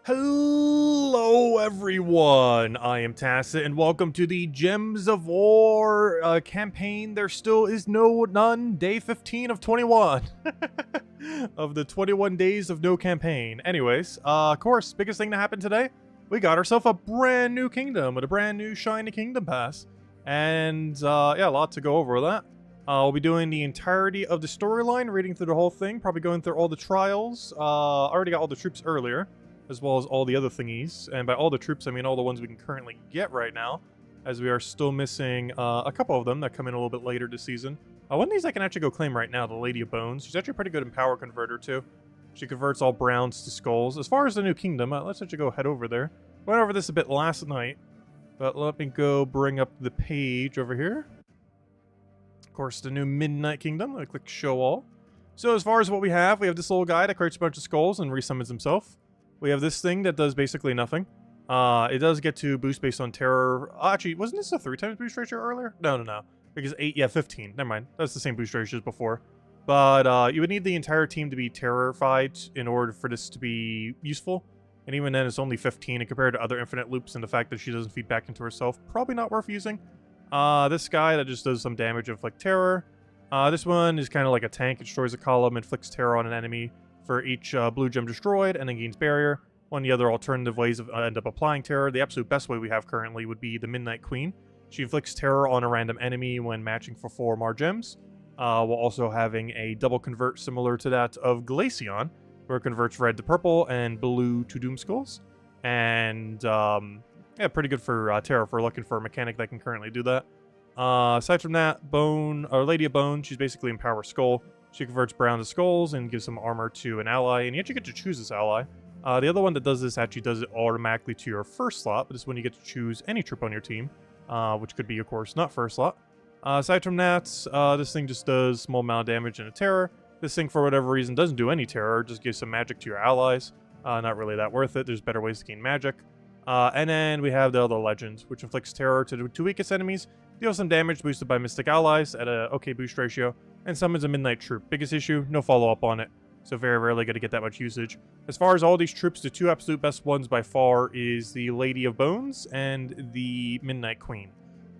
Hello everyone, I am Tacit and welcome to the Gems of War campaign. There still is none, day 15 of 21 of the 21 days of no campaign. Anyways, of course, biggest thing to happen today, we got ourselves a brand new kingdom with a brand new shiny kingdom pass. And yeah, a lot to go over with that. We'll be doing the entirety of the storyline, reading through the whole thing, probably going through all the trials. Already got all the troops earlier, as well as all the other thingies. And by all the troops, I mean all the ones we can currently get right now, as we are still missing a couple of them that come in a little bit later this season. One of these I can actually go claim right now, the Lady of Bones. She's actually pretty good in Power Converter, too. She converts all browns to skulls. As far as the new kingdom, let's actually go head over there. Went over this a bit last night, but let me go bring up the page over here. Of course, the new Mydnight Kingdom. I click Show All. So as far as what we have this little guy that creates a bunch of skulls and resummons himself. We have this thing that does basically nothing. It does get to boost based on terror. Actually, wasn't this a 3 times boost ratio earlier? No. Because 8, yeah, 15. Never mind. That's the same boost ratio as before. But you would need the entire team to be terrified in order for this to be useful. And even then, it's only 15. And compared to other infinite loops and the fact that she doesn't feed back into herself, probably not worth using. This guy that just does some damage, inflict terror. This one is kind of like a tank. It destroys a column, inflicts terror on an enemy for each blue gem destroyed, and then gains barrier. One of the other alternative ways of end up applying terror, the absolute best way we have currently would be the Mydnight Queen. She inflicts terror on a random enemy when matching for 4 more gems, while also having a double convert similar to that of Glaceon, where it converts red to purple and blue to doom skulls. And yeah, pretty good for terror if we're looking for a mechanic that can currently do that. Aside from that, Lady of Bone, she's basically Empower Skull. She converts brown to skulls and gives some armor to an ally, and you actually get to choose this ally. The other one that does this actually does it automatically to your first slot, but this one you get to choose any troop on your team, which could be, of course, not first slot. Aside from that, this thing just does small amount of damage and a terror. This thing, for whatever reason, doesn't do any terror, just gives some magic to your allies. Not really that worth it. There's better ways to gain magic. And then we have the other legend, which inflicts terror to the 2 weakest enemies, deals some damage boosted by Mystic Allies at a okay boost ratio, and summons a Mydnight troop. Biggest issue, no follow-up on it, so very rarely going to get that much usage. As far as all these troops, the 2 absolute best ones by far is the Lady of Bones and the Mydnight Queen.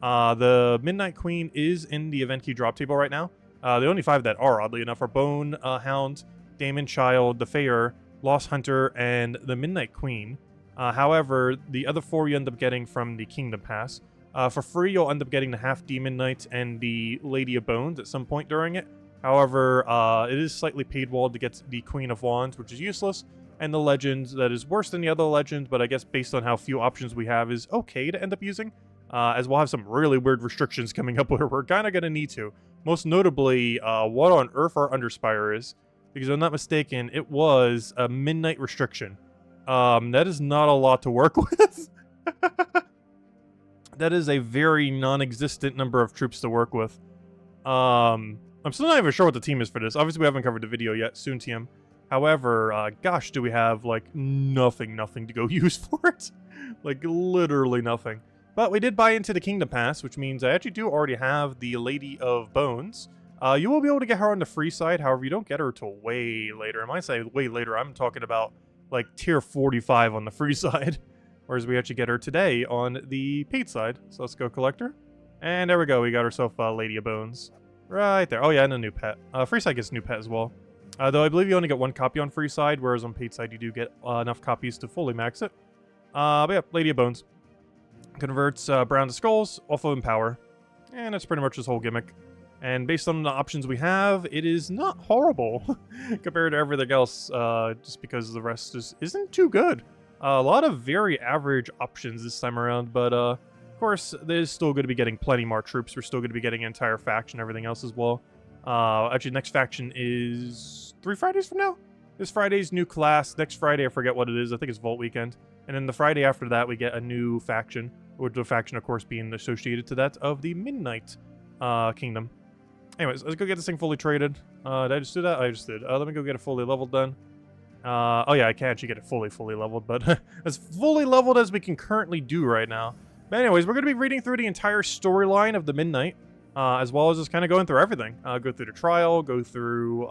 The Mydnight Queen is in the event key drop table right now. The only 5 that are, oddly enough, are Bone Hound, Daemon Child, the Fayer, Lost Hunter, and the Mydnight Queen. However, the other 4 you end up getting from the Kingdom Pass. For free, you'll end up getting the Half Demon Knight and the Lady of Bones at some point during it. However, it is slightly paid walled to get the Queen of Wands, which is useless, and the Legend that is worse than the other Legend, but I guess based on how few options we have is okay to end up using, as we'll have some really weird restrictions coming up where we're kind of going to need to. Most notably, what on earth our Underspire is, because if I'm not mistaken, it was a Midnight restriction. That is not a lot to work with. That is a very non-existent number of troops to work with. I'm still not even sure what the team is for this. Obviously, we haven't covered the video yet. Soon, TM. However, gosh, do we have, like, nothing to go use for it. Like, literally nothing. But we did buy into the Kingdom Pass, which means I actually do already have the Lady of Bones. You will be able to get her on the free side. However, you don't get her till way later. And when I say way later, I'm talking about, like, tier 45 on the free side. Whereas we actually get her today on the paid side. So let's go collect her. And there we go. We got ourselves Lady of Bones. Right there. Oh yeah, and a new pet. Free side gets a new pet as well. Though I believe you only get 1 copy on free side, whereas on paid side you do get enough copies to fully max it. But yeah, Lady of Bones. Converts brown to skulls, off of Empower. And that's pretty much this whole gimmick. And based on the options we have, it is not horrible compared to everything else, just because the rest isn't too good. A lot of very average options this time around, but of course, there's still going to be getting plenty more troops. We're still going to be getting an entire faction, everything else as well. Actually, next faction is 3 Fridays from now? This Friday's new class. Next Friday, I forget what it is. I think it's Vault Weekend. And then the Friday after that, we get a new faction, with the faction, of course, being associated to that of the Mydnight Kingdom. Anyways, let's go get this thing fully traded. Did I just do that? I just did. Let me go get it fully leveled then. Oh yeah, I can't actually get it fully leveled, but as fully leveled as we can currently do right now. But anyways, we're going to be reading through the entire storyline of the Mydnight, as well as just kind of going through everything. Go through the trial, go through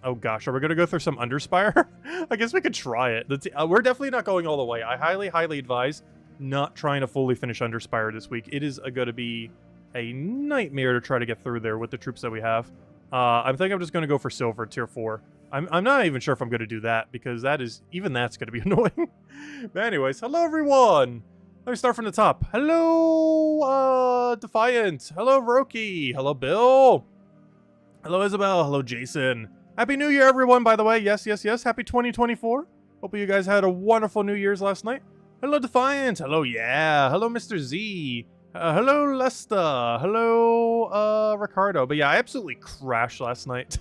Oh gosh, are we gonna go through some Underspire? I guess we could try it. We're definitely not going all the way. I highly advise not trying to fully finish Underspire this week. It is going to be a nightmare to try to get through there with the troops that we have. I think I'm just going to go for Silver, Tier 4. I'm not even sure if I'm going to do that, because that's going to be annoying. But anyways, hello everyone! Let me start from the top. Hello, Defiant. Hello, Roki. Hello, Bill. Hello, Isabel. Hello, Jason. Happy New Year, everyone, by the way. Yes. Happy 2024. Hope you guys had a wonderful New Year's last night. Hello, Defiant. Hello, yeah. Hello, Mr. Z. Hello, Lesta. Hello, Ricardo. But yeah, I absolutely crashed last night.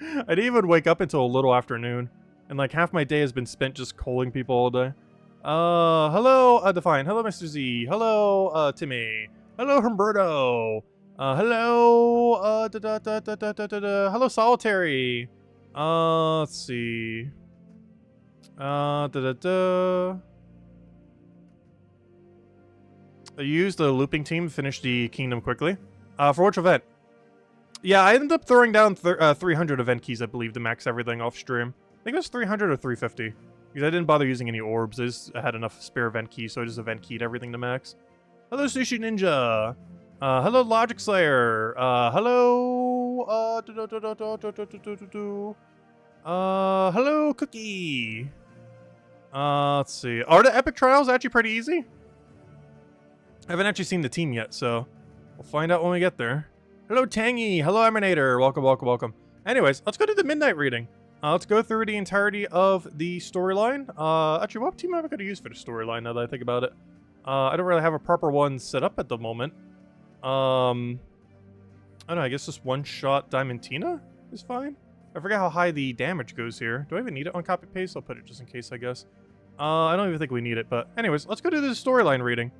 I didn't even wake up until a little afternoon. And like half my day has been spent just calling people all day. Hello, Defiant. Hello, Mr. Z. Hello, Timmy. Hello, Humberto. Hello, hello, Solitary. Let's see. I used the looping team to finish the kingdom quickly. For which event? Yeah, I ended up throwing down 300 event keys, I believe, to max everything off stream. I think it was 300 or 350. Because I didn't bother using any orbs. I had enough spare event keys, so I just event keyed everything to max. Hello, Sushi Ninja. Hello, Logic Slayer. Hello, hello, Cookie. Let's see. Are the epic trials actually pretty easy? I haven't actually seen the team yet, so we'll find out when we get there. Hello, Tangy. Hello, Emanator. Welcome. Anyways, let's go to the Mydnight reading. Let's go through the entirety of the storyline. Actually, what team am I going to use for the storyline now that I think about it? I don't really have a proper one set up at the moment. I don't know, I guess just one-shot Diamantina is fine. I forget how high the damage goes here. Do I even need it on copy-paste? I'll put it just in case, I guess. I don't even think we need it, but anyways, let's go to the storyline reading.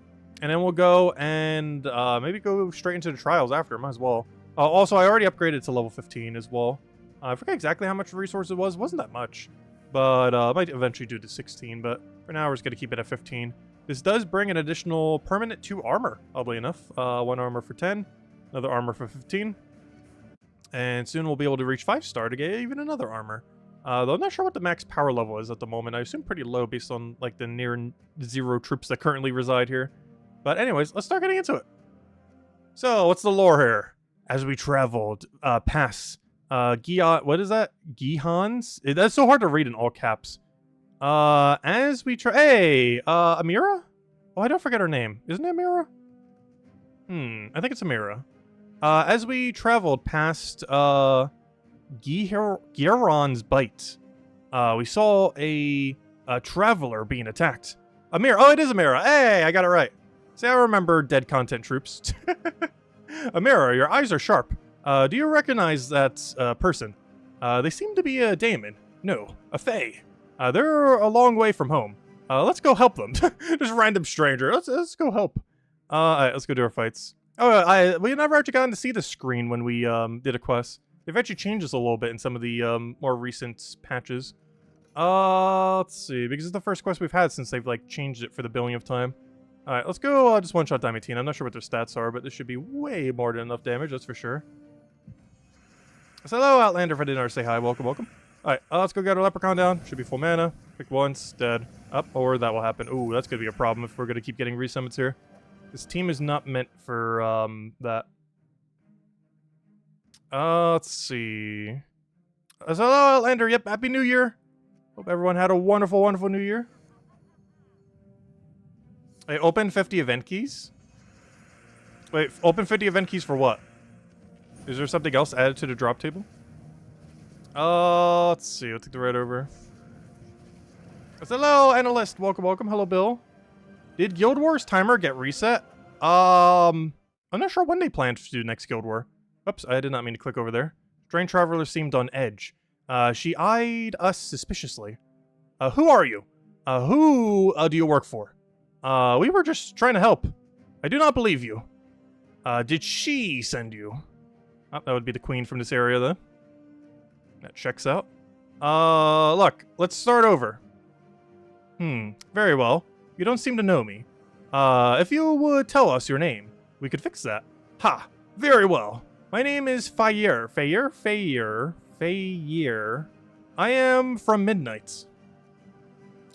And then we'll go and maybe go straight into the trials after, might as well. Also, I already upgraded to level 15 as well. I forget exactly how much resource it was. It wasn't that much. But I might eventually do to 16, but for now we're just going to keep it at 15. This does bring an additional permanent 2 armor, oddly enough. 1 armor for 10, another armor for 15. And soon we'll be able to reach 5-star to get even another armor. Though I'm not sure what the max power level is at the moment. I assume pretty low based on like the near 0 troops that currently reside here. But anyways, let's start getting into it. So, what's the lore here? As we traveled past what is that? Gihans? That's so hard to read in all caps. As we hey, Amira? Oh, I don't forget her name. Isn't it Amira? I think it's Amira. As we traveled past Giron's Bite, we saw a traveler being attacked. Amira. Oh, it is Amira. Hey, I got it right. See, I remember dead content troops. Amira, your eyes are sharp. Do you recognize that person? They seem to be a daemon. No, a fae. They're a long way from home. Let's go help them. Just random stranger. Let's go help. Alright, let's go do our fights. Oh, we never actually got to see the screen when we did a quest. They've actually changed this a little bit in some of the more recent patches. Let's see, because it's the first quest we've had since they've like changed it for the billing of time. Alright, let's go just one-shot Diamantina. I'm not sure what their stats are, but this should be way more than enough damage, that's for sure. So hello, Outlander, if I didn't already say hi. Welcome. Alright, let's go get our Leprechaun down. Should be full mana. Pick once, dead. Up, or that will happen. Ooh, that's going to be a problem if we're going to keep getting resummons here. This team is not meant for that. Let's see. So hello, Outlander. Yep, Happy New Year. Hope everyone had a wonderful, wonderful New Year. Wait, open 50 event keys? Wait, open 50 event keys for what? Is there something else added to the drop table? Let's see. I'll take the right over. Hello, analyst. Welcome. Hello, Bill. Did Guild Wars timer get reset? I'm not sure when they planned to do next Guild War. Oops, I did not mean to click over there. Strange Traveler seemed on edge. She eyed us suspiciously. Who are you? Who do you work for? We were just trying to help. I do not believe you. Did she send you? Oh, that would be the queen from this area, though. That checks out. Look, let's start over. Very well. You don't seem to know me. If you would tell us your name, we could fix that. Ha! Very well. My name is Fayer. Fayer. I am from Mydnight.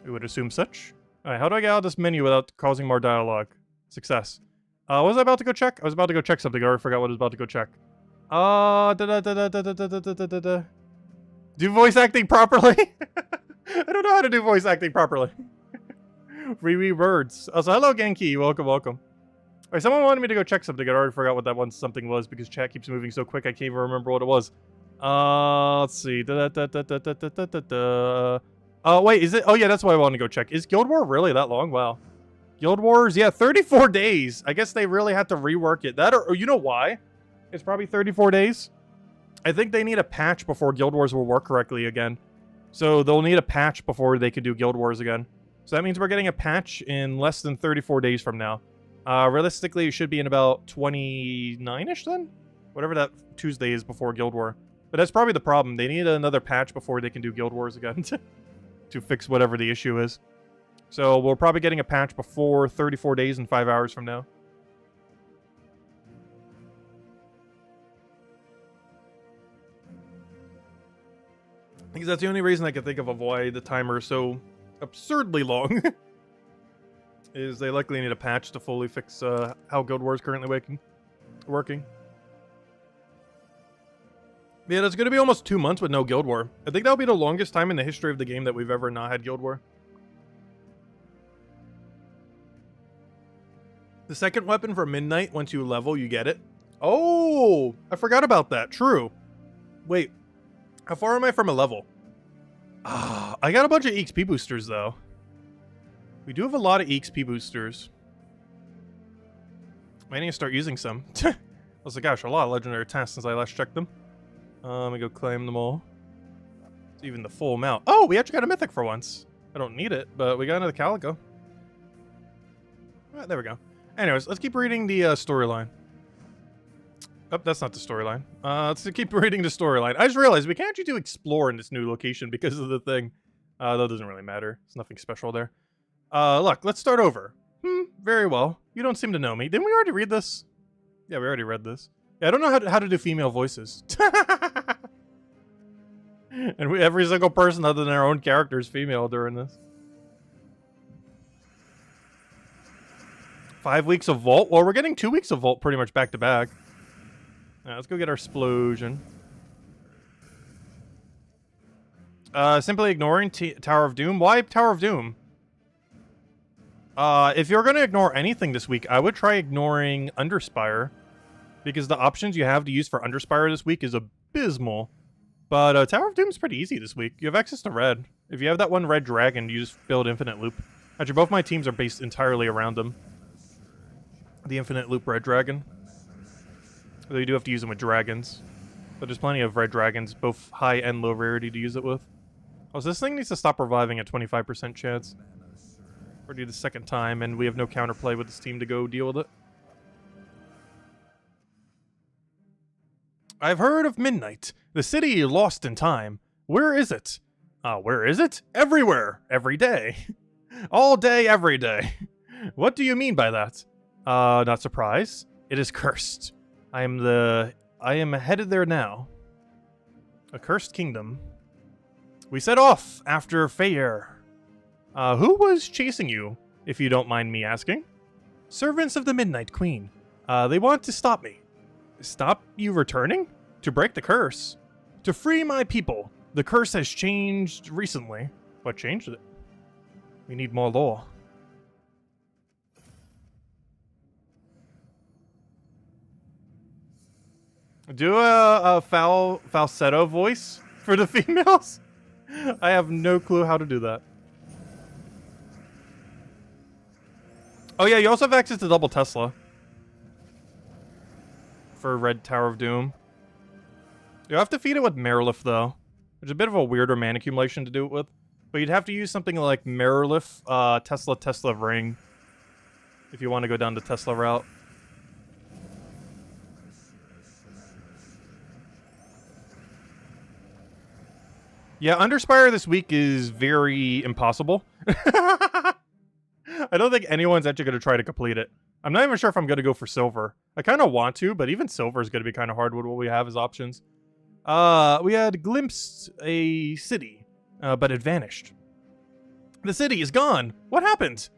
We would assume such. Alright, how do I get out of this menu without causing more dialogue? Success. What was I about to go check? I was about to go check something. I already forgot what I was about to go check. Do voice acting properly? I don't know how to do voice acting properly. Free words. Also, hello, Genki. Welcome, welcome. Alright, someone wanted me to go check something. I already forgot what that one something was because chat keeps moving so quick I can't even remember what it was. Let's see. Wait, is it? Oh, yeah, that's why I wanted to go check. Is Guild War really that long? Wow. Guild Wars, yeah, 34 days. I guess they really had to rework it. That, or you know why? It's probably 34 days. I think they need a patch before Guild Wars will work correctly again. So they'll need a patch before they can do Guild Wars again. So that means we're getting a patch in less than 34 days from now. Realistically, it should be in about 29-ish then? Whatever that Tuesday is before Guild War. But that's probably the problem. They need another patch before they can do Guild Wars again. To fix whatever the issue is. So we're probably getting a patch before 34 days and 5 hours from now. Because that's the only reason I can think of why the timer is so absurdly long. Is they likely need a patch to fully fix how Guild Wars is currently working. Yeah, that's going to be almost 2 months with no Guild War. I think that'll be the longest time in the history of the game that we've ever not had Guild War. The second weapon for Mydnight, once you level, you get it. Oh, I forgot about that. True. Wait, how far am I from a level? I got a bunch of EXP boosters, though. We do have a lot of EXP boosters. I need to start using some. I was like, gosh, a lot of legendary tasks since I last checked them. Let me go claim them all. It's even the full amount. Oh, we actually got a mythic for once. I don't need it, but we got another calico. Right, there we go. Anyways, let's keep reading the storyline. Oh, that's not the storyline. Let's keep reading the storyline. I just realized we can't actually do explore in this new location because of the thing. That doesn't really matter. There's nothing special there. Look, let's start over. Very well. You don't seem to know me. Didn't we already read this? Yeah, we already read this. Yeah, I don't know how to do female voices. And every single person other than our own character is female during this. 5 weeks of Vault? Well, we're getting 2 weeks of Vault pretty much back to back. Right, let's go get our Splosion. Simply ignoring Tower of Doom. Why Tower of Doom? If you're going to ignore anything this week, I would try ignoring Underspire. Because the options you have to use for Underspire this week is abysmal. But Tower of Doom is pretty easy this week. You have access to red. If you have that one red dragon, you just build Infinite Loop. Actually, both my teams are based entirely around them. The Infinite Loop red dragon. Though you do have to use them with dragons. But there's plenty of red dragons, both high and low rarity to use it with. Oh, so this thing needs to stop reviving at 25% chance. Already the second time, and we have no counterplay with this team to go deal with it. I've heard of Mydnight, the city lost in time. Where is it? Where is it? Everywhere, every day. All day, every day. What do you mean by that? Not surprised. It is cursed. I am headed there now. A cursed kingdom. We set off after Fayer. Who was chasing you, if you don't mind me asking? Servants of the Mydnight Queen. They want to stop me. Stop you returning? To break the curse. To free my people. The curse has changed recently. What changed it? We need more law. Do a falsetto voice for the females? I have no clue how to do that. Oh yeah, you also have access to double Tesla. For Red Tower of Doom. You have to feed it with Marilith, though. Which is a bit of a weirder mana accumulation to do it with. But you'd have to use something like Marilith, Tesla Ring. If you want to go down the Tesla route. Yeah, Underspire this week is very impossible. I don't think anyone's actually going to try to complete it. I'm not even sure if I'm going to go for silver. I kind of want to, but even silver is going to be kind of hard with what we have as options. We had glimpsed a city, but it vanished. The city is gone. What happened?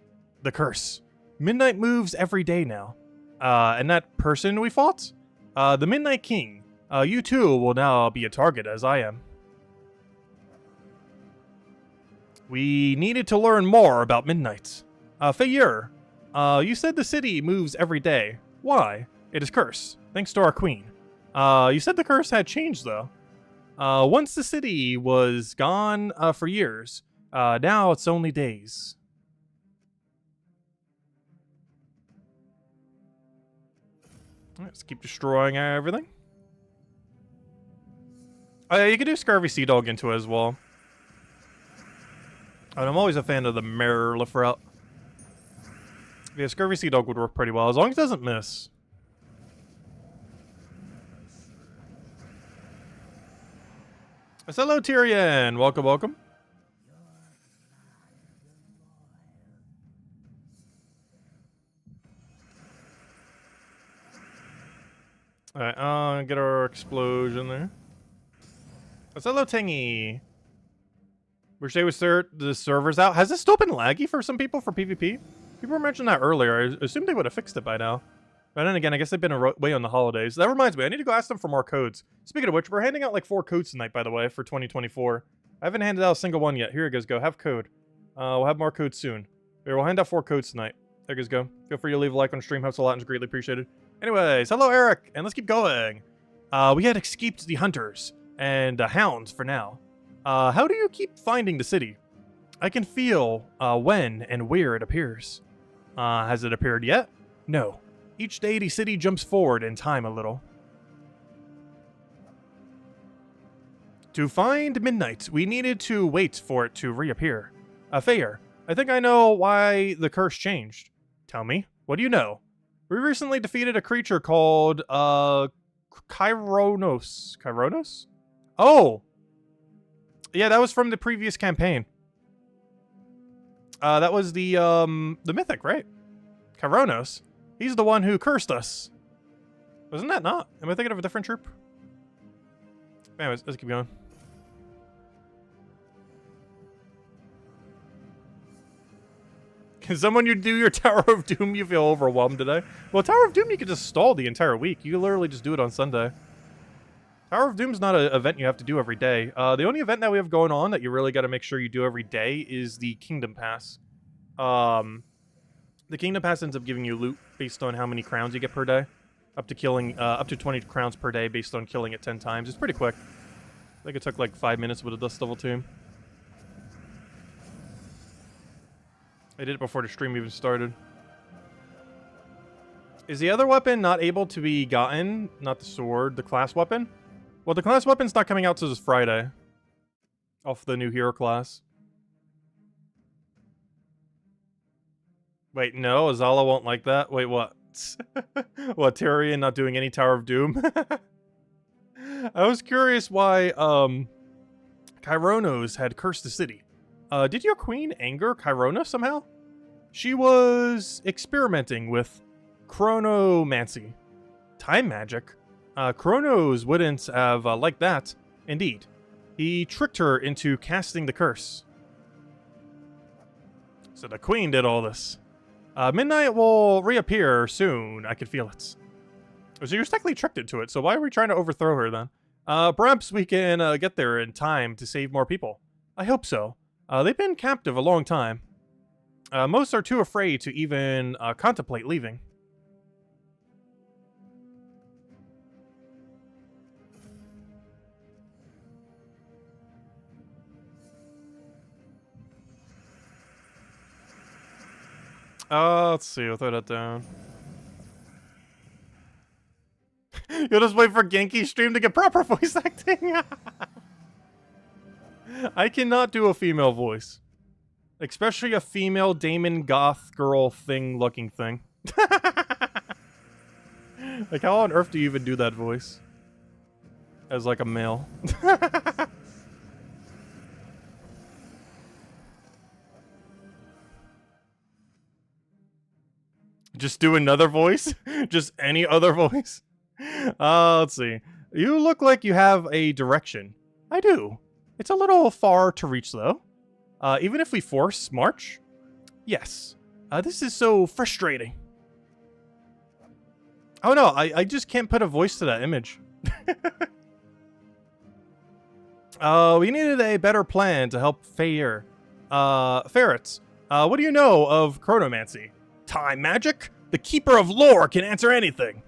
The curse. Midnight moves every day now. And that person we fought? The Midnight King. You too will now be a target, as I am. We needed to learn more about Mydnight. Fayur, you said the city moves every day. Why? It is cursed, thanks to our queen. You said the curse had changed, though. Once the city was gone for years, now it's only days. Let's keep destroying everything. You could do Scurvy Sea Dog into it as well. And I'm always a fan of the mirror lift route. Yeah, Scurvy Sea Dog would work pretty well, as long as it doesn't miss. Hello, Tyrion. Welcome, welcome. Alright, get our explosion there. Hello, Tingy. Wish they would start the servers out. Has this still been laggy for some people for PvP? People were mentioning that earlier. I assumed they would have fixed it by now. But then again, I guess they've been away on the holidays. That reminds me, I need to go ask them for more codes. Speaking of which, we're handing out like 4 codes tonight, by the way, for 2024. I haven't handed out a single one yet. Here it goes, go. Have code. We'll have more codes soon. Here, we'll hand out 4 codes tonight. There goes, go. Feel free to leave a like on stream. Helps a lot and is greatly appreciated. Anyways, hello, Eric. And let's keep going. We had escaped the hunters and hounds for now. How do you keep finding the city? I can feel when and where it appears. Has it appeared yet? No. Each day the city jumps forward in time a little. To find Mydnight, we needed to wait for it to reappear. Fayur, I think I know why the curse changed. Tell me, what do you know? We recently defeated a creature called, Chironos. Chironos? Oh! Yeah, that was from the previous campaign. That was the mythic, right? Chironos. He's the one who cursed us. Wasn't that not? Am I thinking of a different troop? Anyways, let's keep going. Can someone do your Tower of Doom? You feel overwhelmed today? Well, Tower of Doom you could just stall the entire week. You can literally just do it on Sunday. Tower of Doom's not an event you have to do every day. The only event that we have going on that you really got to make sure you do every day is the Kingdom Pass. The Kingdom Pass ends up giving you loot based on how many crowns you get per day. Up to 20 crowns per day based on killing it 10 times. It's pretty quick. I think it took like 5 minutes with a Dust Devil team. I did it before the stream even started. Is the other weapon not able to be gotten? Not the sword, the class weapon? Well, the class weapon's not coming out till this Friday. Off the new hero class. Wait, no, Azala won't like that? Wait, what? What, Tyrion not doing any Tower of Doom? I was curious why, Chironos had cursed the city. Did your queen anger Chirona somehow? She was experimenting with chronomancy. Time magic? Chronos wouldn't have liked that. Indeed. He tricked her into casting the curse. So the queen did all this. Mydnight will reappear soon. I can feel it. So you're technically tricked into it, so why are we trying to overthrow her then? Perhaps we can get there in time to save more people. I hope so. They've been captive a long time. Most are too afraid to even contemplate leaving. Let's see, we'll throw that down. You'll just wait for Genki's stream to get proper voice acting. I cannot do a female voice. Especially a female Damon Goth girl thing looking thing. Like, how on earth do you even do that voice? As like a male. Just do another voice? Just any other voice? Let's see. You look like you have a direction. I do. It's a little far to reach, though. Even if we force march? Yes. This is so frustrating. Oh no, I just can't put a voice to that image. We needed a better plan to help Fair. Ferrets, what do you know of chronomancy? Time magic? The Keeper of Lore can answer anything.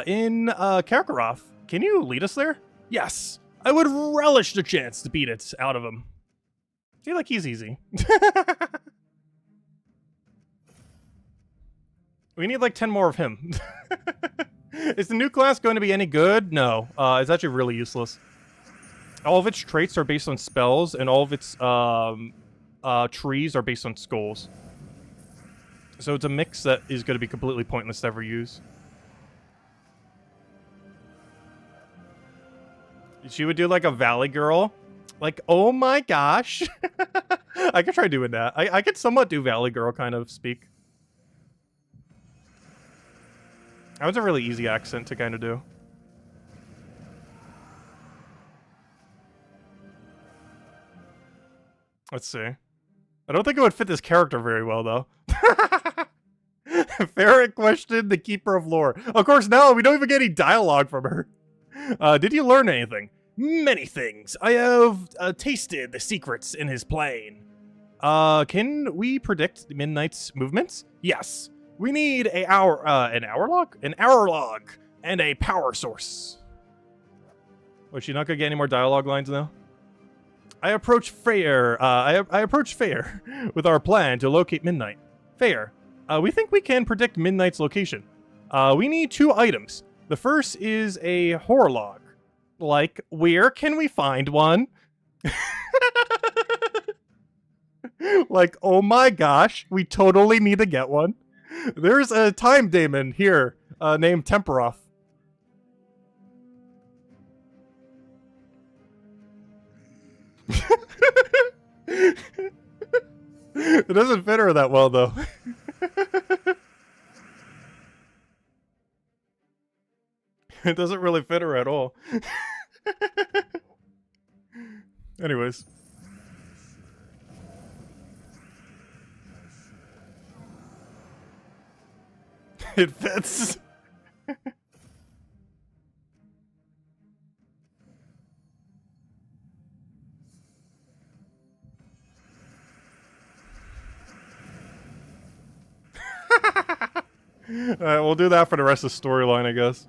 In Karkaroth, can you lead us there? Yes. I would relish the chance to beat it out of him. I feel like he's easy. We need like 10 more of him. Is the new class going to be any good? No. It's actually really useless. All of its traits are based on spells, and all of its trees are based on skulls. So it's a mix that is going to be completely pointless to ever use. She would do like a Valley Girl. Like, oh my gosh. I could try doing that. I could somewhat do Valley Girl kind of speak. That was a really easy accent to kind of do. Let's see. I don't think it would fit this character very well, though. Ferret questioned the Keeper of Lore. Of course, no, we don't even get any dialogue from her. Did you learn anything? Many things. I have tasted the secrets in his plane. Can we predict Mydnight's movements? Yes. We need an hour log? An hour log and a power source. Was she not gonna get any more dialogue lines now? I approach Fair. I approach Fair with our plan to locate Mydnight. Fair, we think we can predict Mydnight's location. We need 2 items. The first is a horror log. Like, where can we find one? Like, oh my gosh, we totally need to get one. There's a time daemon here named Temperoth. It doesn't fit her that well, though. It doesn't really fit her at all. Anyways. It fits. Alright, we'll do that for the rest of the storyline, I guess.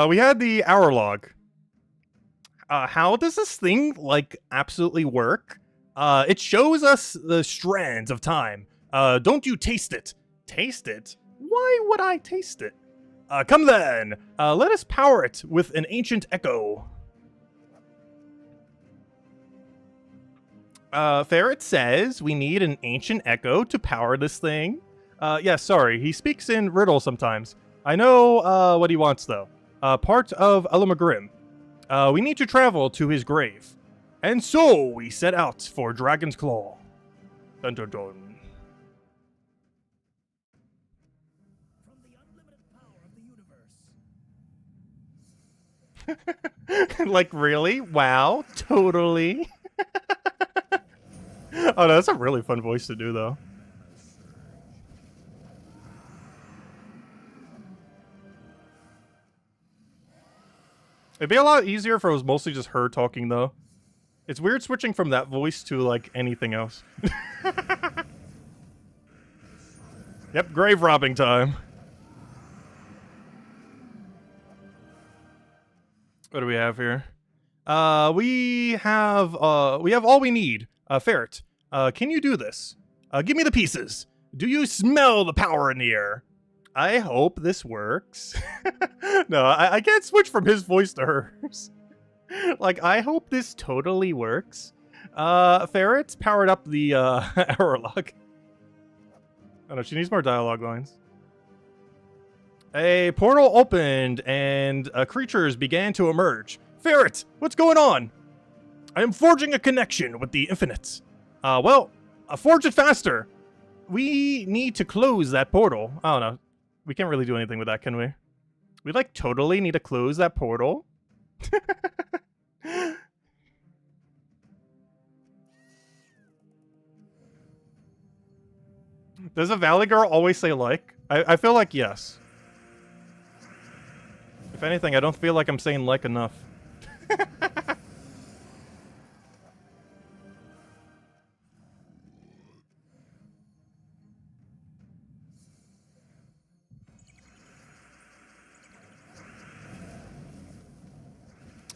We had the hour log. How does this thing, like, absolutely work? It shows us the strands of time. Don't you taste it? Taste it? Why would I taste it? Come then! Let us power it with an ancient echo. Ferret says we need an ancient echo to power this thing. Yeah, sorry, he speaks in riddles sometimes. I know, what he wants, though. Part of Elamagrim. We need to travel to his grave. And so we set out for Dragon's Claw. Dun dun dun. From the unlimited power of the universe. Like, really? Wow, totally. Oh, no, that's a really fun voice to do, though. It'd be a lot easier if it was mostly just her talking, though. It's weird switching from that voice to, like, anything else. Yep, grave robbing time. What do we have here? We have all we need. Ferret, can you do this? Give me the pieces. Do you smell the power in the air? I hope this works. No, I can't switch from his voice to hers. Like, I hope this totally works. Ferret's powered up the hour log. Oh no, she needs more dialogue lines. A portal opened and creatures began to emerge. Ferret, what's going on? I am forging a connection with the infinite. Well, forge it faster. We need to close that portal. I don't know. We can't really do anything with that, can we? We, like, totally need to close that portal. Does a Valley Girl always say like? I feel like yes. If anything, I don't feel like I'm saying like enough.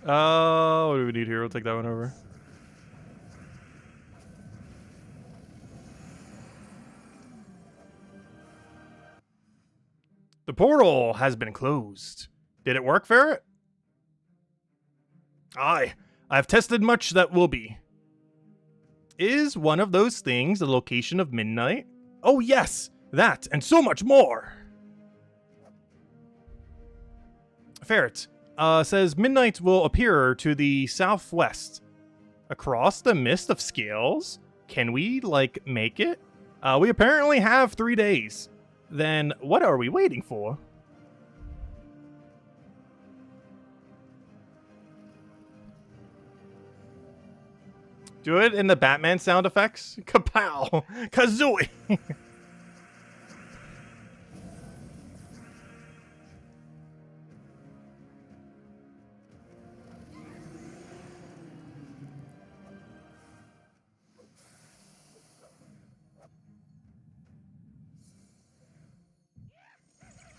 What do we need here? We'll take that one over. The portal has been closed. Did it work, Ferret? Aye, I've tested much that will be. Is one of those things the location of Mydnight? Oh yes, that and so much more. Ferret says Mydnight will appear to the southwest. Across the mist of scales? Can we, like, make it? We apparently have 3 days. Then what are we waiting for? Do it in the Batman sound effects. Kapow! Kazooie!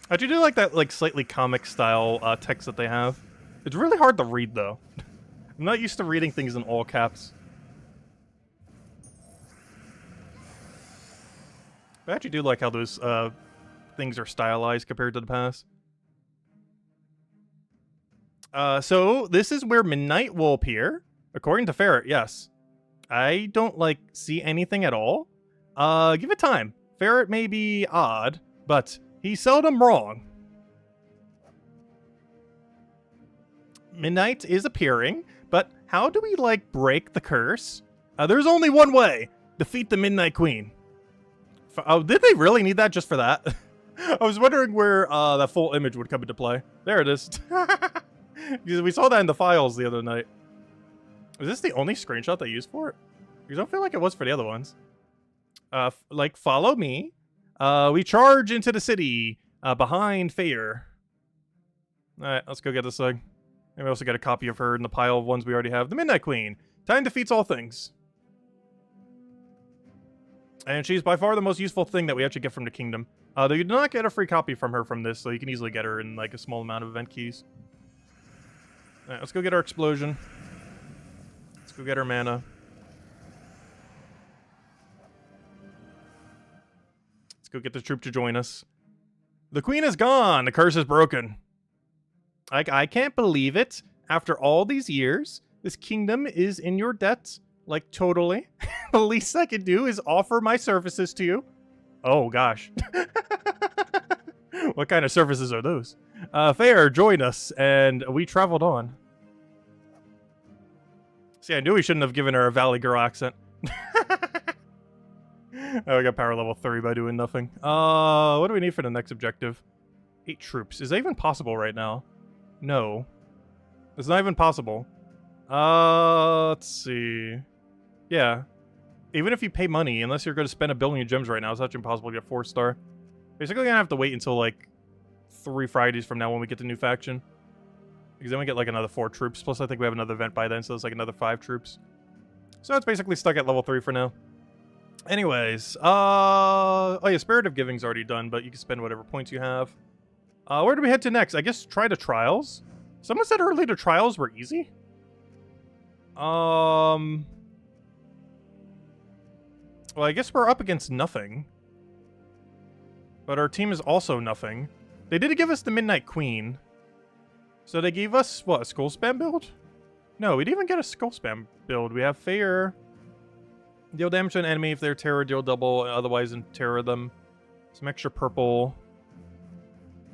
I do like that, like, slightly comic style text that they have. It's really hard to read, though. I'm not used to reading things in all caps. I actually do like how those things are stylized compared to the past. So this is where Mydnight will appear, according to Ferret. Yes, I don't like see anything at all. Give it time. Ferret may be odd, but he's seldom wrong. Mydnight is appearing, but how do we, like, break the curse? There's only one way: defeat the Mydnight Queen. Oh, did they really need that just for that? I was wondering where that full image would come into play. There it is. We saw that in the files the other night. Is this the only screenshot they used for it? Because I don't feel like it was for the other ones. Like, follow me. We charge into the city behind Fair. Alright, let's go get this thing. Maybe we also get a copy of her in the pile of ones we already have. The Mydnight Queen. Time defeats all things. And she's by far the most useful thing that we actually get from the kingdom. Though you do not get a free copy from her from this, so you can easily get her in, like, a small amount of event keys. Alright, let's go get our explosion. Let's go get our mana. Let's go get the troop to join us. The queen is gone! The curse is broken. I can't believe it. After all these years, this kingdom is in your debt. Like, totally. The least I can do is offer my services to you. Oh, gosh. What kind of services are those? Fair, join us, and we traveled on. See, I knew we shouldn't have given her a Valley Girl accent. Oh, we got power level 3 by doing nothing. What do we need for the next objective? 8 troops. Is that even possible right now? No. It's not even possible. Let's see. Yeah. Even if you pay money, unless you're going to spend 1 billion gems right now, it's actually impossible to get 4-star. Basically, gonna have to wait until, like, 3 Fridays from now when we get the new faction. Because then we get, like, another 4 troops. Plus, I think we have another event by then, so it's, like, another 5 troops. So it's basically stuck at level 3 for now. Anyways, oh yeah, Spirit of Giving's already done, but you can spend whatever points you have. Where do we head to next? I guess try the trials? Someone said earlier the trials were easy? Well, I guess we're up against nothing. But our team is also nothing. They did give us the Mydnight Queen. So they gave us, what, a Skull Spam build? No, we didn't even get a Skull Spam build. We have Fair. Deal damage to an enemy if they're terror, deal double, otherwise in terror them. Some extra purple.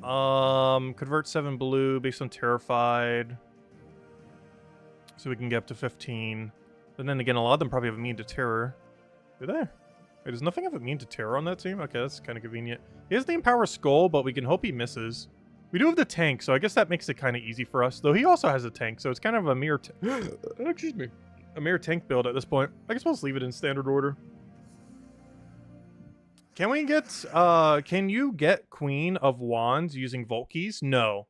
Convert 7 blue based on terrified. So we can get up to 15. But then again, a lot of them probably have immune to terror. Do they? Wait, does nothing have immune to terror on that team? Okay, that's kind of convenient. He has the Empower Skull, but we can hope he misses. We do have the tank, so I guess that makes it kind of easy for us. Though he also has a tank, so it's kind of a mere... excuse me. A mere tank build at this point. I guess we'll just leave it in standard order. Can we get... can you get Queen of Wands using Vault Keys? No.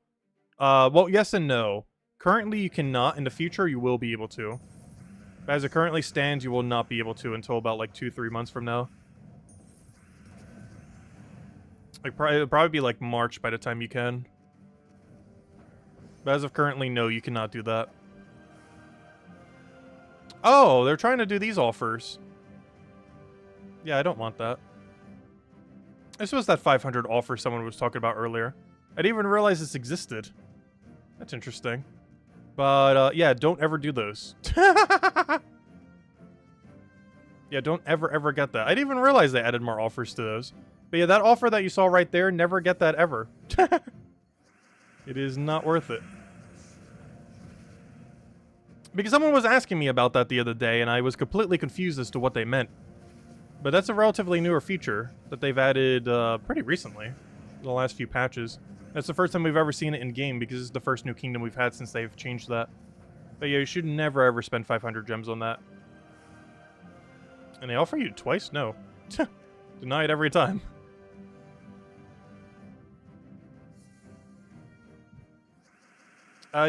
Well, yes and no. Currently, you cannot. In the future, you will be able to. But as it currently stands, you will not be able to until about, like, 2-3 months from now. Like, it'll probably be, like, March by the time you can. But as of currently, no, you cannot do that. Oh, they're trying to do these offers. Yeah, I don't want that. This was that 500 offer someone was talking about earlier. I didn't even realize this existed. That's interesting. But, yeah, don't ever do those. Yeah, don't ever get that. I didn't even realize they added more offers to those. But yeah, that offer that you saw right there, never get that ever. It is not worth it. Because someone was asking me about that the other day, and I was completely confused as to what they meant. But that's a relatively newer feature that they've added pretty recently, in the last few patches. That's the first time we've ever seen it in-game, because it's the first new kingdom we've had since they've changed that. But yeah, you should never ever spend 500 gems on that. And they offer you twice? No. Deny it every time.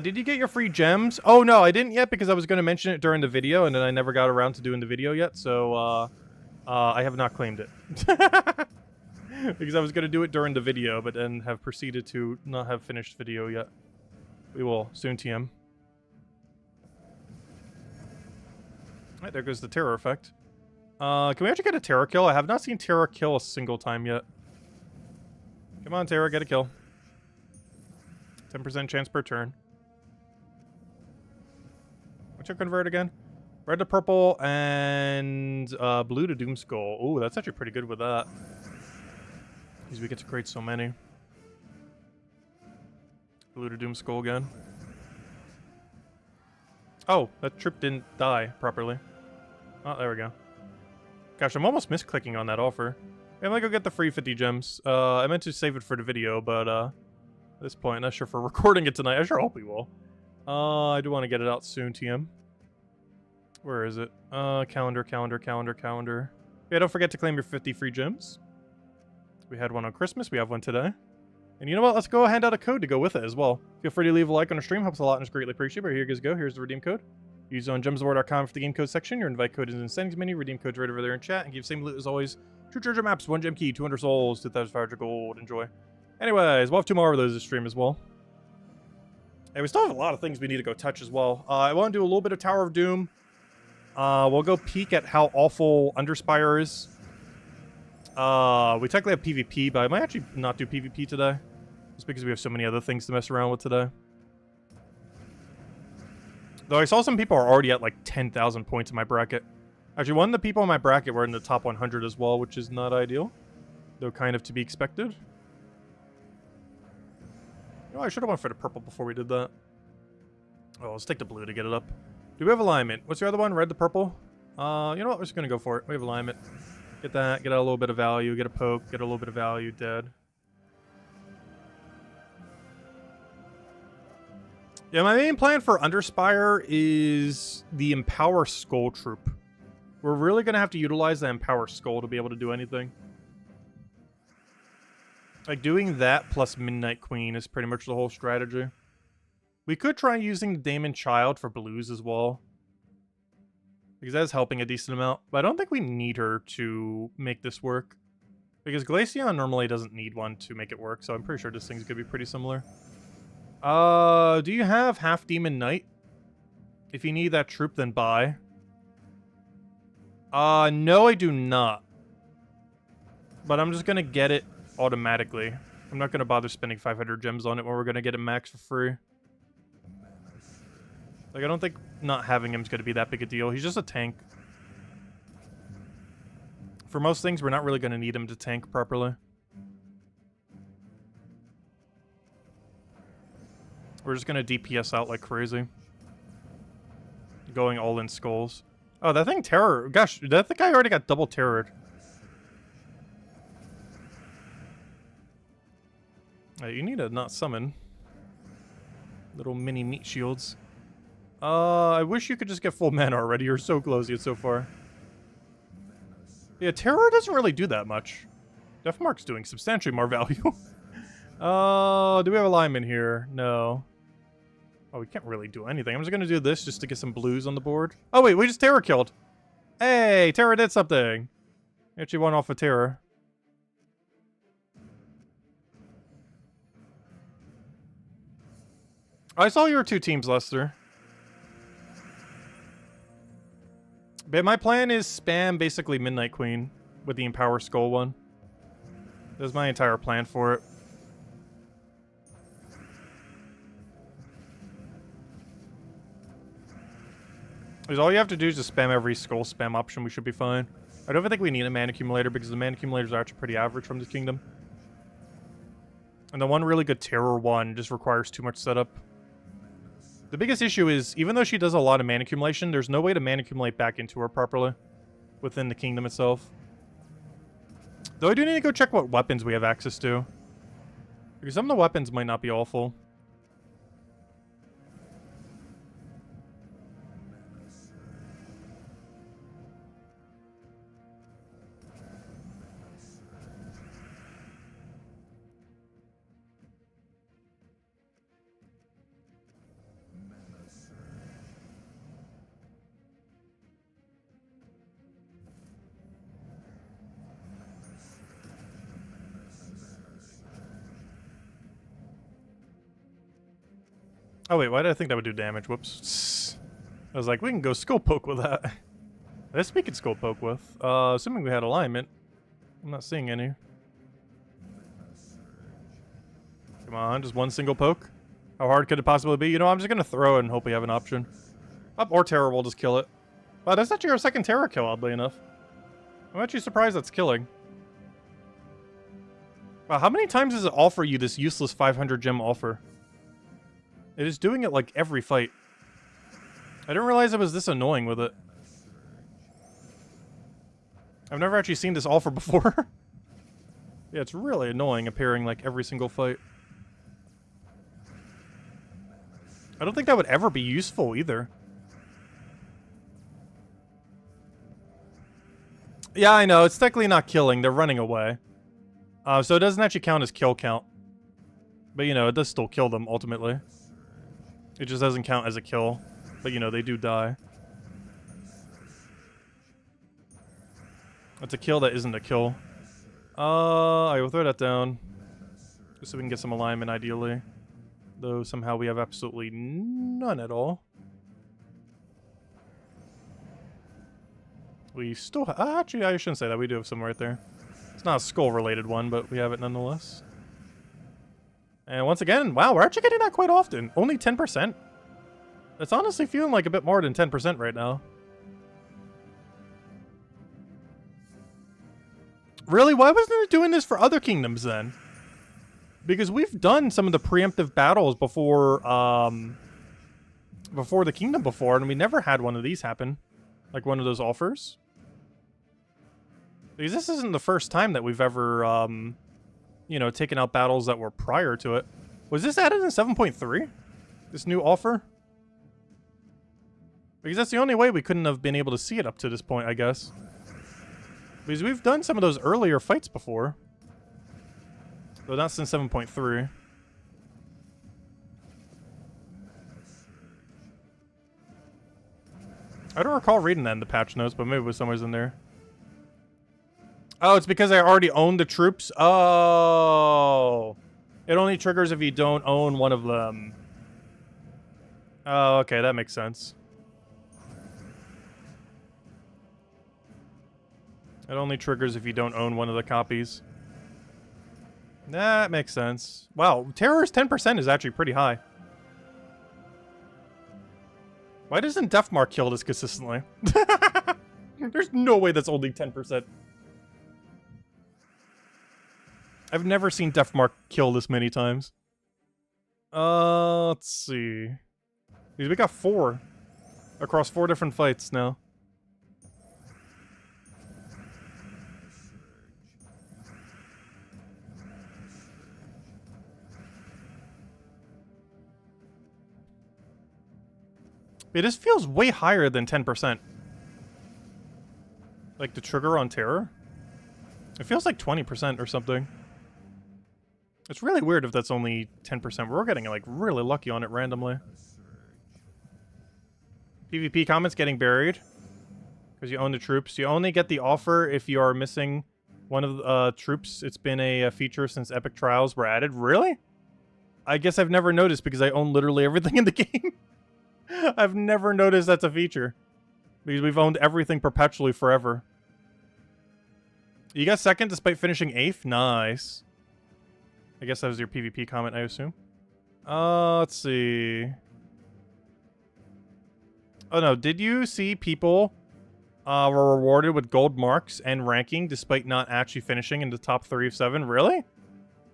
Did you get your free gems? Oh, no, I didn't yet because I was going to mention it during the video, and then I never got around to doing the video yet, so, I have not claimed it. Because I was going to do it during the video, but then have proceeded to not have finished video yet. We will soon, TM. Alright, there goes the terror effect. Can we actually get a terror kill? I have not seen terror kill a single time yet. Come on, terror, get a kill. 10% chance per turn. What's your convert again? Red to purple and blue to Doom Skull. Ooh, that's actually pretty good with that. Because we get to create so many. Blue to Doom Skull again. Oh, that trip didn't die properly. Oh, there we go. Gosh, I'm almost misclicking on that offer. I'm gonna go get the free 50 gems. I meant to save it for the video, but at this point, not sure if we're recording it tonight. I sure hope we will. I do want to get it out soon, TM. Where is it? Calendar. Yeah, don't forget to claim your 50 free gems. We had one on Christmas. We have one today. And you know what? Let's go hand out a code to go with it as well. Feel free to leave a like on the stream. Helps a lot and is greatly appreciated. But here you guys go. Here's the redeem code. Use it on gemsaward.com for the game code section. Your invite code is in the settings menu. Redeem code's right over there in chat. And give same loot as always. 2 treasure maps, 1 gem key, 200 souls, 2,500 gold. Enjoy. Anyways, we'll have 2 more of those this stream as well. And we still have a lot of things we need to go touch as well. I want to do a little bit of Tower of Doom. We'll go peek at how awful Underspire is. We technically have PvP, but I might actually not do PvP today. Just because we have so many other things to mess around with today. Though I saw some people are already at like 10,000 points in my bracket. Actually, one of the people in my bracket were in the top 100 as well, which is not ideal. Though kind of to be expected. Oh, I should have went for the purple before we did that. Oh, let's take the blue to get it up. Do we have alignment? What's your other one? Red to purple? You know what? We're just going to go for it. We have alignment. Get that. Get out a little bit of value. Get a poke. Get a little bit of value. Dead. Yeah, my main plan for Underspire is the Empower Skull Troop. We're really going to have to utilize the Empower Skull to be able to do anything. Like, doing that plus Mydnight Queen is pretty much the whole strategy. We could try using the Daemon Child for blues as well. Because that is helping a decent amount. But I don't think we need her to make this work. Because Glaceon normally doesn't need one to make it work, so I'm pretty sure this thing's going to be pretty similar. Do you have Half Demon Knight? If you need that troop, then buy. No, I do not. But I'm just going to get it automatically. I'm not going to bother spending 500 gems on it when we're going to get it max for free. Like, I don't think not having him is going to be that big a deal. He's just a tank. For most things, we're not really going to need him to tank properly. We're just going to DPS out like crazy. Going all in skulls. Oh, that thing terror. Gosh, that guy already got double terrored. You need to not summon. Little mini meat shields. I wish you could just get full mana already. You're so close yet so far. Yeah, Terror doesn't really do that much. Deathmark's doing substantially more value. Do we have alignment here? No. Oh, we can't really do anything. I'm just gonna do this just to get some blues on the board. Oh wait, we just Terror killed. Hey, Terror did something. Actually won off a Terror. I saw your two teams, Lester. But my plan is spam basically Midnight Queen with the Empower Skull one. That's my entire plan for it. Because all you have to do is just spam every Skull spam option, we should be fine. I don't even think we need a mana accumulator because the mana accumulators are actually pretty average from this kingdom. And the one really good Terror one just requires too much setup. The biggest issue is, even though she does a lot of mana accumulation, there's no way to mana accumulate back into her properly within the kingdom itself. Though I do need to go check what weapons we have access to. Because some of the weapons might not be awful. Oh wait, why did I think that would do damage? Whoops. I was like, we can go skull poke with that. This we could skull poke with. Assuming we had alignment. I'm not seeing any. Come on, just one single poke. How hard could it possibly be? You know, I'm just gonna throw it and hope we have an option. Up or Terror will just kill it. Wow, that's actually our second Terror kill, oddly enough. I'm actually surprised that's killing. Wow, how many times does it offer you this useless 500 gem offer? It is doing it like every fight. I didn't realize it was this annoying with it. I've never actually seen this offer before. Yeah, it's really annoying appearing like every single fight. I don't think that would ever be useful either. Yeah, I know. It's technically not killing. They're running away. So it doesn't actually count as kill count. But, you know, it does still kill them, ultimately. It just doesn't count as a kill. But, you know, they do die. It's a kill that isn't a kill. I will throw that down. Just so we can get some alignment, ideally. Though, somehow we have absolutely none at all. We still actually, I shouldn't say that. We do have some right there. It's not a skull-related one, but we have it nonetheless. And once again, wow, we're actually getting that quite often. Only 10%. It's honestly feeling like a bit more than 10% right now. Really? Why wasn't it doing this for other kingdoms then? Because we've done some of the preemptive battles before, before the kingdom before, and we never had one of these happen. Like one of those offers. Because this isn't the first time that we've ever, you know, taken out battles that were prior to it. Was this added in 7.3? This new offer? Because that's the only way we couldn't have been able to see it up to this point, I guess. Because we've done some of those earlier fights before. Though not since 7.3. I don't recall reading that in the patch notes, but maybe it was somewhere in there. Oh, it's because I already own the troops? Oh. It only triggers if you don't own one of them. Oh, okay, that makes sense. It only triggers if you don't own one of the copies. That makes sense. Wow, Terror's 10% is actually pretty high. Why doesn't Deathmark kill this consistently? There's no way that's only 10%. I've never seen Deathmark kill this many times. Let's see. Because we got 4 across 4 different fights now. It just feels way higher than 10%. Like the trigger on terror. It feels like 20% or something. It's really weird if that's only 10%. We're getting like really lucky on it randomly. PvP comments getting buried. Because you own the troops. You only get the offer if you are missing one of the troops. It's been a feature since Epic Trials were added. Really? I guess I've never noticed because I own literally everything in the game. I've never noticed that's a feature. Because we've owned everything perpetually forever. You got second despite finishing 8th? Nice. I guess that was your PvP comment, I assume. Let's see. Oh no, did you see people were rewarded with gold marks and ranking despite not actually finishing in the top 3 of 7? Really?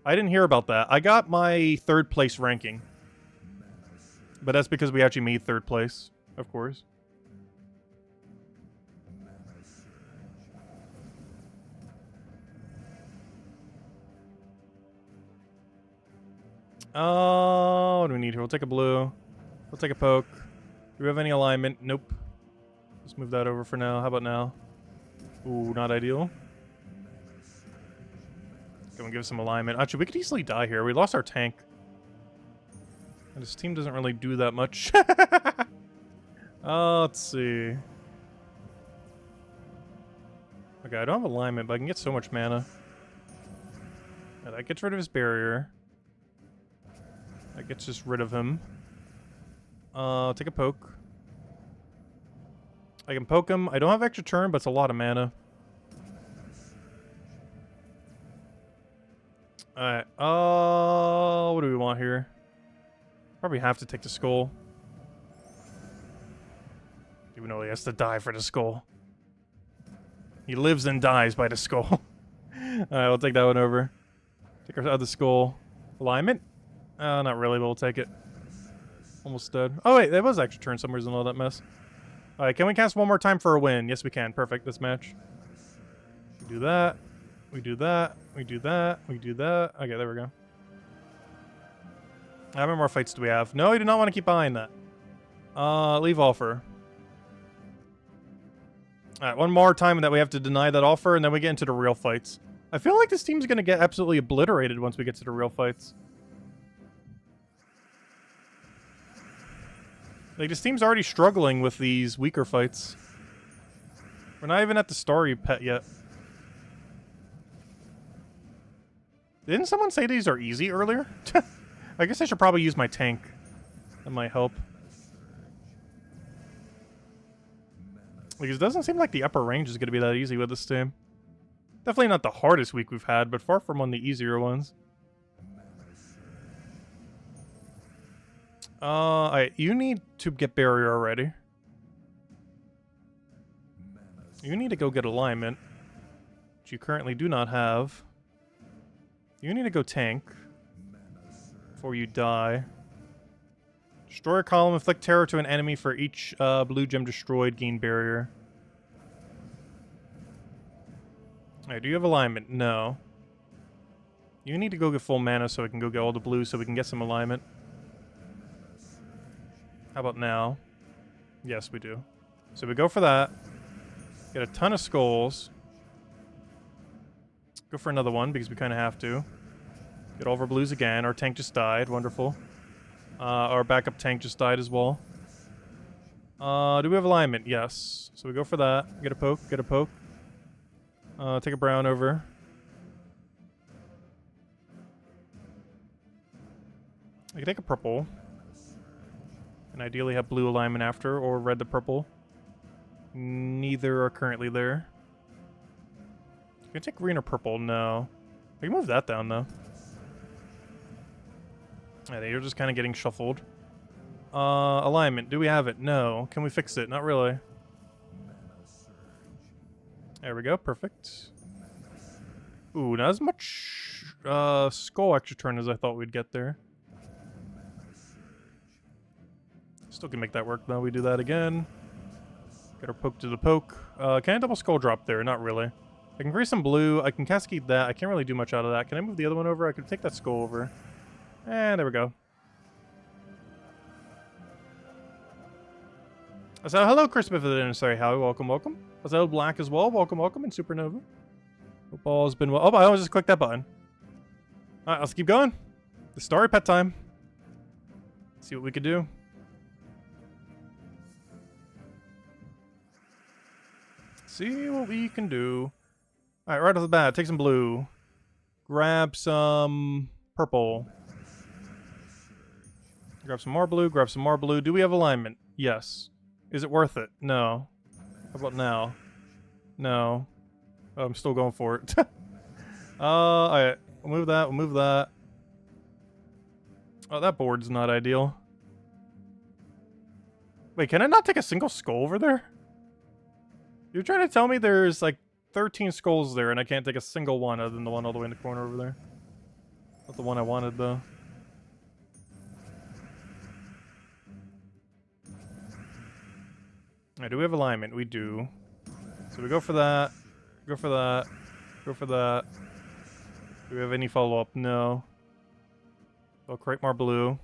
I didn't hear about that. I got my 3rd place ranking. But that's because we actually made 3rd place, of course. What do we need here? We'll take a blue. We'll take a poke. Do we have any alignment? Nope. Let's move that over for now. How about now? Ooh, not ideal. Can we give some alignment? Actually, we could easily die here. We lost our tank. And this team doesn't really do that much. Let's see. Okay, I don't have alignment, but I can get so much mana. Yeah, that gets rid of his barrier. That gets just rid of him. Take a poke. I can poke him. I don't have extra turn, but it's a lot of mana. Alright. What do we want here? Probably have to take the skull. Even though he has to die for the skull. He lives and dies by the skull. Alright, we'll take that one over. Take our other skull. Alignment? Not really, but we'll take it. Almost dead. Oh wait, there was extra turn somewhere in all that mess. Alright, can we cast one more time for a win? Yes, we can. Perfect, this match. We do that. We do that. We do that. We do that. Okay, there we go. How many more fights do we have? No, we do not want to keep behind that. Leave offer. Alright, one more time that we have to deny that offer, and then we get into the real fights. I feel like this team's gonna get absolutely obliterated once we get to the real fights. Like, this team's already struggling with these weaker fights. We're not even at the story pet yet. Didn't someone say these are easy earlier? I guess I should probably use my tank. That might help. Because it doesn't seem like the upper range is going to be that easy with this team. Definitely not the hardest week we've had, but far from one of the easier ones. Alright, you need to get barrier already. You need to go get alignment, which you currently do not have. You need to go tank before you die. Destroy a column, inflict terror to an enemy for each blue gem destroyed, gain barrier. Alright, do you have alignment? No. You need to go get full mana so we can go get all the blues so we can get some alignment. How about now? Yes, we do. So we go for that. Get a ton of skulls. Go for another one because we kind of have to. Get all of our blues again. Our tank just died. Wonderful. Our backup tank just died as well. Do we have alignment? Yes. So we go for that. Get a poke. Get a poke. Take a brown over. I can take a purple. And ideally have blue alignment after, or red to purple. Neither are currently there. Can I take green or purple? No. I can move that down, though. Yeah, they're just kind of getting shuffled. Alignment. Do we have it? No. Can we fix it? Not really. There we go. Perfect. Ooh, not as much skull extra turn as I thought we'd get there. Still can make that work, though. We do that again. Get our poke to the poke. Can I double skull drop there? Not really. I can create some blue. I can cascade that. I can't really do much out of that. Can I move the other one over? I could take that skull over. And there we go. So hello, Christmas and sorry, Howie. Welcome, welcome. Hello, Black as well. Welcome, welcome, and Supernova. Hope all's been well. Oh, I almost just clicked that button. All right, let's keep going. The story pet time. See what we could do. See what we can do. All right, right off the bat, take some blue. Grab some purple. Grab some more blue. Grab some more blue. Do we have alignment? Yes. Is it worth it? No. How about now? No. Oh, I'm still going for it. Alright. We'll move that. We'll move that. Oh, that board's not ideal. Wait, can I not take a single skull over there? You're trying to tell me there's like 13 skulls there and I can't take a single one other than the one all the way in the corner over there? Not the one I wanted, though. Alright, do we have alignment? We do. So we go for that. Go for that. Go for that. Do we have any follow-up? No. I'll create more blue.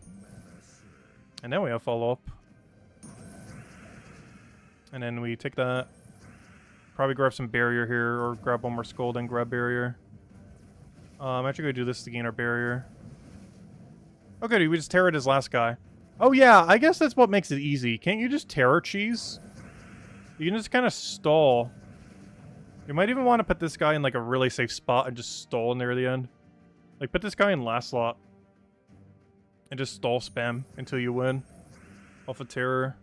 And then we have follow-up. And then we take that. Probably grab some barrier here, or grab one more skull, then grab barrier. I'm actually going to do this to gain our barrier. Okay, dude, we just terror his last guy. Oh yeah, I guess that's what makes it easy. Can't you just terror cheese? You can just kind of stall. You might even want to put this guy in like a really safe spot and just stall in there at the end. Like put this guy in last slot. And just stall spam until you win. Off of terror.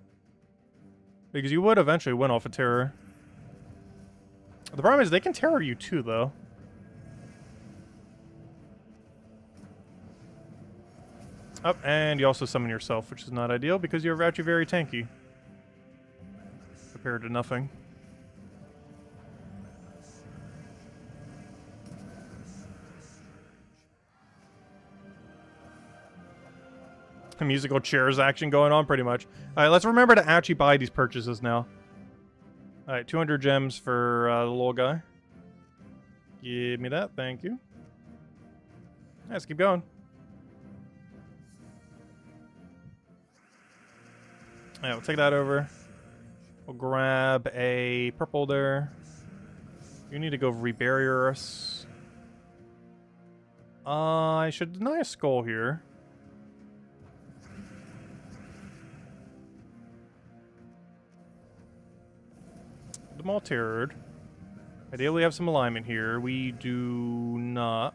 Because you would eventually win off of terror. The problem is they can terror you too, though. Up, and you also summon yourself, which is not ideal because you're actually very tanky. Compared to nothing. A musical chairs action going on, pretty much. Alright, let's remember to actually buy these purchases now. Alright, 200 gems for the little guy. Give me that, thank you. Let's keep going. Alright, we'll take that over. We'll grab a purple there. You need to go rebarrier us. I should deny a skull here. Them all terrored. Ideally, we have some alignment here. We do not.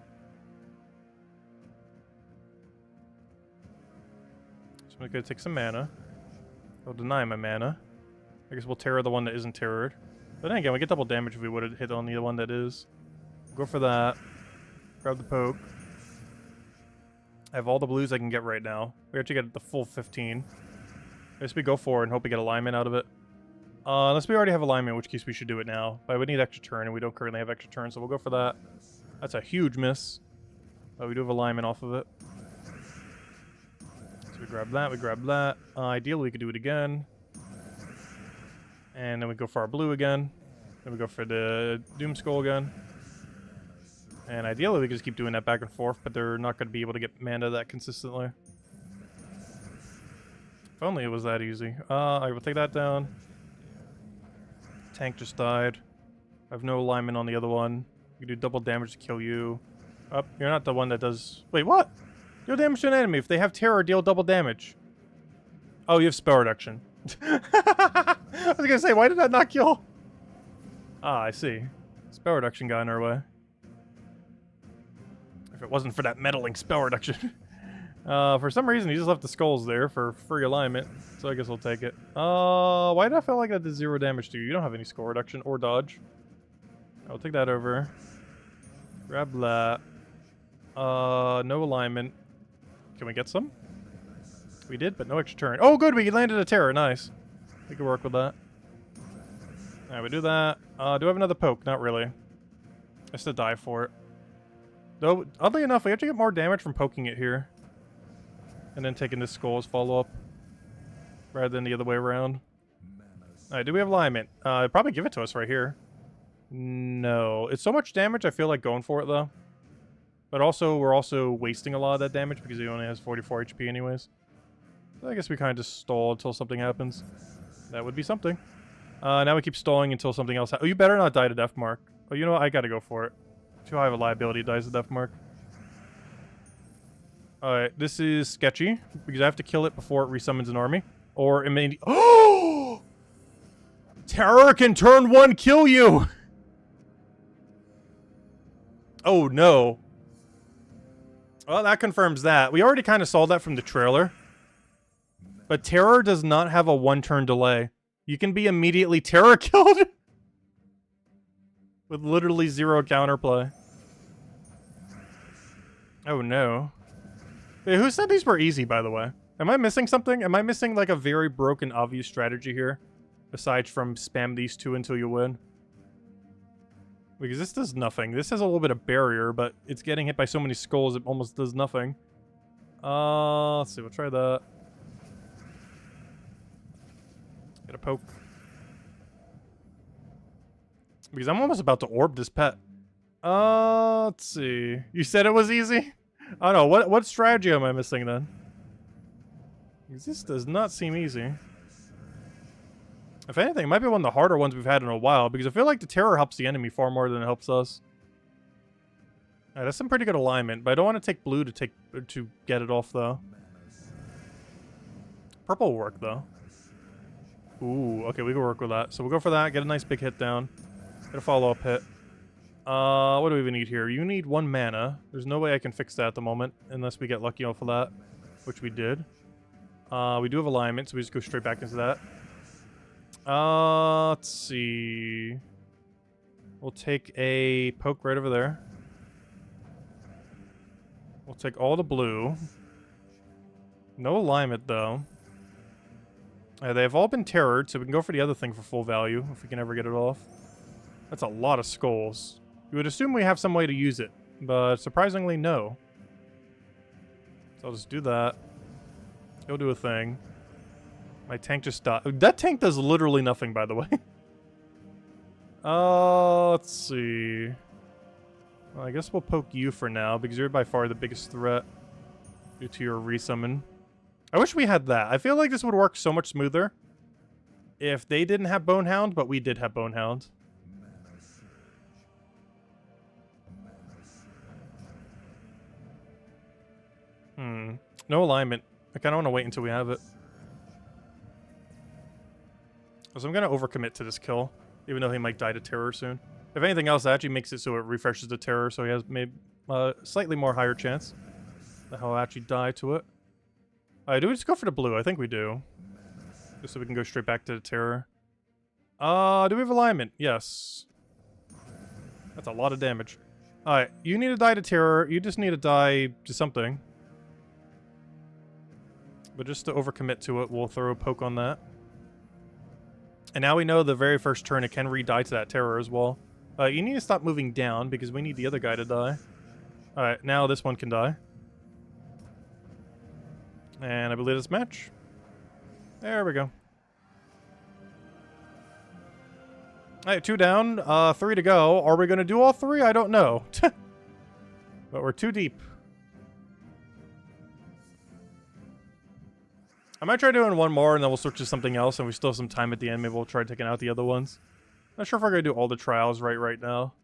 So I'm gonna take some mana. I'll deny my mana. I guess we'll terror the one that isn't terrored. But then again, we get double damage if we would have hit on the one that is. Go for that. Grab the poke. I have all the blues I can get right now. We actually get the full 15. I guess we go for it and hope we get alignment out of it. Unless we already have alignment, in which case we should do it now. But we need extra turn, and we don't currently have extra turn, so we'll go for that. That's a huge miss. But we do have alignment off of it. So we grab that, we grab that. Ideally, we could do it again. And then we go for our blue again. Then we go for the Doom Skull again. And ideally, we can just keep doing that back and forth, but they're not going to be able to get mana that consistently. If only it was that easy. I will take that down. Tank just died. I have no alignment on the other one. You can do double damage to kill you. Oh, you're not the one that does... Wait, what? Deal damage to an enemy. If they have terror, deal double damage. Oh, you have spell reduction. I was gonna say, why did that not kill? Ah, I see. Spell reduction got in our way. If it wasn't for that meddling spell reduction. For some reason, he just left the skulls there for free alignment. So I guess I'll take it. Why did I feel like that did 0 damage to you? You don't have any skull reduction or dodge. I'll take that over. Grab that. No alignment. Can we get some? We did, but no extra turn. Oh, good, we landed a terror. Nice. We can work with that. Alright, we do that. Do I have another poke? Not really. Just to die for it. Though, oddly enough, we actually get more damage from poking it here. And then taking this skull as follow-up. Rather than the other way around. Alright, do we have alignment? Probably give it to us right here. No. It's so much damage, I feel like going for it, though. But also, we're also wasting a lot of that damage because he only has 44 HP anyways. So I guess we kind of just stall until something happens. That would be something. Now we keep stalling until something else Oh, you better not die to death mark. Oh, you know what? I gotta go for it. Too high of a liability dies to death mark. Alright, this is sketchy, because I have to kill it before it resummons an army. Or it may... Oh! Terror can turn 1 kill you! Oh, no. Well, that confirms that. We already kind of saw that from the trailer. But Terror does not have a 1-turn delay. You can be immediately Terror killed with literally 0 counterplay. Oh, no. Hey, who said these were easy, by the way? Am I missing something? Am I missing, like, a very broken, obvious strategy here? Aside from spam these 2 until you win? Because this does nothing. This has a little bit of barrier, but it's getting hit by so many skulls it almost does nothing. Let's see. We'll try that. Get a poke. Because I'm almost about to orb this pet. Let's see. You said it was easy? I don't know. What strategy am I missing then? Because this does not seem easy. If anything, it might be one of the harder ones we've had in a while, because I feel like the terror helps the enemy far more than it helps us. Alright, that's some pretty good alignment, but I don't want to take blue to get it off, though. Purple will work, though. Ooh, okay, we can work with that. So we'll go for that, get a nice big hit down. Get a follow-up hit. What do we even need here? You need 1 mana. There's no way I can fix that at the moment, unless we get lucky off of that, which we did. We do have alignment, so we just go straight back into that. Let's see. We'll take a poke right over there. We'll take all the blue. No alignment, though. They've all been terrored, so we can go for the other thing for full value, if we can ever get it off. That's a lot of skulls. You would assume we have some way to use it, but surprisingly, no. So I'll just do that. Go do a thing. My tank just died. That tank does literally nothing, by the way. Let's see. Well, I guess we'll poke you for now, because you're by far the biggest threat due to your resummon. I wish we had that. I feel like this would work so much smoother if they didn't have Bonehound, but we did have Bonehound. No alignment. I kind of want to wait until we have it. So I'm going to overcommit to this kill, even though he might die to terror soon. If anything else, that actually makes it so it refreshes the terror, so he has maybe slightly more higher chance that he'll actually die to it. Do we just go for the blue? I think we do. Just so we can go straight back to the terror. Do we have alignment? Yes. That's a lot of damage. Alright, you need to die to terror. You just need to die to something. But just to overcommit to it, we'll throw a poke on that. And now we know the very first turn it can re-die to that terror as well. You need to stop moving down because we need the other guy to die. Alright, now this one can die. And I believe this match. There we go. Alright, 2 down, 3 to go. Are we going to do all 3? I don't know. But we're too deep. I might try doing 1 more and then we'll switch to something else and we still have some time at the end. Maybe we'll try taking out the other ones. Not sure if we're going to do all the trials right now.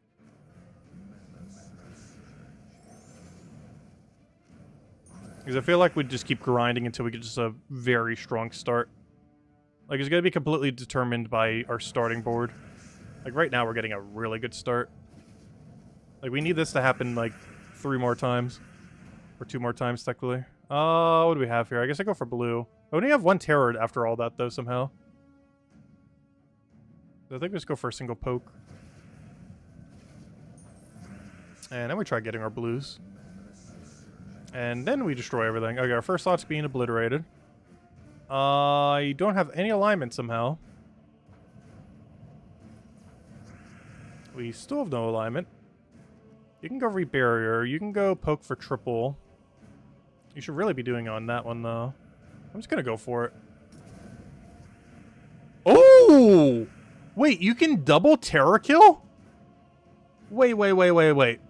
Because I feel like we'd just keep grinding until we get just a very strong start. Like, it's going to be completely determined by our starting board. Like, right now we're getting a really good start. Like, we need this to happen, like, 3 more times. Or 2 more times, technically. What do we have here? I guess I go for blue. I only have 1 terror after all that, though, somehow. So I think we just go for a single poke. And then we try getting our blues. And then we destroy everything. Okay, our first slot's being obliterated. You don't have any alignment somehow. We still have no alignment. You can go re-barrier. You can go poke for triple. You should really be doing on that one, though. I'm just gonna go for it. Oh! Wait, you can double terror kill? Wait.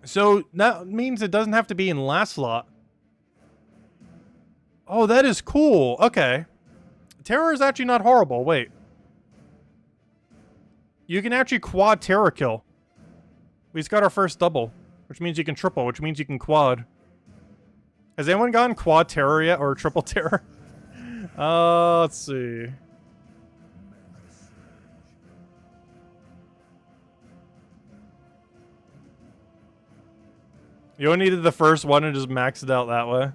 So, that means it doesn't have to be in last slot. Oh, that is cool. Okay. Terror is actually not horrible. Wait. You can actually quad terror kill. We just got our first double, which means you can triple, which means you can quad. Has anyone gotten quad terror yet, or triple terror? Let's see. You only needed the first one and just maxed it out that way.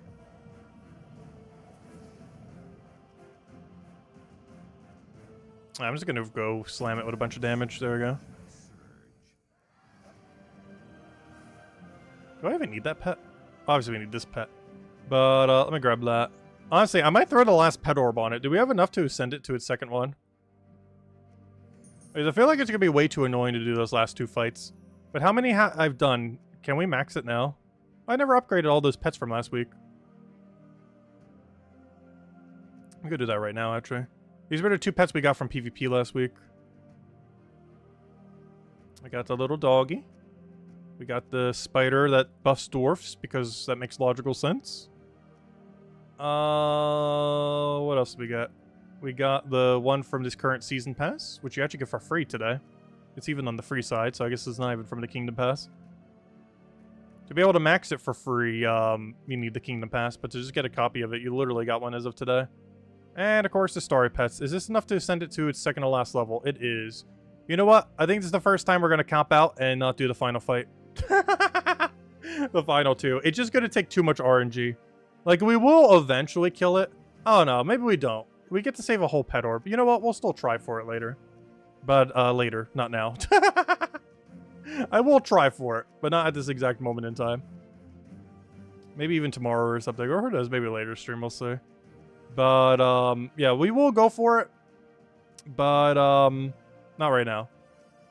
I'm just gonna go slam it with a bunch of damage. There we go. Do I even need that pet? Obviously we need this pet. But let me grab that. Honestly, I might throw the last pet orb on it. Do we have enough to send it to its second one? Because I feel like it's gonna be way too annoying to do those last two fights. But how many I've done? Can we max it now? I never upgraded all those pets from last week. I'm gonna do that right now, actually. These were the two pets we got from PvP last week. I got the little doggy. We got the spider that buffs dwarfs, because that makes logical sense. What else do we got? We got the one from this current season pass, which you actually get for free today. It's even on the free side, so I guess it's not even from the Kingdom Pass. To be able to max it for free, you need the Kingdom Pass, but to just get a copy of it, you literally got one as of today. And, of course, the Starry Pets. Is this enough to send it to its second to last level? It is. You know what? I think this is the first time we're going to comp out and not do the final fight. The final two. It's just going to take too much RNG. Like, we will eventually kill it. Oh, no. Maybe we don't. We get to save a whole pet orb. You know what? We'll still try for it later. But, later. Not now. I will try for it, but not at this exact moment in time. Maybe even tomorrow or something. Or who knows? Maybe later stream, we'll see. But, yeah, we will go for it. But, not right now.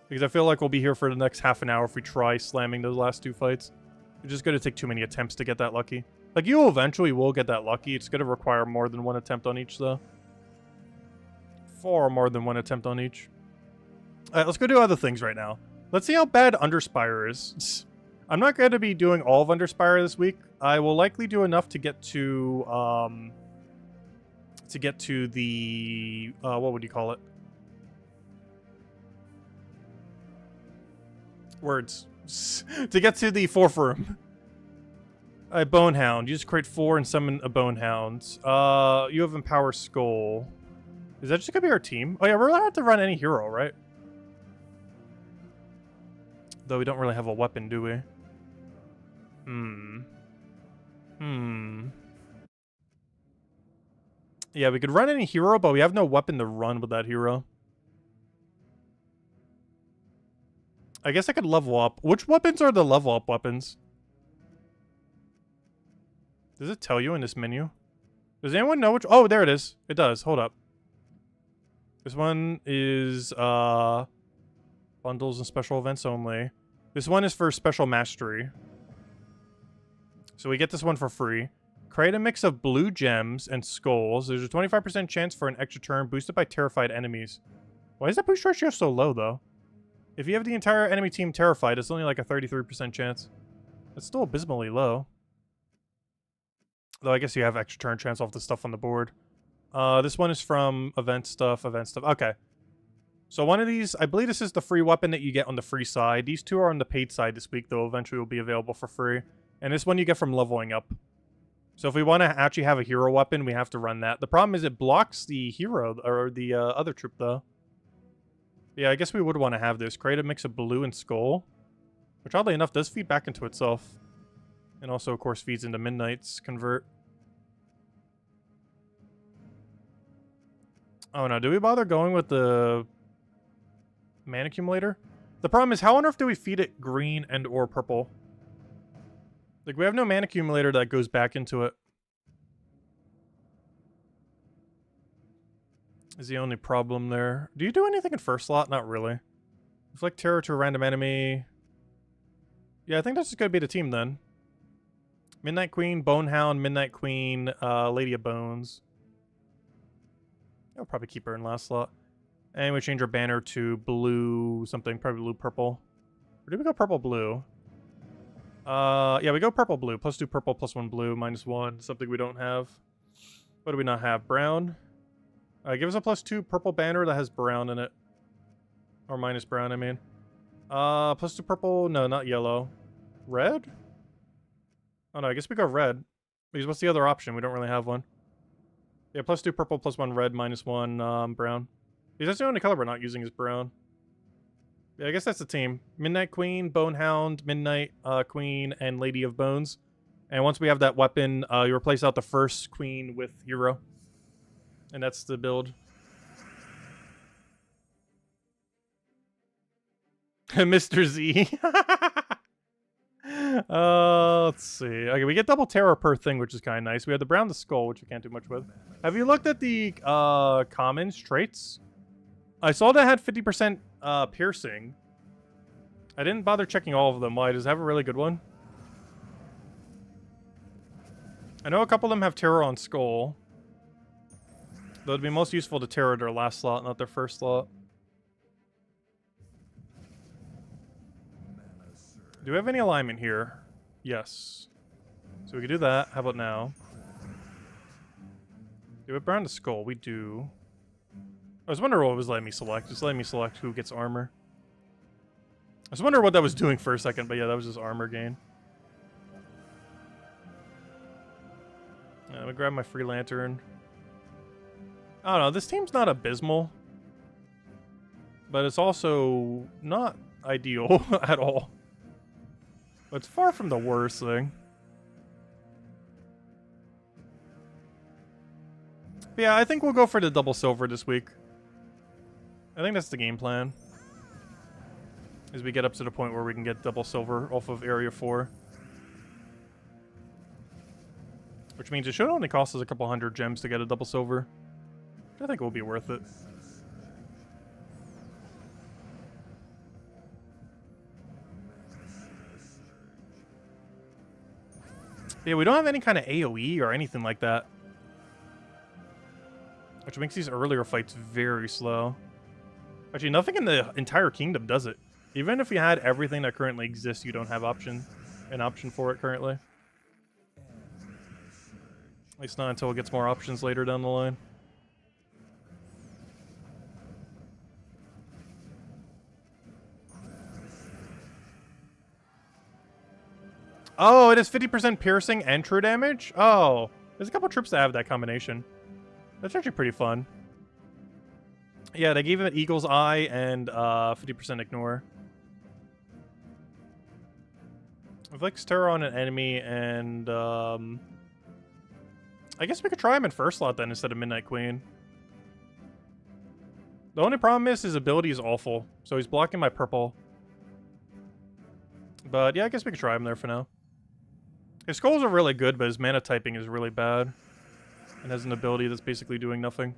Because I feel like we'll be here for the next half an hour if we try slamming those last two fights. It's just going to take too many attempts to get that lucky. Like, you eventually will get that lucky. It's going to require more than one attempt on each, though. Far more than one attempt on each. Alright, let's go do other things right now. Let's see how bad Underspire is. I'm not going to be doing all of Underspire this week. I will likely do enough to get to the, what would you call it? Words. To get to the fourth room. A Bonehound. You just create 4 and summon a Bonehound. You have Empower Skull. Is that just going to be our team? Oh yeah, we're allowed to run any hero, right? Though we don't really have a weapon, do we? Yeah, we could run any hero, but we have no weapon to run with that hero. I guess I could level up. Which weapons are the level up weapons? Does it tell you in this menu? Does anyone know which? Oh, there it is. It does. Hold up. This one is, bundles and special events only. This one is for special mastery. So we get this one for free. Create a mix of blue gems and skulls. There's a 25% chance for an extra turn boosted by terrified enemies. Why is that boost ratio so low, though? If you have the entire enemy team terrified, it's only like a 33% chance. That's still abysmally low. Though I guess you have extra turn chance off the stuff on the board. This one is from event stuff. Okay. So one of these, I believe this is the free weapon that you get on the free side. These two are on the paid side this week, though eventually will be available for free. And this one you get from leveling up. So if we want to actually have a hero weapon, we have to run that. The problem is it blocks the hero, or the other troop, though. Yeah, I guess we would want to have this. Create a mix of blue and skull. Which, oddly enough, does feed back into itself. And also, of course, feeds into Mydnight's convert. Oh no, do we bother going with the mana accumulator? The problem is, how on earth do we feed it green and or purple? Like, we have no mana accumulator that goes back into it. Is the only problem there. Do you do anything in first slot? Not really. Inflict terror to a random enemy. Yeah, I think that's just gonna be the team then. Mydnight Queen, Bonehound, Mydnight Queen, Lady of Bones. I'll probably keep her in last slot. And we change our banner to blue something, probably blue purple. Or did we go purple blue? Yeah, we go purple blue. +2 purple, +1 blue, -1. Something we don't have. What do we not have? Brown. Give us a +2 purple banner that has brown in it. Or minus brown, I mean. +2 purple. No, not yellow. Red? Oh no, I guess we go red. Because what's the other option? We don't really have one. Yeah, +2 purple, +1 red, -1 brown. Because that's the only color we're not using is brown. Yeah, I guess that's the team. Midnight Queen, Bonehound, Midnight Queen, and Lady of Bones. And once we have that weapon, you replace out the first queen with hero. And that's the build. Mr. Z. Let's see. Okay, we get double terror per thing, which is kind of nice. We have the brown the skull, which we can't do much with. Have you looked at the commons traits? I saw that had 50% piercing. I didn't bother checking all of them. Why? Does it have a really good one? I know a couple of them have terror on skull. Though it'd be most useful to terror their last slot, not their first slot. Do we have any alignment here? Yes. So we can do that. How about now? Do we have brown to skull? We do. I was wondering what it was letting me select. Just letting me select who gets armor. I was wondering what that was doing for a second, but yeah, that was just armor gain. Let me grab my free lantern. I don't know, this team's not abysmal. But it's also not ideal at all. But it's far from the worst thing. But yeah, I think we'll go for the double silver this week. I think that's the game plan. As we get up to the point where we can get double silver off of Area 4. Which means it should only cost us a couple hundred gems to get a double silver. I think it will be worth it. Yeah, we don't have any kind of AoE or anything like that. Which makes these earlier fights very slow. Actually, nothing in the entire kingdom does it. Even if you had everything that currently exists, you don't have an option for it currently. At least not until it gets more options later down the line. Oh, it is 50% piercing and true damage? Oh, there's a couple troops that have that combination. That's actually pretty fun. Yeah, they gave him an Eagle's Eye and 50% ignore. Inflicts terror on an enemy and I guess we could try him in first slot then instead of Midnight Queen. The only problem is his ability is awful, so he's blocking my purple. But yeah, I guess we could try him there for now. His skulls are really good, but his mana typing is really bad. And has an ability that's basically doing nothing.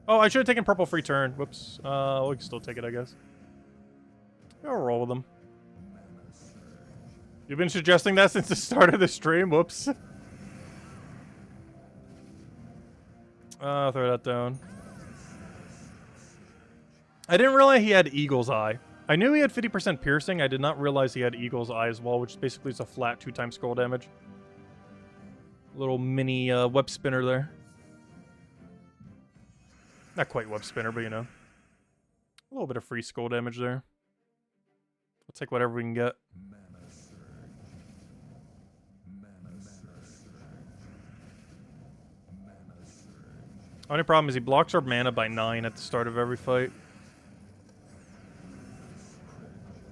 Oh, I should have taken purple free turn. Whoops. We can still take it, I guess. I'll roll with him. You've been suggesting that since the start of the stream. Whoops. I'll throw that down. I didn't realize he had Eagle's Eye. I knew he had 50% piercing. I did not realize he had Eagle's Eye as well, which basically is a flat 2x scroll damage. Little mini web spinner there. Not quite web spinner, but you know. A little bit of free skull damage there. We'll take whatever we can get. Only problem is he blocks our mana by 9 at the start of every fight.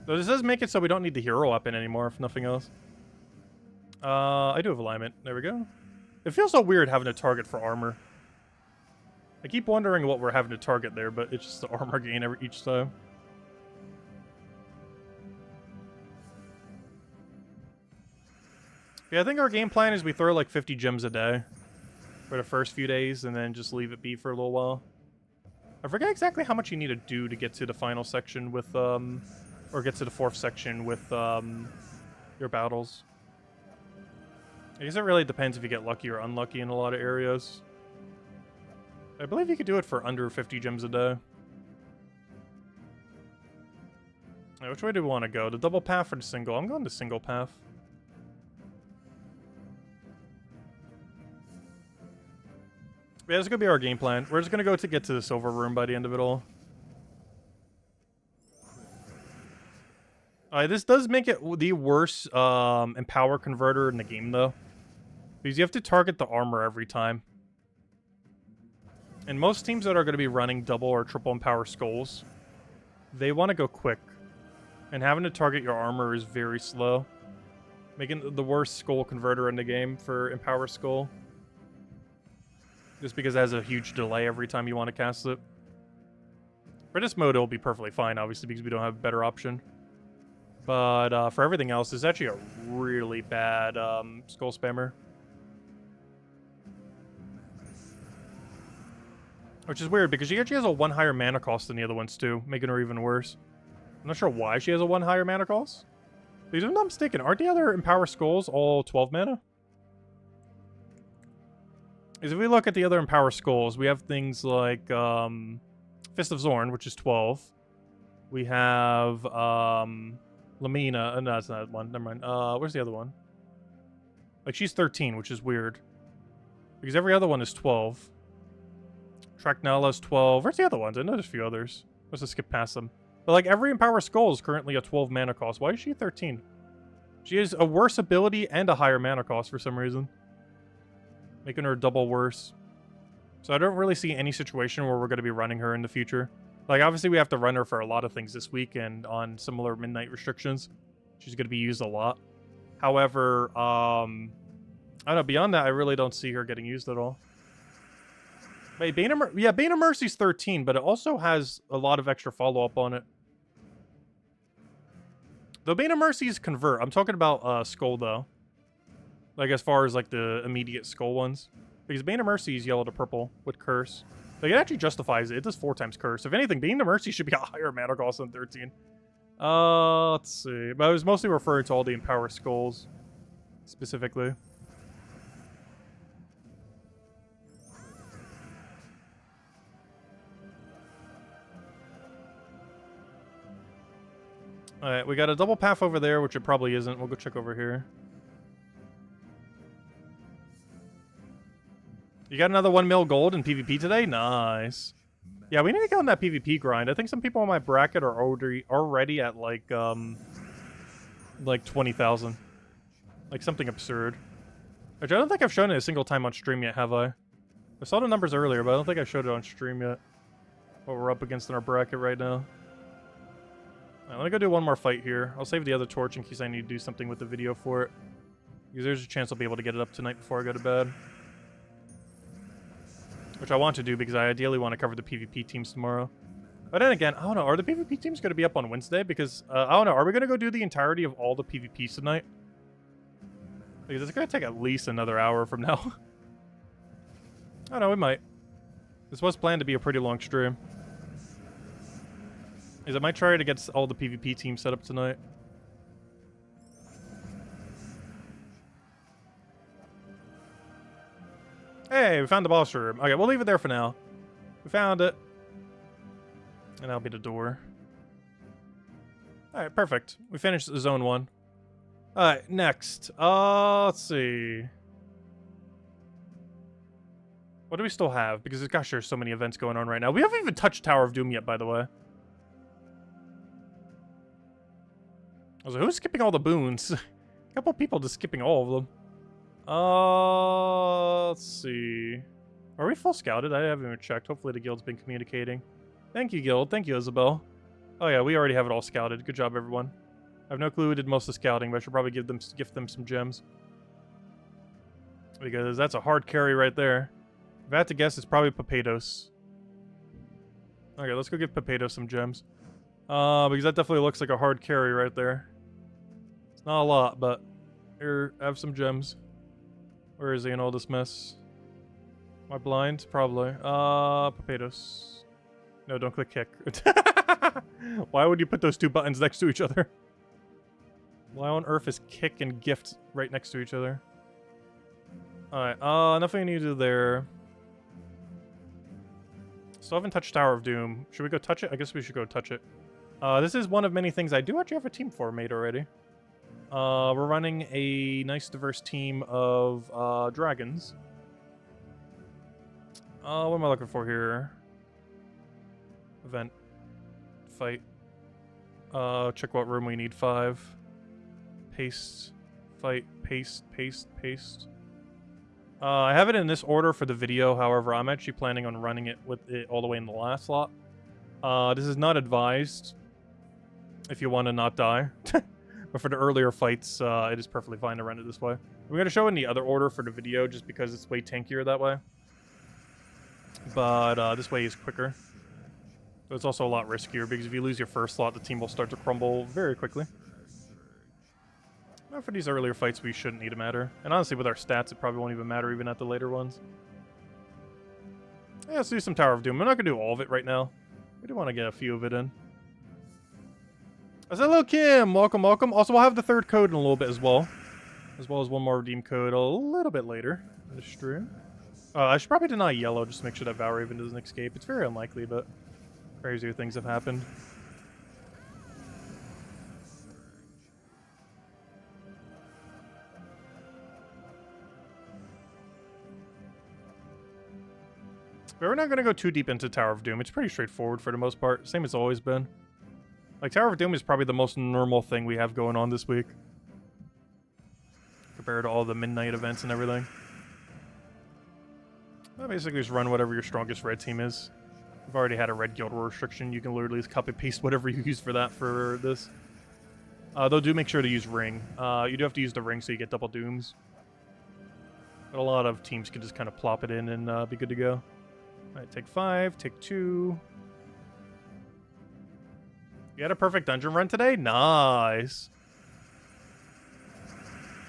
Though this does make it so we don't need the hero weapon anymore, if nothing else. I do have alignment. There we go. It feels so weird having a target for armor. I keep wondering what we're having to target there, but it's just the armor gain each time. Yeah, I think our game plan is we throw like 50 gems a day for the first few days, and then just leave it be for a little while. I forget exactly how much you need to do to get to the final section with, or get to the 4th section with, your battles. I guess it really depends if you get lucky or unlucky in a lot of areas. I believe you could do it for under 50 gems a day. Right, which way do we want to go? The double path or the single? I'm going the single path. Yeah, this is gonna be our game plan. We're just gonna go to get to the silver room by the end of it all. Alright, this does make it the worst empower converter in the game though. Because you have to target the armor every time. And most teams that are going to be running double or triple empower skulls, they want to go quick. And having to target your armor is very slow. Making the worst skull converter in the game for empower skull. Just because it has a huge delay every time you want to cast it. For this mode, it'll be perfectly fine, obviously, because we don't have a better option. But for everything else, it's actually a really bad skull spammer. Which is weird, because she actually has a 1 higher mana cost than the other ones, too, making her even worse. I'm not sure why she has a 1 higher mana cost. Because if I'm not mistaken, aren't the other Empower Skulls all 12 mana? Because if we look at the other Empower Skulls, we have things like Fist of Zorn, which is 12. We have Lamina. No, that's not one. Never mind. Where's the other one? Like, she's 13, which is weird. Because every other one is 12. Tracknella's 12. Where's the other ones? I know there's a few others. Let's just skip past them. But like every Empower Skull is currently a 12 mana cost. Why is she 13? She has a worse ability and a higher mana cost for some reason. Making her double worse. So I don't really see any situation where we're going to be running her in the future. Like obviously we have to run her for a lot of things this week and on similar Mydnight restrictions. She's going to be used a lot. However, I don't know, beyond that I really don't see her getting used at all. Wait, Bane of Mercy's 13, but it also has a lot of extra follow-up on it. Though Bane of Mercy's convert. I'm talking about Skull, though. Like, as far as, like, the immediate Skull ones. Because Bane of Mercy is yellow to purple with Curse. Like, it actually justifies it. It does 4 times Curse. If anything, Bane of Mercy should be a higher mana cost than 13. Let's see. But I was mostly referring to all the Empower Skulls. Specifically. Alright, we got a double path over there, which it probably isn't. We'll go check over here. You got another 1 mil gold in PvP today? Nice. Yeah, we need to get on that PvP grind. I think some people in my bracket are already at like 20,000. Like something absurd. Which I don't think I've shown it a single time on stream yet, have I? I saw the numbers earlier, but I don't think I showed it on stream yet. What we're up against in our bracket right now. Let me go do one more fight here. I'll save the other torch in case I need to do something with the video for it. Because there's a chance I'll be able to get it up tonight before I go to bed. Which I want to do because I ideally want to cover the PvP teams tomorrow. But then again, I don't know. Are the PvP teams going to be up on Wednesday? Because, I don't know. Are we going to go do the entirety of all the PvPs tonight? Because it's going to take at least another hour from now. I don't know. We might. This was planned to be a pretty long stream. Is I might try to get all the PvP teams set up tonight. Hey, we found the boss room. Okay, we'll leave it there for now. We found it. And that'll be the door. Alright, perfect. We finished zone 1. Alright, next. Let's see. What do we still have? Because, gosh, there's so many events going on right now. We haven't even touched Tower of Doom yet, by the way. I was like, who's skipping all the boons? A couple people just skipping all of them. Let's see. Are we full scouted? I haven't even checked. Hopefully the guild's been communicating. Thank you, guild. Thank you, Isabel. Oh yeah, we already have it all scouted. Good job, everyone. I have no clue who did most of the scouting, but I should probably gift them some gems. Because that's a hard carry right there. If I had to guess, it's probably Papados. Okay, let's go give Papados some gems. Because that definitely looks like a hard carry right there. It's not a lot, but here, have some gems. Where is he in all this mess? Am I blind? Probably. Papados. No, don't click kick. Why would you put those two buttons next to each other? Why on earth is kick and gift right next to each other? Alright, nothing I need to do there. Still haven't touched Tower of Doom. Should we go touch it? I guess we should go touch it. This is one of many things I do actually have a team for made already. We're running a nice diverse team of dragons. What am I looking for here? Event. Fight. Check what room we need. 5. Paste. Fight. Paste. Paste. Paste. I have it in this order for the video. However, I'm actually planning on running it with it all the way in the last slot. This is not advised if you want to not die. But for the earlier fights, it is perfectly fine to run it this way. We're going to show in the other order for the video just because it's way tankier that way. But this way is quicker. So it's also a lot riskier because if you lose your first slot, the team will start to crumble very quickly. Well, for these earlier fights, we shouldn't need to matter. And honestly, with our stats, it probably won't even matter even at the later ones. Yeah, let's do some Tower of Doom. I'm not going to do all of it right now. We do want to get a few of it in. Hello, Kim. Welcome, welcome. Also, we'll have the third code in a little bit as well. As well as one more redeem code a little bit later in the stream. I should probably deny yellow just to make sure that Valraven doesn't escape. It's very unlikely, but crazier things have happened. But we're not going to go too deep into Tower of Doom. It's pretty straightforward for the most part. Same as always been. Like, Tower of Doom is probably the most normal thing we have going on this week. Compared to all the Mydnight events and everything. Well, basically just run whatever your strongest red team is. We've already had a red guild war restriction. You can literally just copy paste whatever you use for that for this. Though do make sure to use ring. You do have to use the ring so you get double dooms. But a lot of teams can just kind of plop it in and be good to go. Alright, take 5, take 2. You had a perfect dungeon run today? Nice.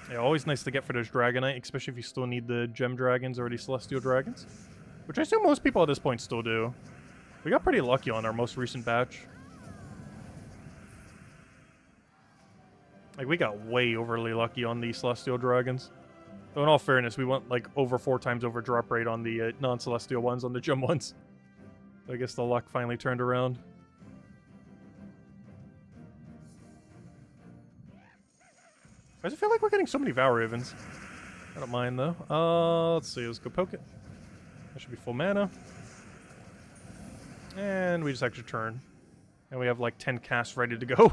Yeah, always nice to get for those Dragonite, especially if you still need the Gem Dragons or the Celestial Dragons. Which I assume most people at this point still do. We got pretty lucky on our most recent batch. Like, we got way overly lucky on the Celestial Dragons. Though in all fairness, we went like over 4 times over drop rate on the non-Celestial ones, on the Gem ones. So I guess the luck finally turned around. Why does it feel like we're getting so many Valravens? I don't mind though. Let's see, let's go poke it. That should be full mana. And we just extra turn. And we have like 10 casts ready to go.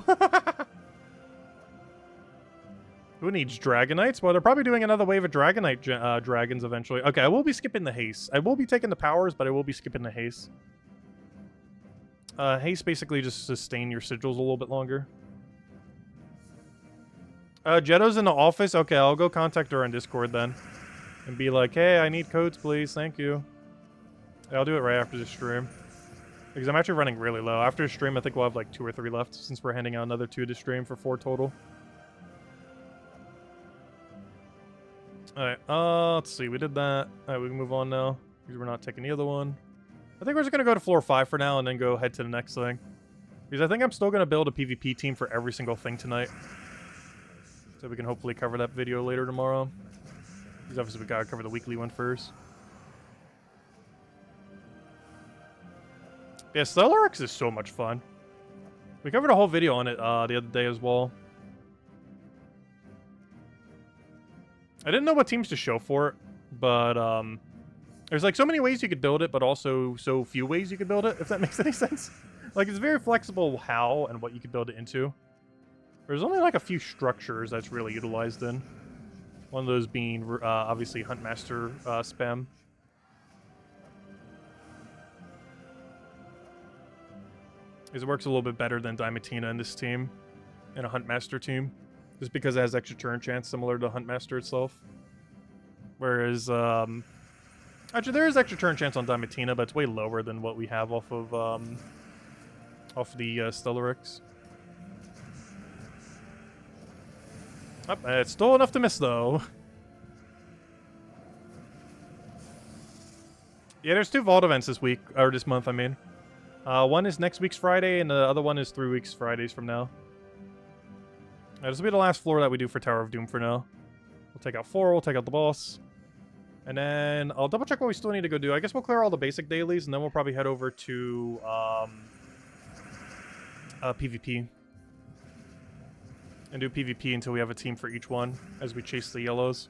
Who needs Dragonites? Well, they're probably doing another wave of Dragonite dragons eventually. Okay, I will be skipping the haste. I will be taking the powers, but I will be skipping the haste. Haste basically just sustain your sigils a little bit longer. Jetto's in the office? Okay, I'll go contact her on Discord then. And be like, hey, I need codes, please. Thank you. Yeah, I'll do it right after the stream. Because I'm actually running really low. After the stream, I think we'll have like 2 or 3 left, since we're handing out another 2 to stream for 4 total. Alright, let's see. We did that. Alright, we can move on now. Because we're not taking the other one. I think we're just going to go to floor 5 for now and then go head to the next thing. Because I think I'm still going to build a PvP team for every single thing tonight. So we can hopefully cover that video later tomorrow. Because obviously we gotta cover the weekly one first. Yeah, Stellarex is so much fun. We covered a whole video on it the other day as well. I didn't know what teams to show for it, but there's like so many ways you could build it, but also so few ways you could build it, if that makes any sense. Like, it's very flexible how and what you could build it into. There's only like a few structures that's really utilized in. One of those being, obviously, Huntmaster spam. Because it works a little bit better than Diamantina in this team. In a Huntmaster team. Just because it has extra turn chance, similar to Huntmaster itself. Whereas, actually, there is extra turn chance on Diamantina, but it's way lower than what we have off of, the Stellarex. Oh, it's still enough to miss, though. Yeah, there's 2 Vault events this week, or this month, I mean. One is next week's Friday, and the other one is 3 weeks Fridays from now. This will be the last floor that we do for Tower of Doom for now. We'll take out 4, we'll take out the boss. And then I'll double check what we still need to go do. I guess we'll clear all the basic dailies, and then we'll probably head over to PvP. And do PvP until we have a team for each one as we chase the yellows.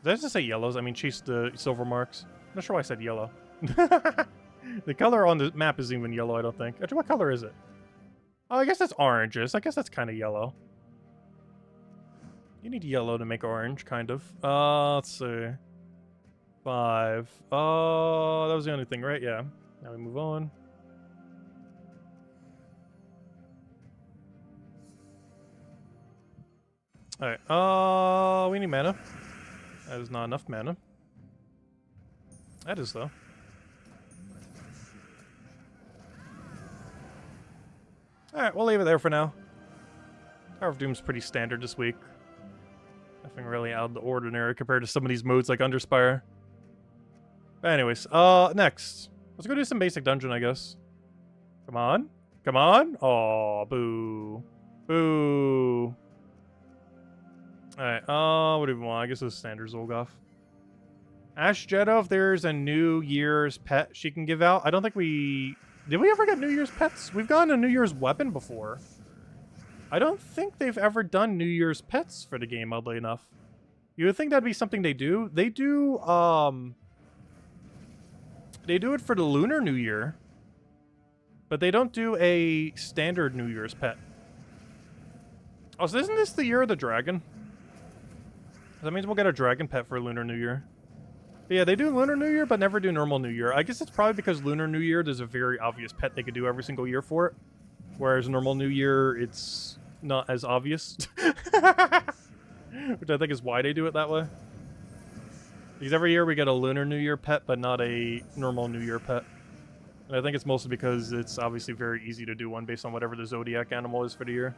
Did I just say yellows? I mean, chase the silver marks. I'm not sure why I said yellow. The color on the map isn't even yellow, I don't think. Actually, what color is it? Oh, I guess that's oranges. I guess that's kind of yellow. You need yellow to make orange, kind of. Let's see. 5. Oh, that was the only thing, right? Yeah. Now we move on. Alright, we need mana. That is not enough mana. That is, though. Alright, we'll leave it there for now. Tower of Doom's pretty standard this week. Nothing really out of the ordinary compared to some of these modes like Underspire. But anyways, next. Let's go do some basic dungeon, I guess. Come on. Come on. Aw, boo. Boo. Alright, what do we want? I guess it's standard Zolgoth. Ash Jeddah, if there's a New Year's pet she can give out. I don't think we... Did we ever get New Year's pets? We've gotten a New Year's weapon before. I don't think they've ever done New Year's pets for the game, oddly enough. You would think that'd be something they do. They do it for the Lunar New Year. But they don't do a standard New Year's pet. Oh, so isn't this the year of the dragon? That means we'll get a dragon pet for Lunar New Year. But yeah, they do Lunar New Year, but never do normal New Year. I guess it's probably because Lunar New Year, there's a very obvious pet they could do every single year for it. Whereas normal New Year, it's not as obvious. Which I think is why they do it that way. Because every year we get a Lunar New Year pet, but not a normal New Year pet. And I think it's mostly because it's obviously very easy to do one based on whatever the zodiac animal is for the year.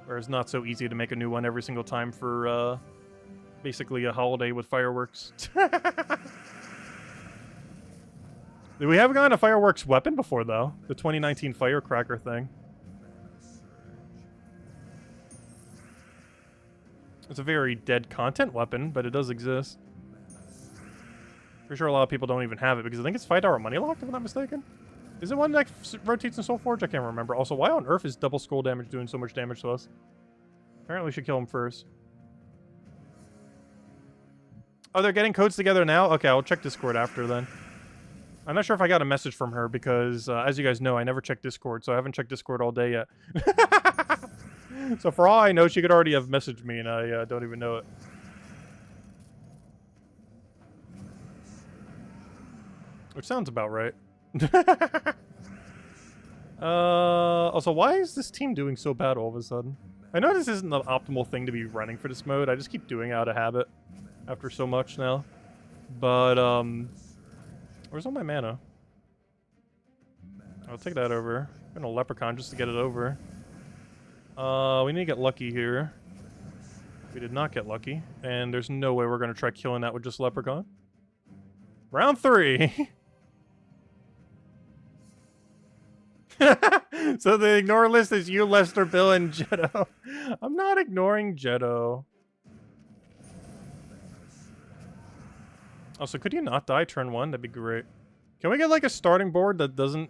Whereas not so easy to make a new one every single time for, basically a holiday with fireworks. We haven't gotten a fireworks weapon before, though. The 2019 firecracker thing. It's a very dead content weapon, but it does exist. Pretty sure a lot of people don't even have it, because I think it's $5 money locked, if I'm not mistaken. Is it one that rotates in Soulforge? I can't remember. Also, why on earth is double skull damage doing so much damage to us? Apparently we should kill him first. Oh, they're getting codes together now? Okay, I'll check Discord after then. I'm not sure if I got a message from her because, as you guys know, I never check Discord, so I haven't checked Discord all day yet. So for all I know, she could already have messaged me and I don't even know it. Which sounds about right. Also, why is this team doing so bad all of a sudden? I know this isn't the optimal thing to be running for this mode. I just keep doing it out of habit after so much now. But, where's all my mana? I'll take that over. I'm gonna Leprechaun just to get it over. We need to get lucky here. We did not get lucky. And there's no way we're gonna try killing that with just Leprechaun. Round 3! So the ignore list is you, Lester, Bill, and Jetto. I'm not ignoring Jetto. Also, could you not die turn 1? That'd be great. Can we get like a starting board that doesn't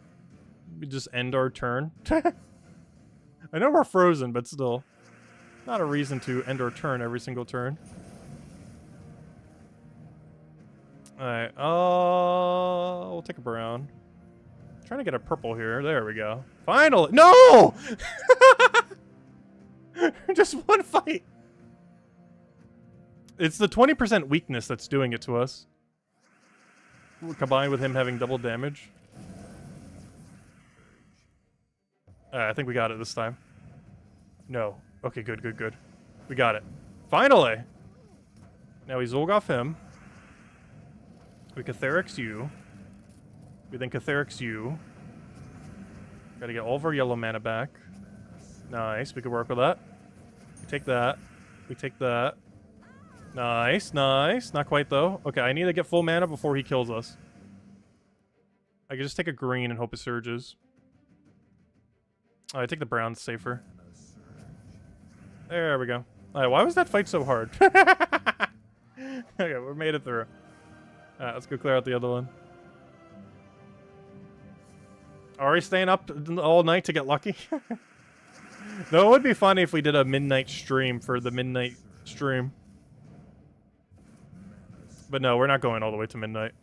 just end our turn? I know we're frozen, but still. Not a reason to end our turn every single turn. Alright, we'll take a brown. Trying to get a purple here. There we go. Finally! No! Just one fight. It's the 20% weakness that's doing it to us. Combined with him having double damage. I think we got it this time. No. Okay, good, good, good. We got it. Finally! Now we Zolgoth him. We Catharix you. We then Catharix you. Gotta get all of our yellow mana back. Nice, we could work with that. We take that. We take that. Nice, nice. Not quite, though. Okay, I need to get full mana before he kills us. I can just take a green and hope it surges. Oh, I take the brown, safer. There we go. Alright, why was that fight so hard? Okay, we made it through. Alright, let's go clear out the other one. Are we staying up all night to get lucky? Though it would be funny if we did a midnight stream for the midnight stream. But no, we're not going all the way to midnight.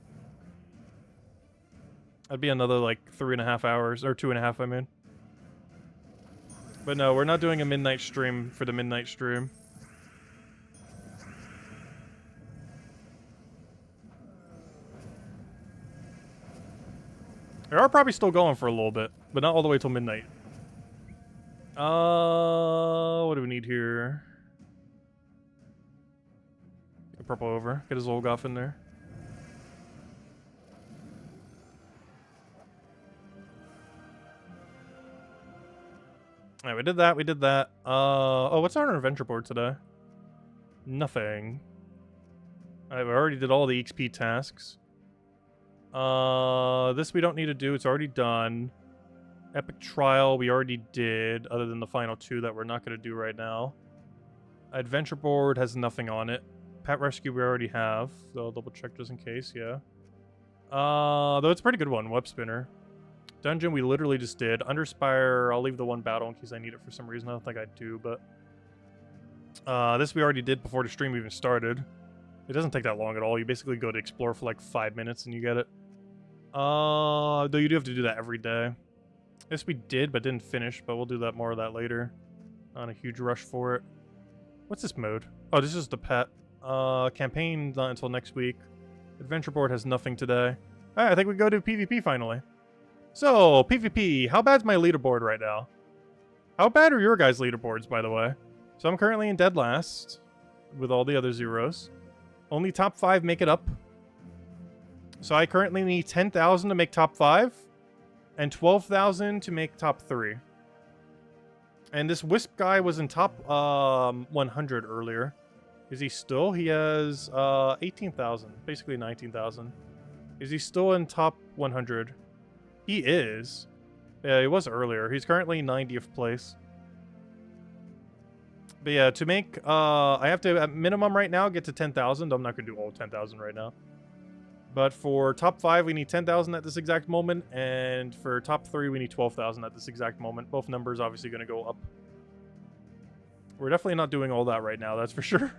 That'd be another, like, 3.5 hours. Or 2.5, I mean. But no, we're not doing a midnight stream for the midnight stream. We are probably still going for a little bit, but not all the way till midnight. What do we need here? Get purple over. Get his Olgoth in there. Alright, we did that, we did that. Oh, what's on our adventure board today? Nothing. Alright, we already did all the XP tasks. This we don't need to do, it's already done. Epic Trial we already did, other than the final 2 that we're not going to do right now. Adventure board has nothing on it. Pet Rescue we already have, so I'll double check just in case, yeah. Though it's a pretty good one, Web Spinner. Dungeon we literally just did. Underspire, I'll leave the one battle in case I need it for some reason. I don't think I do, but... this we already did before the stream even started. It doesn't take that long at all. You basically go to explore for like 5 minutes and you get it. Though you do have to do that every day. This we did, but didn't finish, but we'll do that more of that later. Not a huge rush for it. What's this mode? Oh, this is the pet. Campaign not until next week. Adventure board has nothing today. Alright, I think we go to PvP finally. So, PvP, how bad's my leaderboard right now? How bad are your guys' leaderboards, by the way? So I'm currently in dead last, with all the other zeros. Only top 5 make it up. So I currently need 10,000 to make top 5, and 12,000 to make top 3. And this Wisp guy was in top 100 earlier. Is he still? He has 18,000, basically 19,000. Is he still in top 100? He is. Yeah, he was earlier. He's currently 90th place. But yeah, to make, I have to, at minimum right now, get to 10,000. I'm not going to do all 10,000 right now. But for top 5, we need 10,000 at this exact moment. And for top 3, we need 12,000 at this exact moment. Both numbers obviously going to go up. We're definitely not doing all that right now, that's for sure.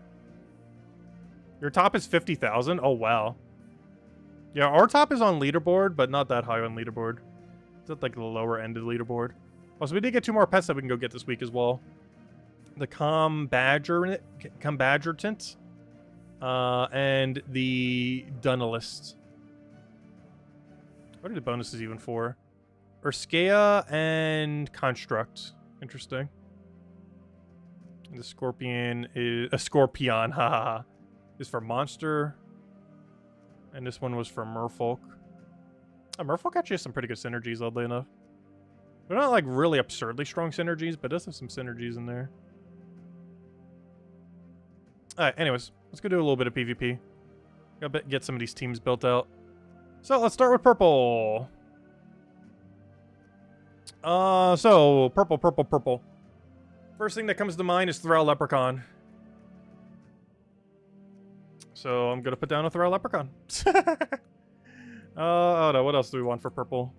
Your top is 50,000? Oh, wow. Yeah, our top is on leaderboard, but not that high on leaderboard. It's at like the lower end of the leaderboard. Oh, so we did get 2 more pets that we can go get this week as well. The Combadger tint, and the Dunalist. What are the bonuses even for? Urskea and Construct. Interesting. And the Scorpion is a Scorpion, haha, is for Monster. And this one was for Merfolk. Oh, Merfolk actually has some pretty good synergies, oddly enough. They're not like really absurdly strong synergies, but it does have some synergies in there. Alright, anyways, let's go do a little bit of PvP. Gotta get some of these teams built out. So let's start with purple. So purple, purple, purple. First thing that comes to mind is Thrall Leprechaun. So I'm gonna put down a Thrall Leprechaun. Oh no, what else do we want for purple?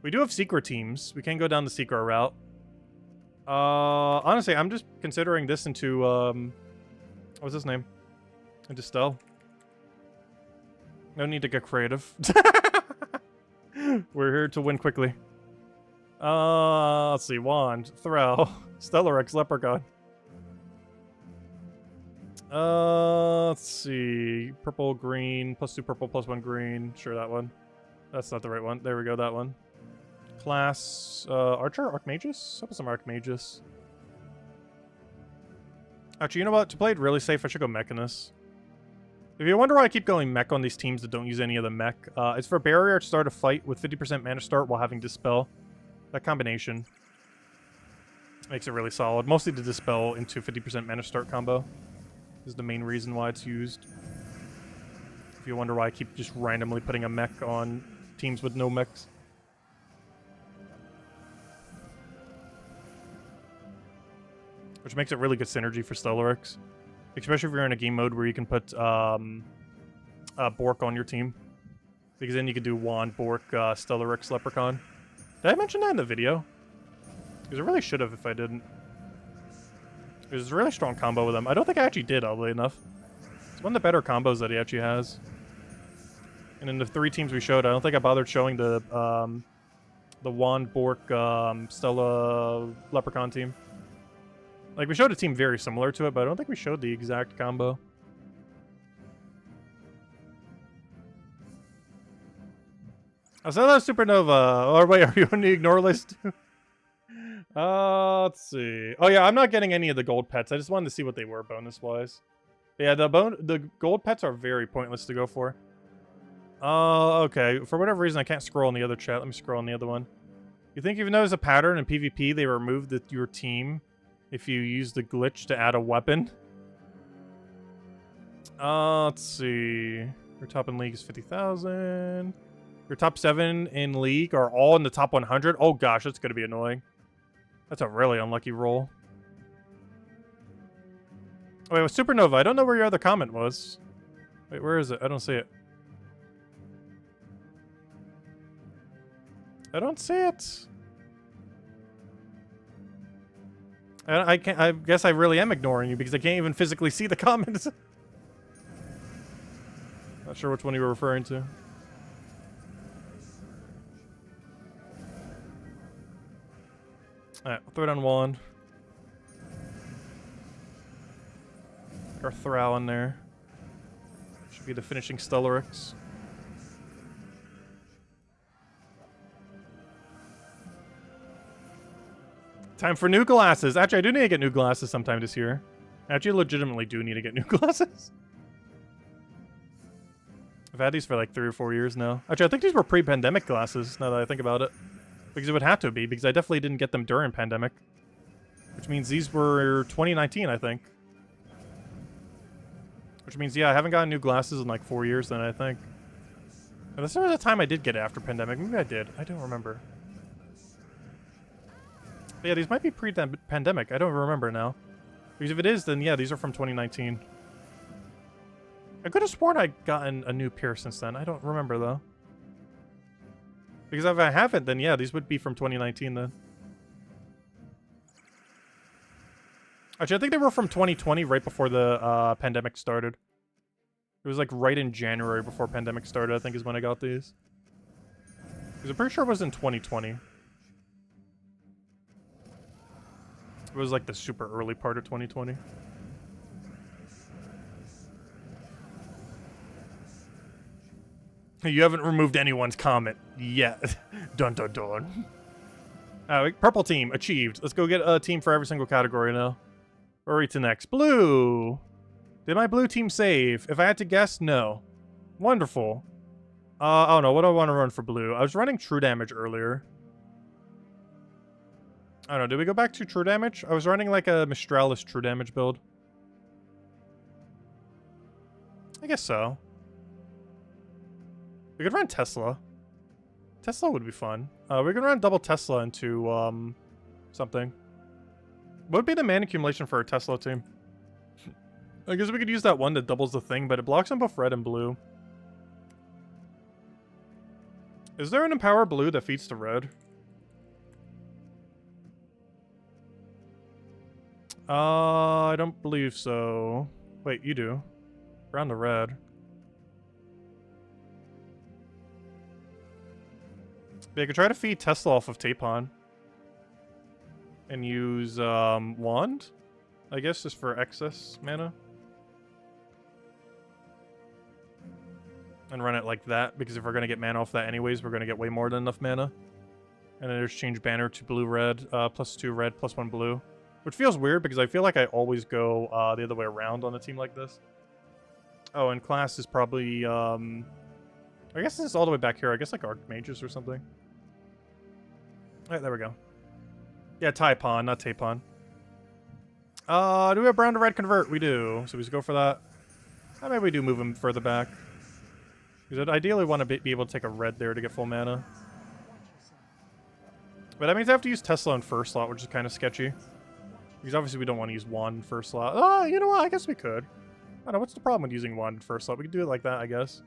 We do have secret teams. We can go down the secret route. Honestly, I'm just considering this into, what's his name? Into Stell. No need to get creative. We're here to win quickly. Let's see. Wand, Thrall, Stellarex, Leprechaun. Let's see. Purple, green, +2 purple, +1 green. Sure, that one. That's not the right one. There we go, that one. Class, Archer, Archmagus? How about some Archmagus? Actually, you know what? To play it really safe, I should go Mechanus. If you wonder why I keep going mech on these teams that don't use any of the mech, it's for barrier to start a fight with 50% mana start while having Dispel. That combination makes it really solid. Mostly the Dispel into 50% mana start combo is the main reason why it's used. If you wonder why I keep just randomly putting a mech on teams with no mechs. Which makes it really good synergy for Stellarex. Especially if you're in a game mode where you can put Bork on your team. Because then you can do Wand, Bork, Stellarex, Leprechaun. Did I mention that in the video? Because I really should have if I didn't. There's a really strong combo with them. I don't think I actually did, oddly enough. So one of the better combos that he actually has. And in the 3 teams we showed, I don't think I bothered showing the Wand, Bork, Stella, Leprechaun team. Like, we showed a team very similar to it, but I don't think we showed the exact combo. I saw that Supernova. Or wait, are you on the ignore list? Let's see. Oh yeah, I'm not getting any of the gold pets. I just wanted to see what they were bonus-wise. Yeah, the gold pets are very pointless to go for. Okay. For whatever reason, I can't scroll in the other chat. Let me scroll on the other one. You think you've noticed a pattern in PvP? They removed your team if you use the glitch to add a weapon. Let's see. Your top in league is 50,000. Your top 7 in league are all in the top 100. Oh gosh, that's gonna be annoying. That's a really unlucky roll. Wait, with Supernova, I don't know where your other comment was. Wait, where is it? I don't see it. I don't see it. I can't. I guess I really am ignoring you because I can't even physically see the comments. Not sure which one you were referring to. Alright, we'll throw down wand. Our Thrall in there. Should be the finishing Stellarix. Time for new glasses. Actually, I do need to get new glasses sometime this year. I actually legitimately do need to get new glasses. I've had these for like 3 or 4 years now. Actually, I think these were pre-pandemic glasses, now that I think about it. Because it would have to be, because I definitely didn't get them during pandemic. Which means these were 2019, I think. Which means, yeah, I haven't gotten new glasses in like 4 years then, I think. Unless there was a time I did get it after pandemic. Maybe I did. I don't remember. But yeah, these might be pre-pandemic. I don't remember now. Because if it is, then yeah, these are from 2019. I could have sworn I'd gotten a new pair since then. I don't remember, though. Because if I haven't, then yeah, these would be from 2019 then. Actually, I think they were from 2020, right before the pandemic started. It was like right in January before pandemic started, I think is when I got these. Because I'm pretty sure it was in 2020. It was like the super early part of 2020. You haven't removed anyone's comment yet. Dun dun dun. Purple team, achieved. Let's go get a team for every single category now. Where are we to next? Blue! Did my blue team save? If I had to guess, no. Wonderful. Oh no, what do I want to run for blue? I was running true damage earlier. I don't know, did we go back to true damage? I was running like a Mistralis true damage build. I guess so. We could run Tesla. Tesla would be fun. We could run double Tesla into, something. What would be the mana accumulation for a Tesla team? I guess we could use that one that doubles the thing, but it blocks on both red and blue. Is there an Empower blue that feeds to red? I don't believe so. Wait, you do. Brown to red. Yeah, I could try to feed Tesla off of Tapon. And use, Wand? I guess, just for excess mana. And run it like that, because if we're gonna get mana off that anyways, we're gonna get way more than enough mana. And then just change banner to blue-red, +2 red, +1 blue. Which feels weird, because I feel like I always go, the other way around on a team like this. Oh, and class is probably, I guess this is all the way back here. I guess like Archmages or something. Alright, there we go. Yeah, Taipon, not Tapon. Do we have brown to red convert? We do. So we just go for that. Maybe we do move him further back. Because I'd ideally want to be able to take a red there to get full mana. But that means I have to use Tesla in first slot, which is kind of sketchy. Because obviously we don't want to use Wand in first slot. Oh, you know what? I guess we could. I don't know, what's the problem with using Wand in first slot? We could do it like that, I guess.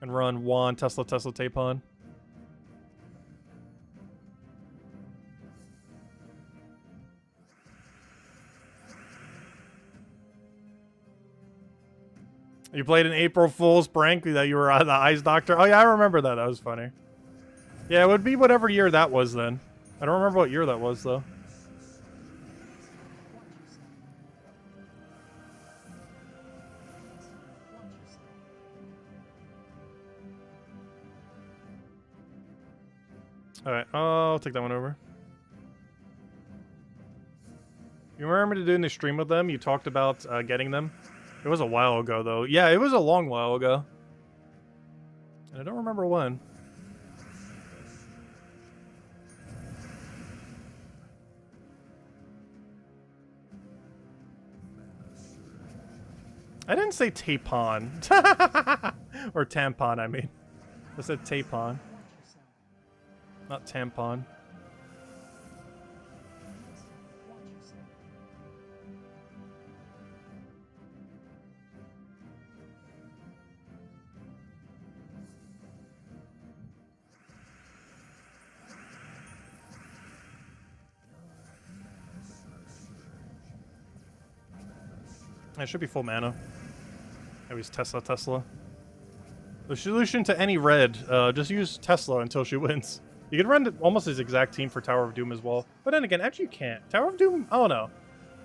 And run Wand, Tesla, Tesla, Tapon. You played an April Fool's prank that you were the Eyes Doctor? Oh, yeah, I remember that. That was funny. Yeah, it would be whatever year that was then. I don't remember what year that was, though. Alright, I'll take that one over. You remember doing the stream with them? You talked about getting them? It was a while ago, though. Yeah, it was a long while ago. I don't remember when. I didn't say tapon. Or tampon, I mean. I said tapon. Not tampon. It should be full mana. Maybe it's Tesla. The solution to any red, just use Tesla until she wins. You can run almost his exact team for Tower of Doom as well. But then again, actually you can't. Tower of Doom, I don't know.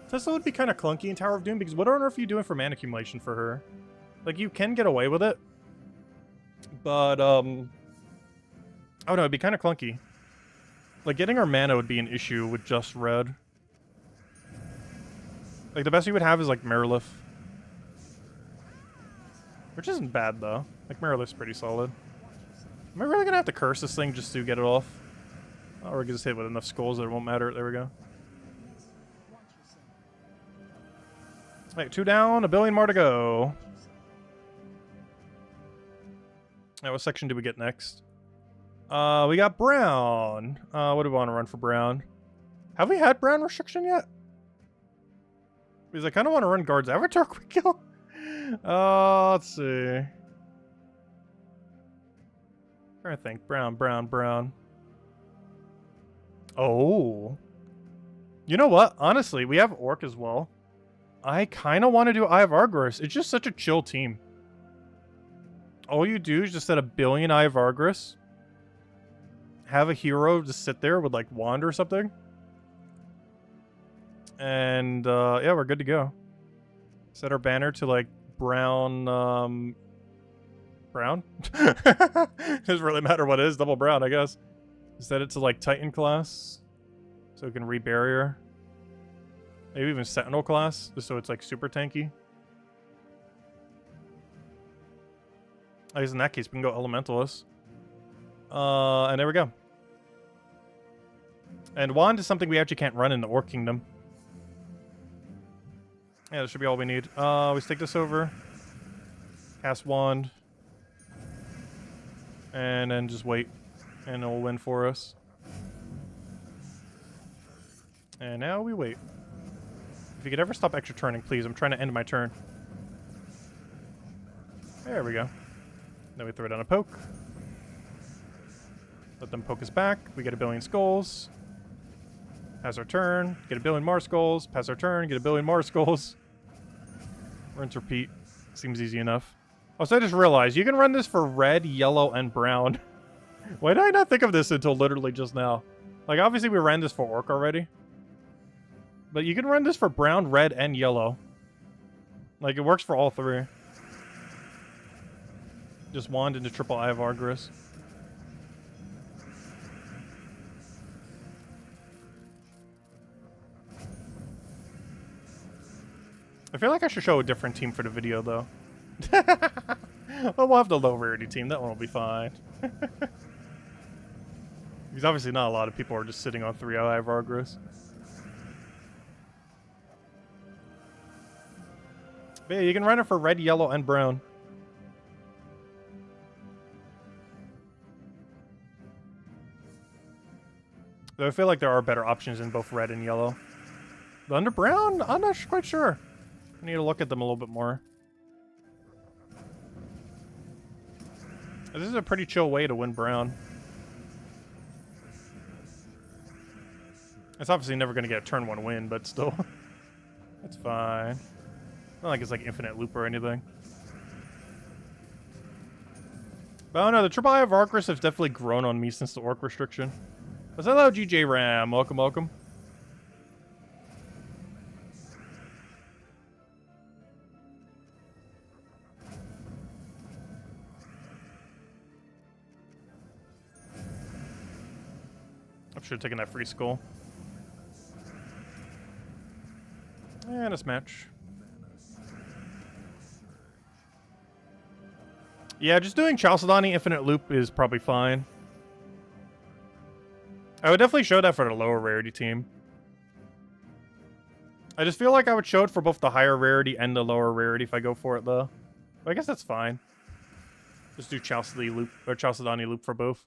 Tesla would be kind of clunky in Tower of Doom because what on earth are you doing for mana accumulation for her? Like, you can get away with it. But, I don't know, it'd be kind of clunky. Like, getting her mana would be an issue with just red. Like, the best you would have is, like, Merilith. Which isn't bad, though. Like, Merilith's pretty solid. Am I really gonna have to curse this thing just to get it off? Or we can just hit with enough skulls that it won't matter. There we go. Alright, 2 down, 1 billion more to go. Alright, what section do we get next? We got Brown. What do we want to run for Brown? Have we had Brown restriction yet? Because I kind of want to run Guards Avatar quick kill. Let's see. I think Brown. Oh. You know what? Honestly, we have Orc as well. I kind of want to do Eye of Argris. It's just such a chill team. All you do is just set 1 billion Eye of Argris. Have a hero just sit there with like wand or something. And yeah, we're good to go. Set our banner to like brown. Brown? Doesn't really matter what it is. Double brown, I guess. Set it to like Titan class, so it can re-barrier. Maybe even Sentinel class, just so it's like super tanky. I guess in that case we can go Elementalist. And there we go. And Wand is something we actually can't run in the Orc Kingdom. Yeah, that should be all we need. We stick this over. Cast Wand. And then just wait. And it'll win for us. And now we wait. If you could ever stop extra turning, please. I'm trying to end my turn. There we go. Then we throw down a poke. Let them poke us back. We get 1 billion skulls. Pass our turn. Get 1 billion more skulls. Pass our turn. Get 1 billion more skulls. Rinse, repeat. Seems easy enough. Also, I just realized you can run this for red, yellow, and brown. Why did I not think of this until literally just now? Like, obviously we ran this for Orc already. But you can run this for brown, red, and yellow. Like, it works for all 3. Just wand into triple Eye of Argris. I feel like I should show a different team for the video, though. Well, we'll have the low rarity team. That one will be fine. Because obviously not a lot of people are just sitting on 3 Eye of Argris. But yeah, you can run it for red, yellow, and brown. Though I feel like there are better options in both red and yellow. The under brown? I'm not quite sure. I need to look at them a little bit more. This is a pretty chill way to win brown. It's obviously never going to get a turn 1 win, but still. It's fine. Not like it's like infinite loop or anything. But I don't know, the triple eye of Arcris have definitely grown on me since the orc restriction. Let's hello, GJ Ram. Welcome, welcome. I should have taken that free skull. And a smash. Yeah, just doing Chalcedony Infinite Loop is probably fine. I would definitely show that for the lower rarity team. I just feel like I would show it for both the higher rarity and the lower rarity if I go for it, though. But I guess that's fine. Just do Chalcedony Loop for both.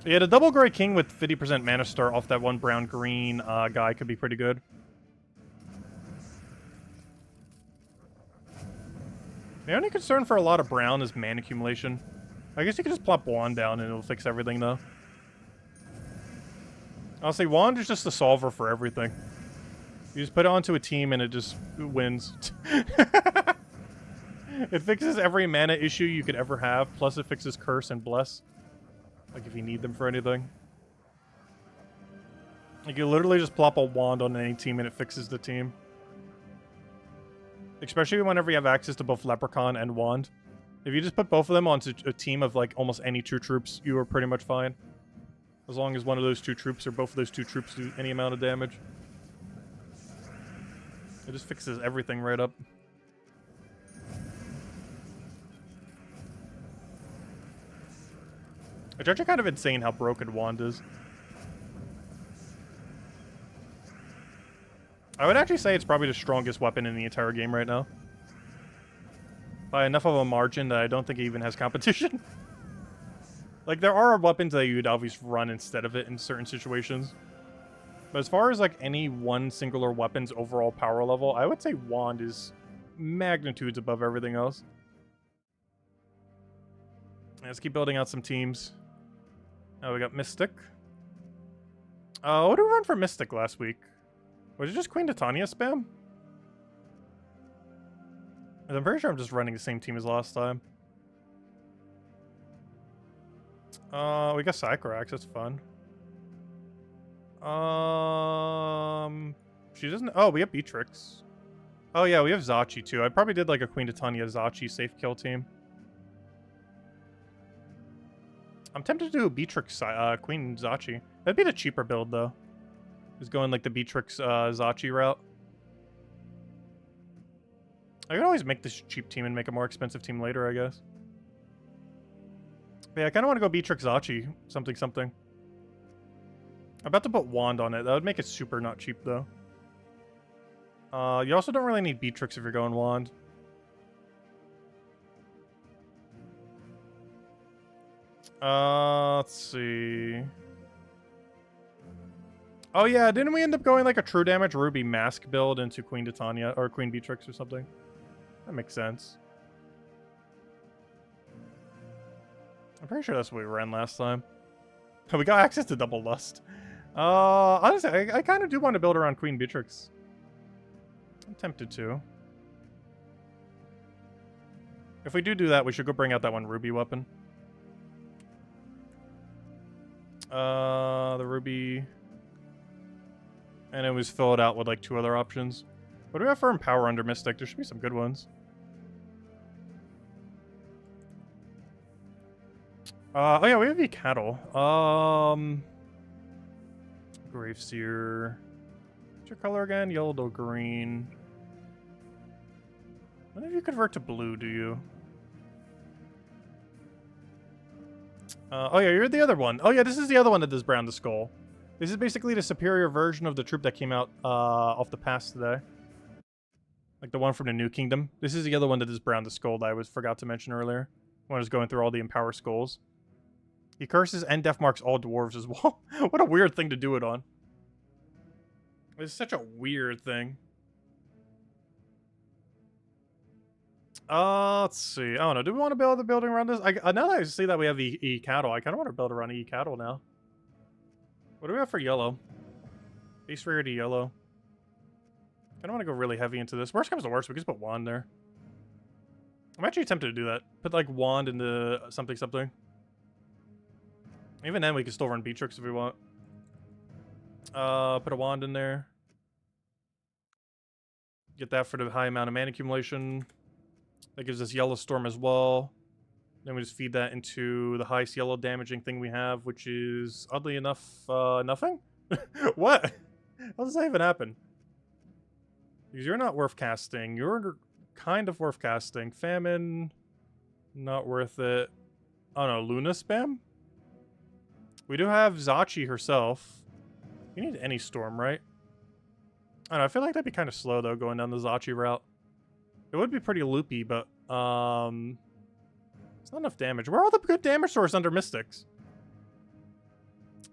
Yeah, the double Grey King with 50% Mana Star off that one brown-green guy could be pretty good. The only concern for a lot of brown is mana accumulation. I guess you could just plop Wand down and it'll fix everything, though. Honestly, Wand is just the solver for everything. You just put it onto a team and it just wins. It fixes every mana issue you could ever have, plus it fixes Curse and Bless. Like, if you need them for anything. Like, you literally just plop a Wand on any team and it fixes the team. Especially whenever you have access to both Leprechaun and Wand. If you just put both of them onto a team of, like, almost any two troops, you are pretty much fine. As long as one of those two troops or both of those two troops do any amount of damage. It just fixes everything right up. It's actually kind of insane how broken Wand is. I would actually say it's probably the strongest weapon in the entire game right now. By enough of a margin that I don't think it even has competition. Like, there are weapons that you'd obviously run instead of it in certain situations. But as far as, like, any one singular weapon's overall power level, I would say Wand is magnitudes above everything else. Let's keep building out some teams. Oh, we got Mystic. What did we run for Mystic last week? Was it just Queen Titania spam? I'm pretty sure I'm just running the same team as last time. We got Sycorax, that's fun. She doesn't... Oh, we have Beatrix. Oh yeah, we have Zachi too. I probably did like a Queen Titania Zachi safe kill team. I'm tempted to do a Beatrix Queen Zachi. That'd be the cheaper build though. Is going like the Beatrix Zachi route. I could always make this cheap team and make a more expensive team later, I guess. But yeah, I kind of want to go Beatrix Zachi. Something, something. I'm about to put Wand on it. That would make it super not cheap, though. You also don't really need Beatrix if you're going Wand. Let's see. Oh yeah, didn't we end up going like a true damage Ruby Mask build into Queen Titania or Queen Beatrix or something? That makes sense. I'm pretty sure that's what we ran last time. We got access to Double Lust. Honestly, I kind of do want to build around Queen Beatrix. I'm tempted to. If we do that, we should go bring out that one Ruby weapon. The Ruby... And it was filled out with like 2 other options. What do we have for Empower under Mystic? There should be some good ones. Oh yeah, we have Cattle. Graveseer. What's your color again? Yellow to green. When did you convert to blue, do you? Oh yeah, you're the other one. Oh yeah, this is the other one that does brown to skull. This is basically the superior version of the troop that came out off the pass today. Like the one from the New Kingdom. This is the other one that is brown to skull that I forgot to mention earlier. When I was going through all the Empower skulls. He curses and death marks all dwarves as well. What a weird thing to do it on. It's such a weird thing. Let's see. I don't know. Do we want to build a building around this? Now that I see that we have cattle, I kind of want to build around cattle now. What do we have for yellow? Base rarity yellow. I don't want to go really heavy into this. Worst comes to worst, we can just put wand there. I'm actually tempted to do that. Put like wand into something something. Even then we can still run Beatrix if we want. Put a wand in there. Get that for the high amount of mana accumulation. That gives us Yellow Storm as well. Then we just feed that into the highest yellow damaging thing we have, which is, oddly enough, nothing? What? How does that even happen? Because you're not worth casting. You're kind of worth casting. Famine, not worth it. Oh no, Luna spam? We do have Zachi herself. You need any storm, right? I don't know, I feel like that'd be kind of slow though, going down the Zachi route. It would be pretty loopy, but it's not enough damage. Where are all the good damage source under Mystics?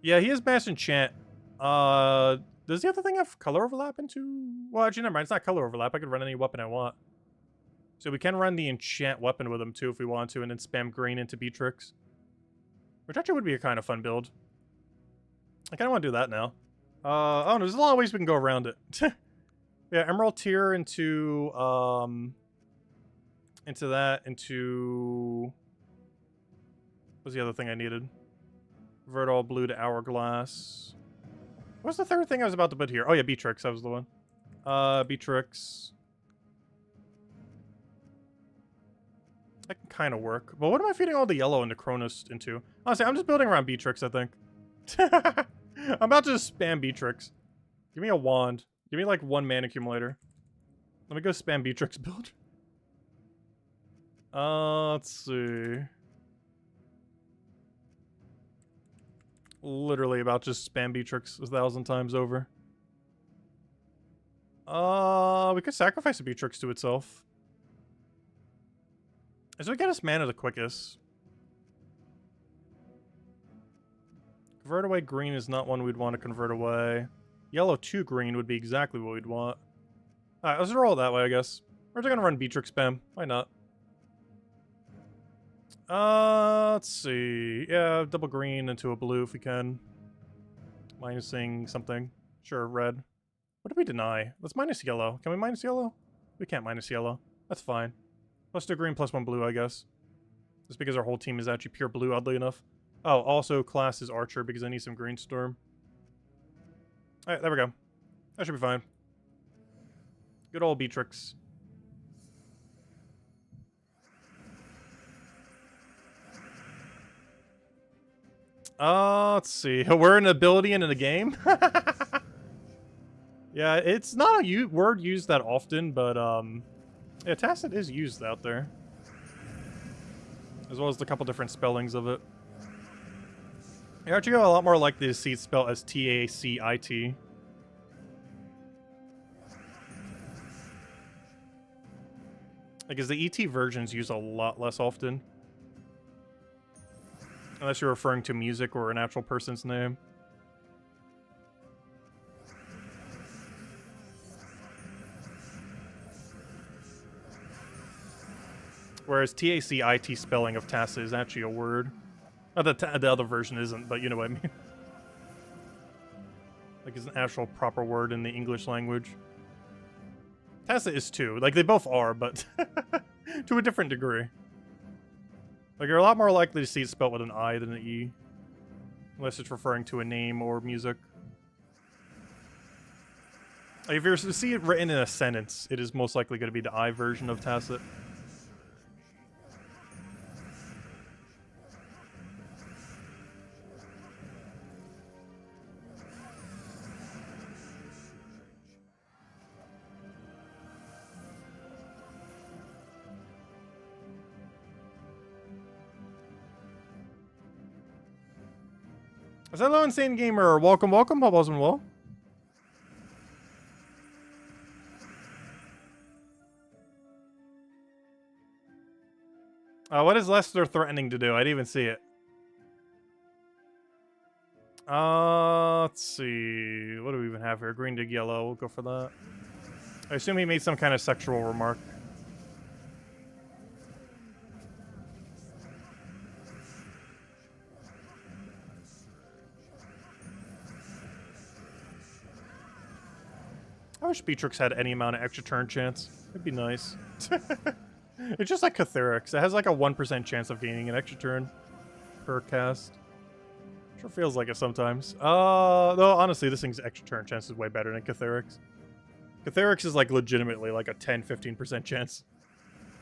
Yeah, he is Mass Enchant. Does the other thing have color overlap into? Well, actually, never mind. It's not color overlap. I could run any weapon I want. So we can run the enchant weapon with him too if we want to, and then spam green into Beatrix. Which actually would be a kind of fun build. I kind of want to do that now. Oh, no, there's a lot of ways we can go around it. Yeah, Emerald Tear into that, into... What's the other thing I needed? Verdal Blue to Hourglass. What's the third thing I was about to put here? Oh yeah, Beatrix, that was the one. Beatrix. That can kind of work. But what am I feeding all the yellow into Cronus into? Honestly, I'm just building around Beatrix, I think. I'm about to just spam Beatrix. Give me a wand. Give me like 1 mana accumulator. Let me go spam Beatrix build. Let's see. Literally about just spam Beatrix 1,000 times over. We could sacrifice a Beatrix to itself. As we get us mana the quickest. Convert away green is not one we'd want to convert away. Yellow to green would be exactly what we'd want. Alright, let's roll it that way, I guess. We're just gonna run Beatrix spam. Why not? Let's see. Yeah, double green into a blue if we can. Minusing something. Sure, red. What did we deny? Let's minus yellow. Can we minus yellow? We can't minus yellow. That's fine. Plus 2 green, plus 1 blue, I guess. Just because our whole team is actually pure blue, oddly enough. Oh, also class is Archer because I need some green storm. Alright, there we go. That should be fine. Good old Beatrix. Let's see. We're an ability in a game? Yeah, it's not a word used that often, but, yeah, Tacit is used out there. As well as a couple different spellings of it. You actually go a lot more like the seed spell as T-A-C-I-T. Because the ET versions use a lot less often. Unless you're referring to music or an actual person's name. Whereas T-A-C-I-T spelling of Tacit is actually a word. The other version isn't, but you know what I mean. Like, it's an actual proper word in the English language. Tacit is too. Like, they both are, but to a different degree. Like, you're a lot more likely to see it spelled with an I than an E. Unless it's referring to a name or music. Like, if you're to see it written in a sentence, it is most likely going to be the I version of Tacit. Is that Hello Insane Gamer? Welcome, welcome. Hope all's been well. What is Lester threatening to do? I didn't even see it. Let's see. What do we even have here? Green to yellow. We'll go for that. I assume he made some kind of sexual remark. wish Beatrix had any amount of extra turn chance. It'd be nice. It's just like Catherix. It has like a 1% chance of gaining an extra turn per cast. Sure feels like it sometimes. Though honestly, this thing's extra turn chance is way better than Catherix. Catherix is like legitimately like a 10-15% chance.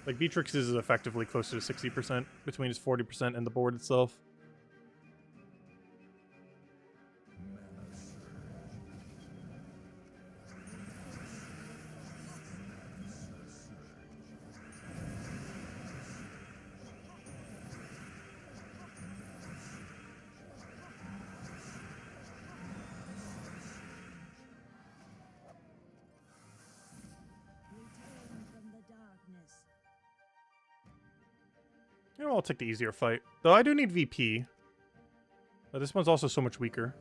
Like Beatrix is effectively closer to 60% between its 40% and the board itself. You know, I'll take the easier fight. Though I do need VP. But this one's also so much weaker.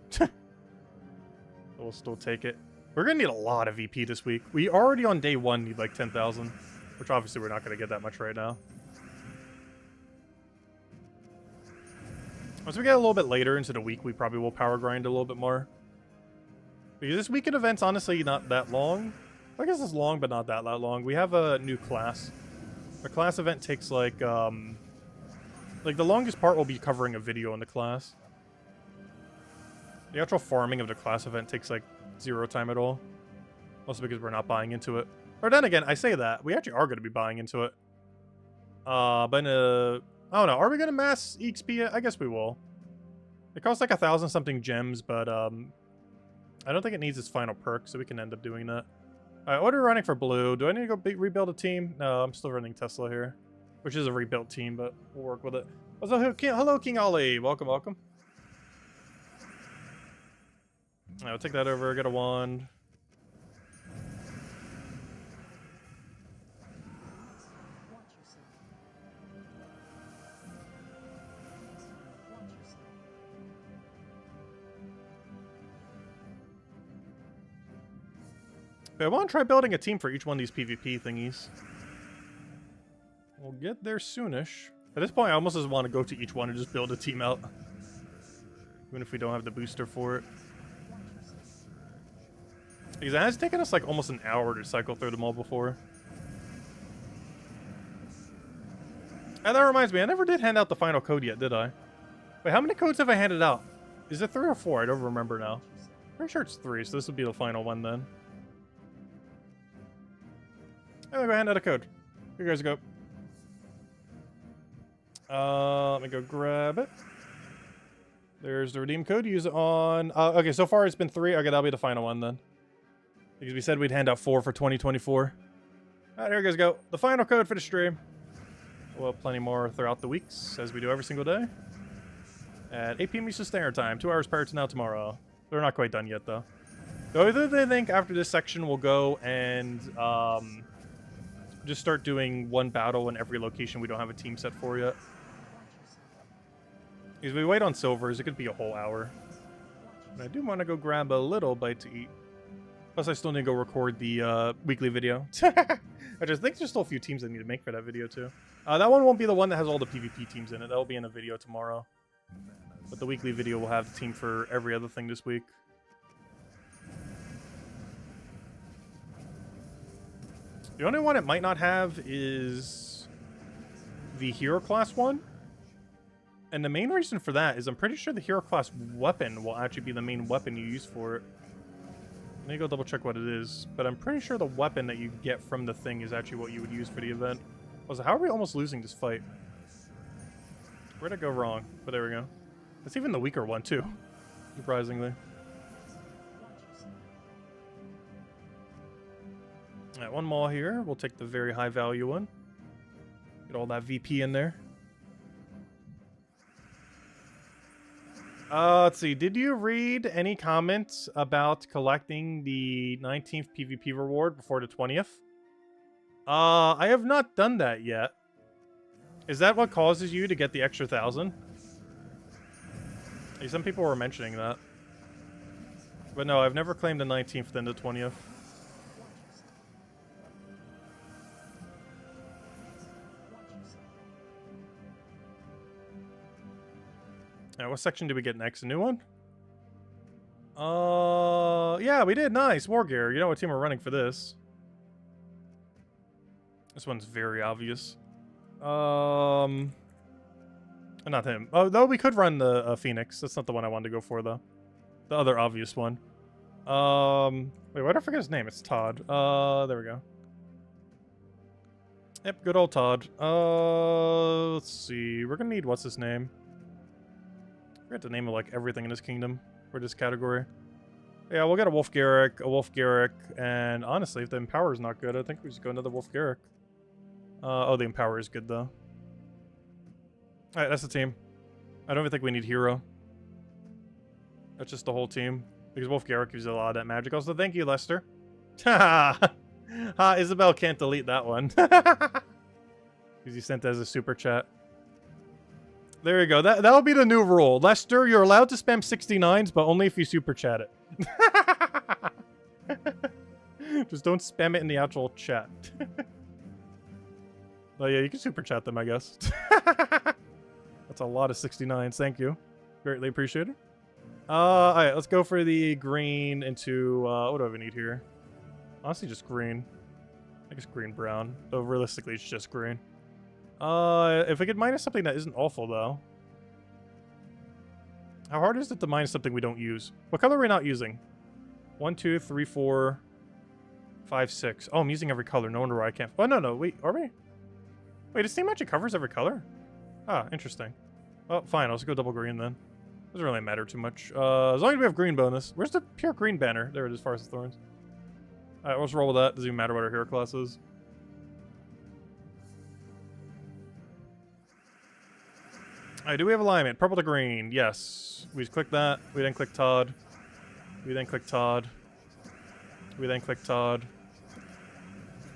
We'll still take it. We're gonna need a lot of VP this week. We already on day 1 need like 10,000. Which obviously we're not gonna get that much right now. Once we get a little bit later into the week, we probably will power grind a little bit more. Because this weekend event's honestly not that long. I guess it's long, but not that long. We have a new class. A class event takes like the longest part will be covering a video in the class. The actual farming of the class event takes like 0 time at all. Also because we're not buying into it. Or then again, I say that. We actually are going to be buying into it. But I don't know. Are we going to mass EXP it? I guess we will. It costs like 1,000 something gems, but I don't think it needs its final perk, so we can end up doing that. Alright, what are we running for blue? Do I need to go rebuild a team? No, I'm still running Tesla here. Which is a rebuilt team, but we'll work with it. Also, hello, King Ali. Welcome, welcome. I'll take that over, get a wand. But I want to try building a team for each one of these PvP thingies. We'll get there soonish. At this point, I almost just want to go to each one and just build a team out. Even if we don't have the booster for it. Because it has taken us like almost an hour to cycle through them all before. And that reminds me, I never did hand out the final code yet, did I? Wait, how many codes have I handed out? Is it 3 or 4? I don't remember now. Pretty sure it's 3, so this will be the final one then. I'm gonna go hand out a code. Here you guys go. Let me go grab it. There's the redeem code. Use it on... okay, so far it's been 3. Okay, that'll be the final one then. Because we said we'd hand out 4 for 2024. Alright, here you guys go. The final code for the stream. We'll have plenty more throughout the weeks, as we do every single day. At 8 p.m. Eastern Standard Time. 2 hours prior to now tomorrow. They're not quite done yet, though. So I think after this section, we'll go and... just start doing one battle in every location we don't have a team set for yet. Because we wait on silvers, it could be a whole hour. And I do want to go grab a little bite to eat. Plus, I still need to go record the weekly video. I just think there's still a few teams I need to make for that video, too. That one won't be the one that has all the PvP teams in it. That'll be in a video tomorrow. But the weekly video will have the team for every other thing this week. The only one it might not have is the hero class one. And the main reason for that is I'm pretty sure the hero class weapon will actually be the main weapon you use for it. Let me go double check what it is. But I'm pretty sure the weapon that you get from the thing is actually what you would use for the event. Also, how are we almost losing this fight? Where'd it go wrong? But there we go. It's even the weaker one too, surprisingly. Alright, one more here. We'll take the very high value one. Get all that VP in there. Let's see. Did you read any comments about collecting the 19th PvP reward before the 20th? I have not done that yet. Is that what causes you to get the extra 1,000? Hey, some people were mentioning that. But no, I've never claimed the 19th then the 20th. What section do we get next? A new one? Yeah, we did. Nice. War gear. You know what team we're running for this. This one's very obvious. Not him. Oh, though we could run the Phoenix. That's not the one I wanted to go for, though. The other obvious one. Wait, why did I forget his name? It's Todd. There we go. Yep, good old Todd. Let's see. We're gonna need what's his name? I forget the name of like everything in this kingdom for this category. Yeah, we'll get a Wolf Garrick, and honestly, if the Empower is not good, I think we just go another Wolf Garrick. Oh, the Empower is good though. Alright, that's the team. I don't even think we need Hero. That's just the whole team. Because Wolf Garrick gives you a lot of that magic. Also, thank you, Lester. Ha! Isabel can't delete that one. Because you sent it as a super chat. There you go. That'll be the new rule. Lester, you're allowed to spam 69s, but only if you super chat it. Just don't spam it in the actual chat. Oh yeah, you can super chat them, I guess. That's a lot of 69s. Thank you. Greatly appreciated. Alright, let's go for the green into, what do I need here? Honestly, just green. I guess green-brown. Though realistically, it's just green. If we could minus something that isn't awful, though. How hard is it to minus something we don't use? What color are we not using? 1, 2, 3, 4, 5, 6. Oh, I'm using every color. No wonder why I can't. Oh, no, wait, are we? Wait, does Steam actually covers every color? Ah, interesting. Well, fine, I'll just go double green then. Doesn't really matter too much. As long as we have green bonus. Where's the pure green banner? There it is, Forest of Thorns. Alright, let's roll with that. Doesn't even matter what our hero class is. Alright, do we have alignment? Purple to green. Yes. We just click that. We then click Todd. We then click Todd. We then click Todd.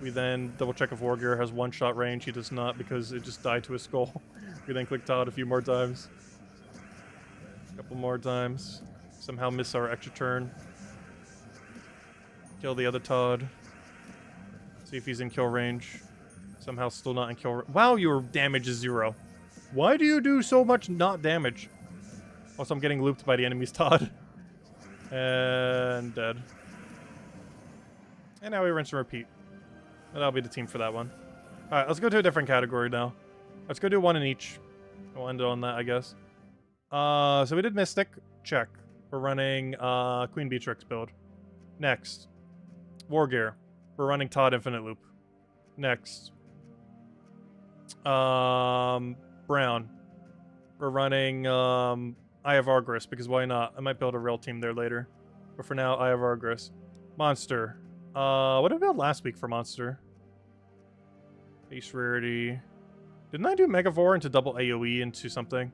We then double check if Wargear has one-shot range. He does not because it just died to his skull. We then click Todd a few more times. A couple more times. Somehow miss our extra turn. Kill the other Todd. See if he's in kill range. Somehow still not in kill range. Wow, your damage is 0. Why do you do so much not damage? Also, I'm getting looped by the enemy's Todd. And dead. And now we rinse and repeat. And that'll be the team for that one. Alright, let's go to a different category now. Let's go do one in each. We'll end it on that, I guess. So we did Mystic. Check. We're running Queen Beatrix build. Next. Wargear. We're running Todd Infinite Loop. Next. Brown. We're running Eye of Argris, because why not? I might build a real team there later. But for now, Eye of Argris. Monster. What did I build last week for Monster? Base rarity. Didn't I do Megavore into double AoE into something?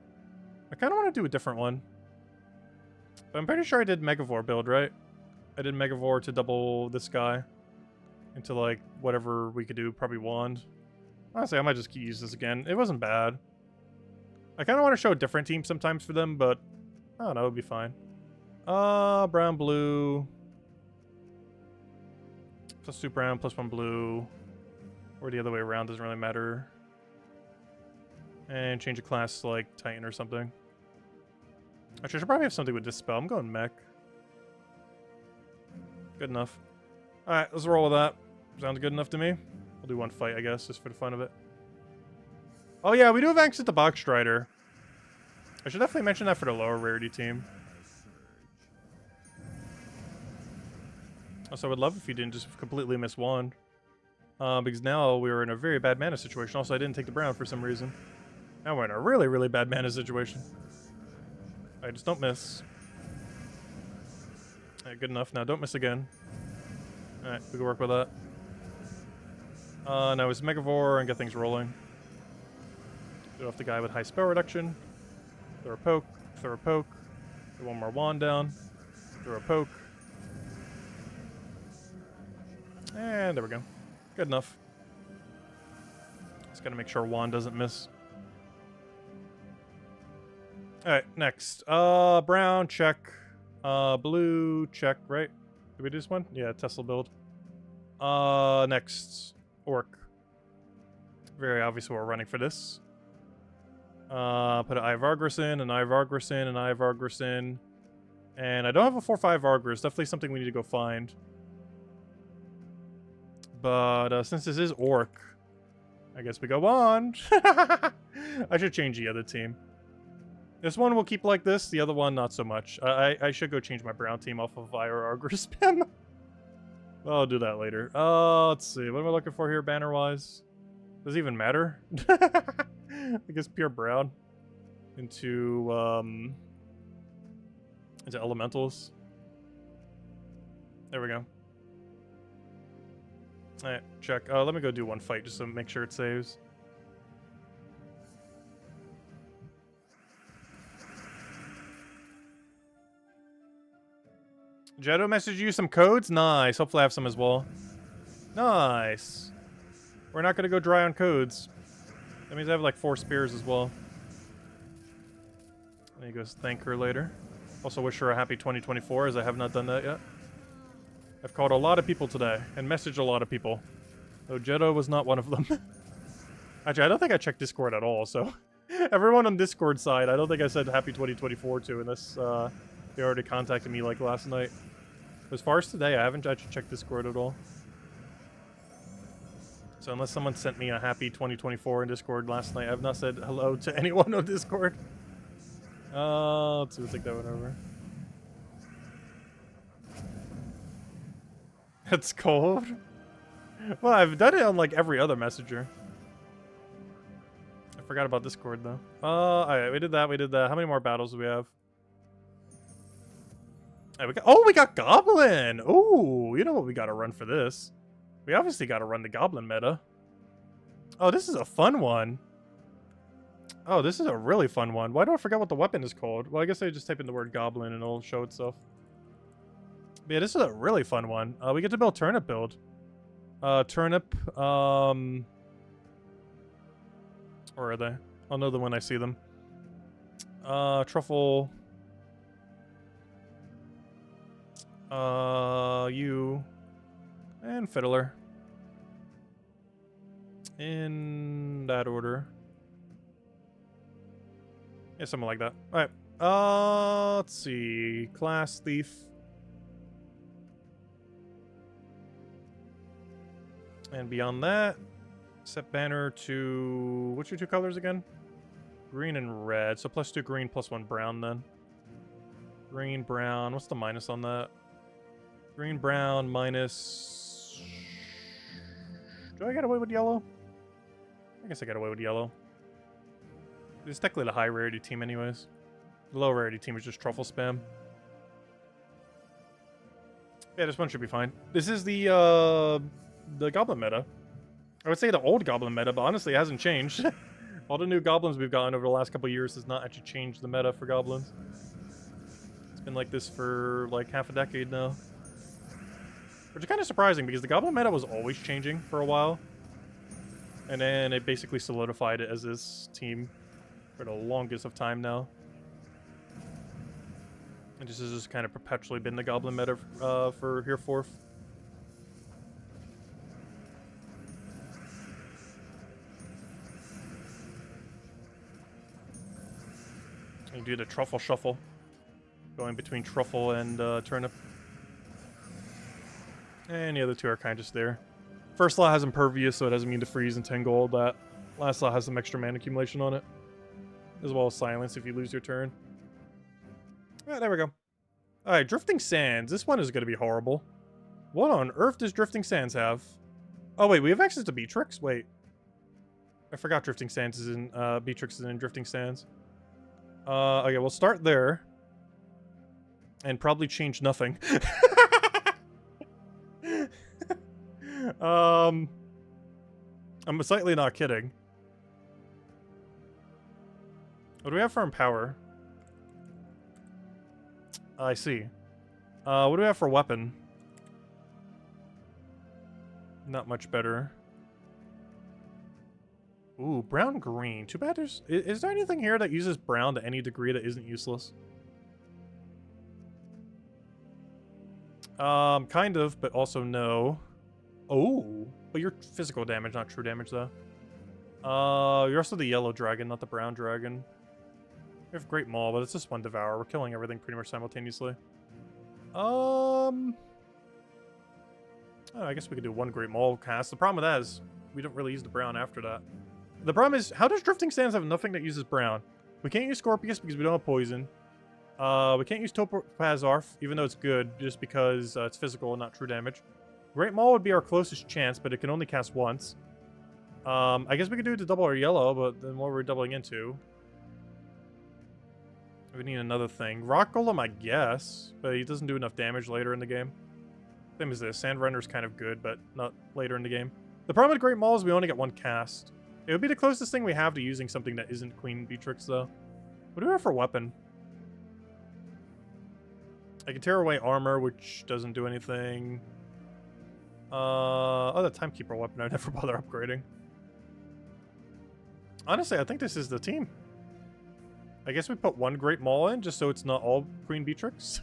I kind of want to do a different one. But I'm pretty sure I did Megavore build, right? I did Megavore to double this guy. Into, like, whatever we could do. Probably Wand. Honestly, I might just use this again. It wasn't bad. I kind of want to show a different team sometimes for them, but I don't know, it would be fine. Brown, blue. Plus 2 brown, plus 1 blue. Or the other way around, doesn't really matter. And change a class to, like, Titan or something. Actually, I should probably have something with Dispel. I'm going mech. Good enough. Alright, let's roll with that. Sounds good enough to me. We'll do one fight, I guess, just for the fun of it. Oh yeah, we do have access to Box Strider. I should definitely mention that for the lower rarity team. Also, I would love if you didn't just completely miss Wand. Because now we were in a very bad mana situation. Also, I didn't take the brown for some reason. Now we're in a really, really bad mana situation. Alright, just don't miss. Alright, good enough. Now don't miss again. Alright, we can work with that. Now it's Megavore and get things rolling. Get off the guy with high spell reduction. Throw a poke. Throw a poke. Get one more wand down. Throw a poke. And there we go. Good enough. Just gotta make sure wand doesn't miss. Alright, next. Brown, check. Blue, check, right? Did we do this one? Yeah, Tesla build. Next. Orc. Very obvious what we're running for this. Put an Eye of Argris in, an Eye of Argris in, an Eye of Argris in. And I don't have a 4-5 Augur. It's definitely something we need to go find. But since this is Orc, I guess we go on. I should change the other team. This one will keep like this. The other one, not so much. I should go change my brown team off of Fire Augur spam. I'll do that later. Let's see. What am I looking for here, banner-wise? Does it even matter? I guess pure brown. Into elementals. There we go. Alright, check. Let me go do one fight just to make sure it saves. Jetto messaged you some codes? Nice. Hopefully I have some as well. Nice. We're not going to go dry on codes. That means I have like 4 spears as well. Let me go thank her later. Also wish her a happy 2024, as I have not done that yet. I've called a lot of people today and messaged a lot of people. Though Jetto was not one of them. Actually, I don't think I checked Discord at all, so... Everyone on Discord side, I don't think I said happy 2024 to, unless they already contacted me like last night. As far as today, I haven't actually checked Discord at all. So unless someone sent me a happy 2024 in Discord last night, I have not said hello to anyone on Discord. Let's see, we'll take that one over. It's cold. Well, I've done it on like every other messenger. I forgot about Discord though. Alright, we did that, we did that. How many more battles do we have? We got Goblin! Ooh, you know what we gotta run for this. We obviously gotta run the Goblin meta. Oh, this is a fun one. Oh, this is a really fun one. Why do I forget what the weapon is called? Well, I guess I just type in the word Goblin and it'll show itself. But yeah, this is a really fun one. We get to build Turnip build. Turnip, where are they? I'll know them when I see them. Truffle. You. And Fiddler. In that order. Yeah, something like that. Alright. Let's see. Class Thief. And beyond that, set banner to... What's your 2 colors again? Green and red. So +2 green, +1 brown then. Green, brown. What's the minus on that? Green, brown, minus... Do I get away with yellow? I guess I got away with yellow. It's technically the high rarity team anyways. The low rarity team is just truffle spam. Yeah, this one should be fine. This is the Goblin meta. I would say the old Goblin meta, but honestly it hasn't changed. All the new Goblins we've gotten over the last couple of years has not actually changed the meta for Goblins. It's been like this for like half a decade now. Which is kind of surprising because the Goblin meta was always changing for a while. And then it basically solidified it as this team for the longest of time now. And this has just kind of perpetually been the Goblin meta for hereforth. You do the Truffle Shuffle. Going between Truffle and Turnip. And the other 2 are kind of just there. First slot has Impervious, so it doesn't mean to freeze and 10 gold. That last slot has some extra mana accumulation on it. As well as Silence if you lose your turn. Alright, there we go. Alright, Drifting Sands. This one is going to be horrible. What on earth does Drifting Sands have? Oh, wait, we have access to Beatrix? Wait. I forgot Drifting Sands is in, Beatrix is in Drifting Sands. Okay, we'll start there. And probably change nothing. I'm slightly not kidding. What do we have for Empower? I see. What do we have for Weapon? Not much better. Ooh, brown green. Too bad there's... Is there anything here that uses brown to any degree that isn't useless? Kind of, but also no. Oh, but you're physical damage, not true damage, though. You're also the yellow dragon, not the brown dragon. We have Great Maul, but it's just one Devour. We're killing everything pretty much simultaneously. Oh, I guess we could do one Great Maul cast. The problem with that is we don't really use the Brown after that. The problem is, how does Drifting Sands have nothing that uses Brown? We can't use Scorpius because we don't have Poison. We can't use Topaz Arf, even though it's good, just because it's physical and not true damage. Great Maul would be our closest chance, but it can only cast once. I guess we could do it to double our yellow, but then what we're doubling into? We need another thing. Rock Golem, I guess, but he doesn't do enough damage later in the game. Same as this. Sand Render's kind of good, but not later in the game. The problem with Great Maul is we only get one cast. It would be the closest thing we have to using something that isn't Queen Beatrix, though. What do we have for weapon? I can tear away armor, which doesn't do anything. Oh, the Timekeeper weapon I never bother upgrading. Honestly, I think this is the team. I guess we put one Great Maul in, just so it's not all Queen Beatrix.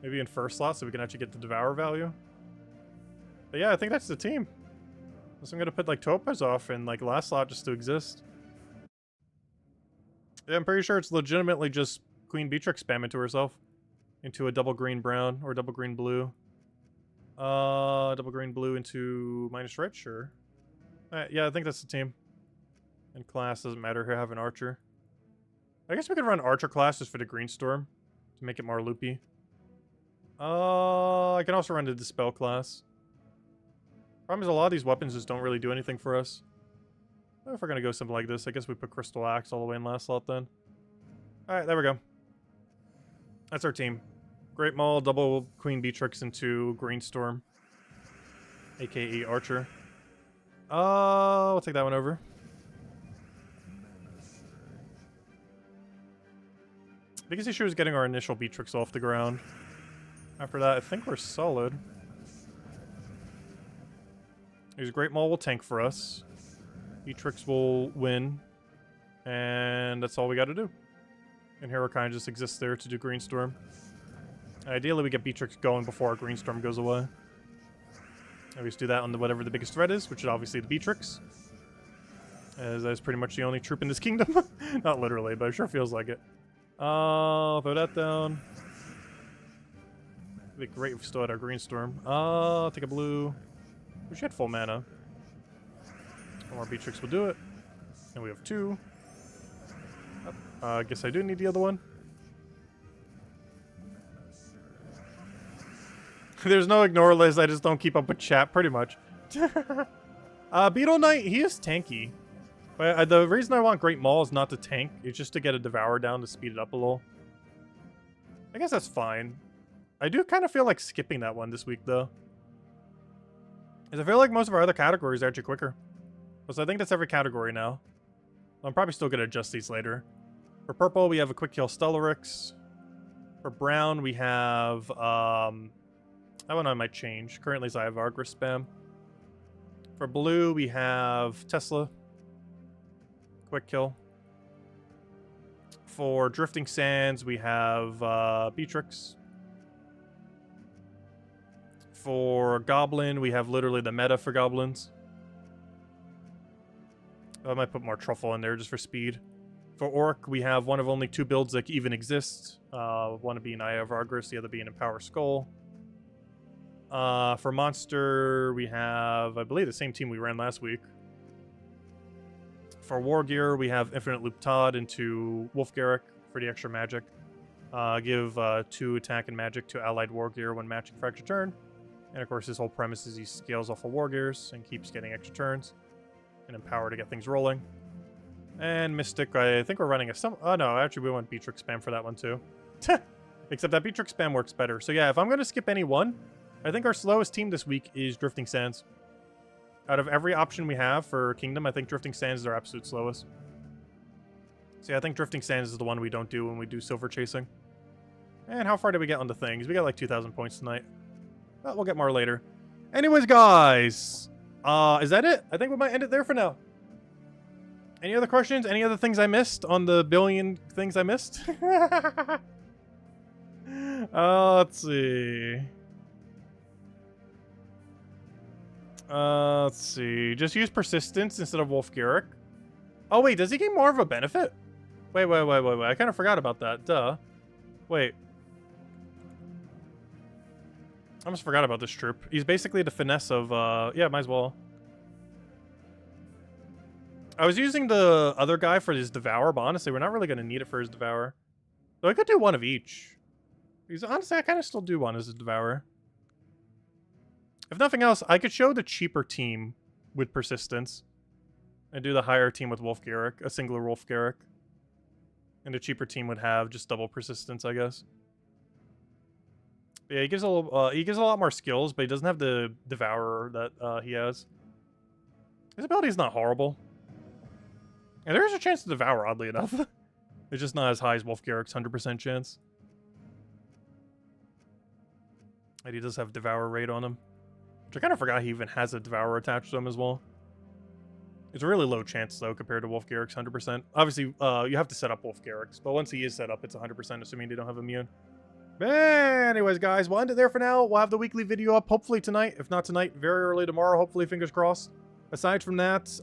Maybe in first slot, so we can actually get the Devour value. But yeah, I think that's the team. Unless I'm gonna put like Topaz off in like last slot just to exist. Yeah, I'm pretty sure it's legitimately just Queen Beatrix spamming to herself. Into a double green brown or double green blue. Double green blue into minus red, sure. Yeah, I think that's the team. And class doesn't matter here, have an archer. I guess we could run archer class just for the green storm to make it more loopy. I can also run the dispel class. Problem is a lot of these weapons just don't really do anything for us. If we're gonna go something like this, I guess we put Crystal Axe all the way in last slot then. Alright, there we go. That's our team. Great Maul, double Queen Beatrix into Green Storm. AKA Archer. We'll take that one over. Biggest issue is getting our initial Beatrix off the ground. After that, I think we're solid. Here's Great Maul will tank for us. Beatrix will win. And that's all we gotta do. And Hero kind of just exists there to do Green Storm. Ideally, we get Beatrix going before our Green Storm goes away. I always do that on whatever the biggest threat is, which is obviously the Beatrix. As that is pretty much the only troop in this kingdom. Not literally, but it sure feels like it. Throw that down. It'd be great if we still had our Green Storm. Take a blue. We should have full mana. One more Beatrix will do it. And we have two. I guess I do need the other one. There's no ignore list, I just don't keep up with chat, pretty much. Beetle Knight, he is tanky. But the reason I want Great Maul is not to tank, it's just to get a Devour down to speed it up a little. I guess that's fine. I do kind of feel like skipping that one this week, though. Because I feel like most of our other categories are actually quicker. So I think that's every category now. I'm probably still going to adjust these later. For purple, we have a Quick Kill Stellarix. For brown, we have... that one I might change. Currently, I have Argris spam. For blue, we have Tesla. Quick Kill. For Drifting Sands, we have Beatrix. For Goblin, we have literally the meta for Goblins. I might put more Truffle in there just for speed. For Orc, we have one of only two builds that even exist. One being Eye of Argris, the other being Empower Skull. For Monster, we have, I believe, the same team we ran last week. For War Gear, we have Infinite Loop Todd into Wolf Garrick for the extra magic. Give 2 attack and magic to allied War Gear when matching fracture turn. And of course, his whole premise is he scales off of War Gears and keeps getting extra turns. And Empower to get things rolling. And Mystic, I think we're running a oh no, actually we want Beatrix spam for that one too. Except that Beatrix spam works better. So yeah, if I'm going to skip any one, I think our slowest team this week is Drifting Sands. Out of every option we have for Kingdom, I think Drifting Sands is our absolute slowest. So yeah, I think Drifting Sands is the one we don't do when we do Silver Chasing. And how far did we get on the things? We got like 2,000 points tonight. But we'll get more later. Anyways, guys, is that it? I think we might end it there for now. Any other questions? Any other things I missed on the billion things I missed? Let's see. Let's see. Just use Persistence instead of Wolf Garrick. Oh, wait. Does he gain more of a benefit? Wait. I kind of forgot about that. Duh. Wait. I almost forgot about this troop. He's basically the finesse of, yeah, might as well. I was using the other guy for his Devour, but honestly, we're not really going to need it for his Devour. So I could do one of each. Because honestly, I kind of still do one as a Devourer. If nothing else, I could show the cheaper team with Persistence. And do the higher team with Wolf Garrick, a singular Wolf Garrick. And the cheaper team would have just double Persistence, I guess. Yeah, he gives a little, he gives a lot more skills, but he doesn't have the Devourer that he has. His ability is not horrible. And there is a chance to Devour, oddly enough. It's just not as high as Wolf Garrick's 100% chance. And he does have Devour rate on him. Which I kind of forgot he even has a Devourer attached to him as well. It's a really low chance, though, compared to Wolf Garrick's 100%. Obviously, you have to set up Wolf Garrick's, but once he is set up, it's 100%, assuming they don't have immune. But anyways, guys, we'll end it there for now. We'll have the weekly video up, hopefully tonight. If not tonight, very early tomorrow, hopefully, fingers crossed. Aside from that,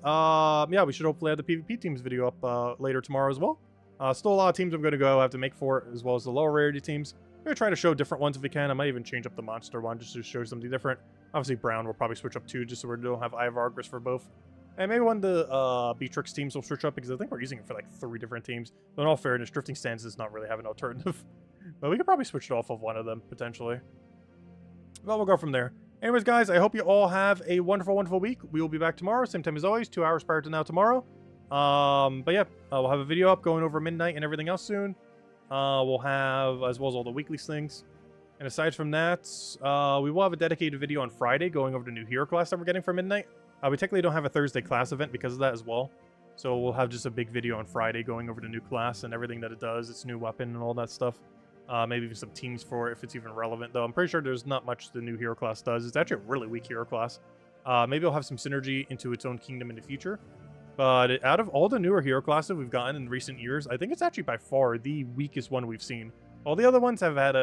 yeah, we should hopefully have the PvP teams video up later tomorrow as well. Still a lot of teams I'm going to go have to make for it, as well as the lower rarity teams. I'm going to try to show different ones if we can. I might even change up the monster one just to show something different. Obviously, Brown will probably switch up too, just so we don't have Eye of Argus for both. And maybe one of the Beatrix teams will switch up, because I think we're using it for like 3 different teams. But in all fairness, Drifting Sands does not really have an alternative. But we could probably switch it off of one of them, potentially. Well, we'll go from there. Anyways, guys, I hope you all have a wonderful, wonderful week. We will be back tomorrow, same time as always, 2 hours prior to now tomorrow. But yeah, we'll have a video up going over Mydnight and everything else soon. We'll have, as well as all the weekly things. And aside from that, we will have a dedicated video on Friday going over the new hero class that we're getting for Mydnight. We technically don't have a Thursday class event because of that as well. So we'll have just a big video on Friday going over the new class and everything that it does, its new weapon and all that stuff. Maybe even some teams for it if it's even relevant, though. I'm pretty sure there's not much the new hero class does. It's actually a really weak hero class. Maybe it'll have some synergy into its own kingdom in the future. But out of all the newer hero classes we've gotten in recent years, I think it's actually by far the weakest one we've seen. All the other ones have had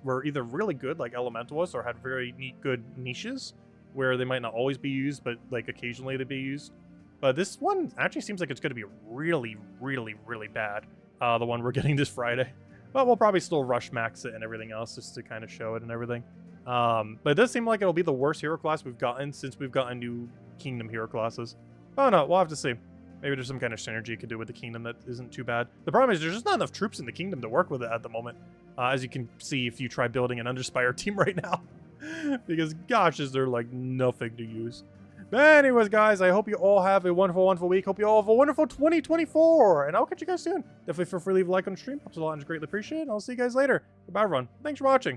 were either really good, like Elementalist, or had very neat, good niches, where they might not always be used, but like occasionally they'd be used. But this one actually seems like it's going to be really, really, really bad. The one we're getting this Friday. But we'll probably still rush max it and everything else just to kind of show it and everything. But it does seem like it'll be the worst hero class we've gotten since we've gotten new Kingdom hero classes. Oh no, we'll have to see. Maybe there's some kind of synergy you could do with the Kingdom that isn't too bad. The problem is there's just not enough troops in the Kingdom to work with it at the moment. As you can see if you try building an Underspire team right now. Because gosh, is there like nothing to use. But anyways, guys, I hope you all have a wonderful, wonderful week. Hope you all have a wonderful 2024. And I'll catch you guys soon. Definitely feel free to leave a like on the stream. Helps a lot and is greatly appreciated. And I'll see you guys later. Goodbye, everyone. Thanks for watching.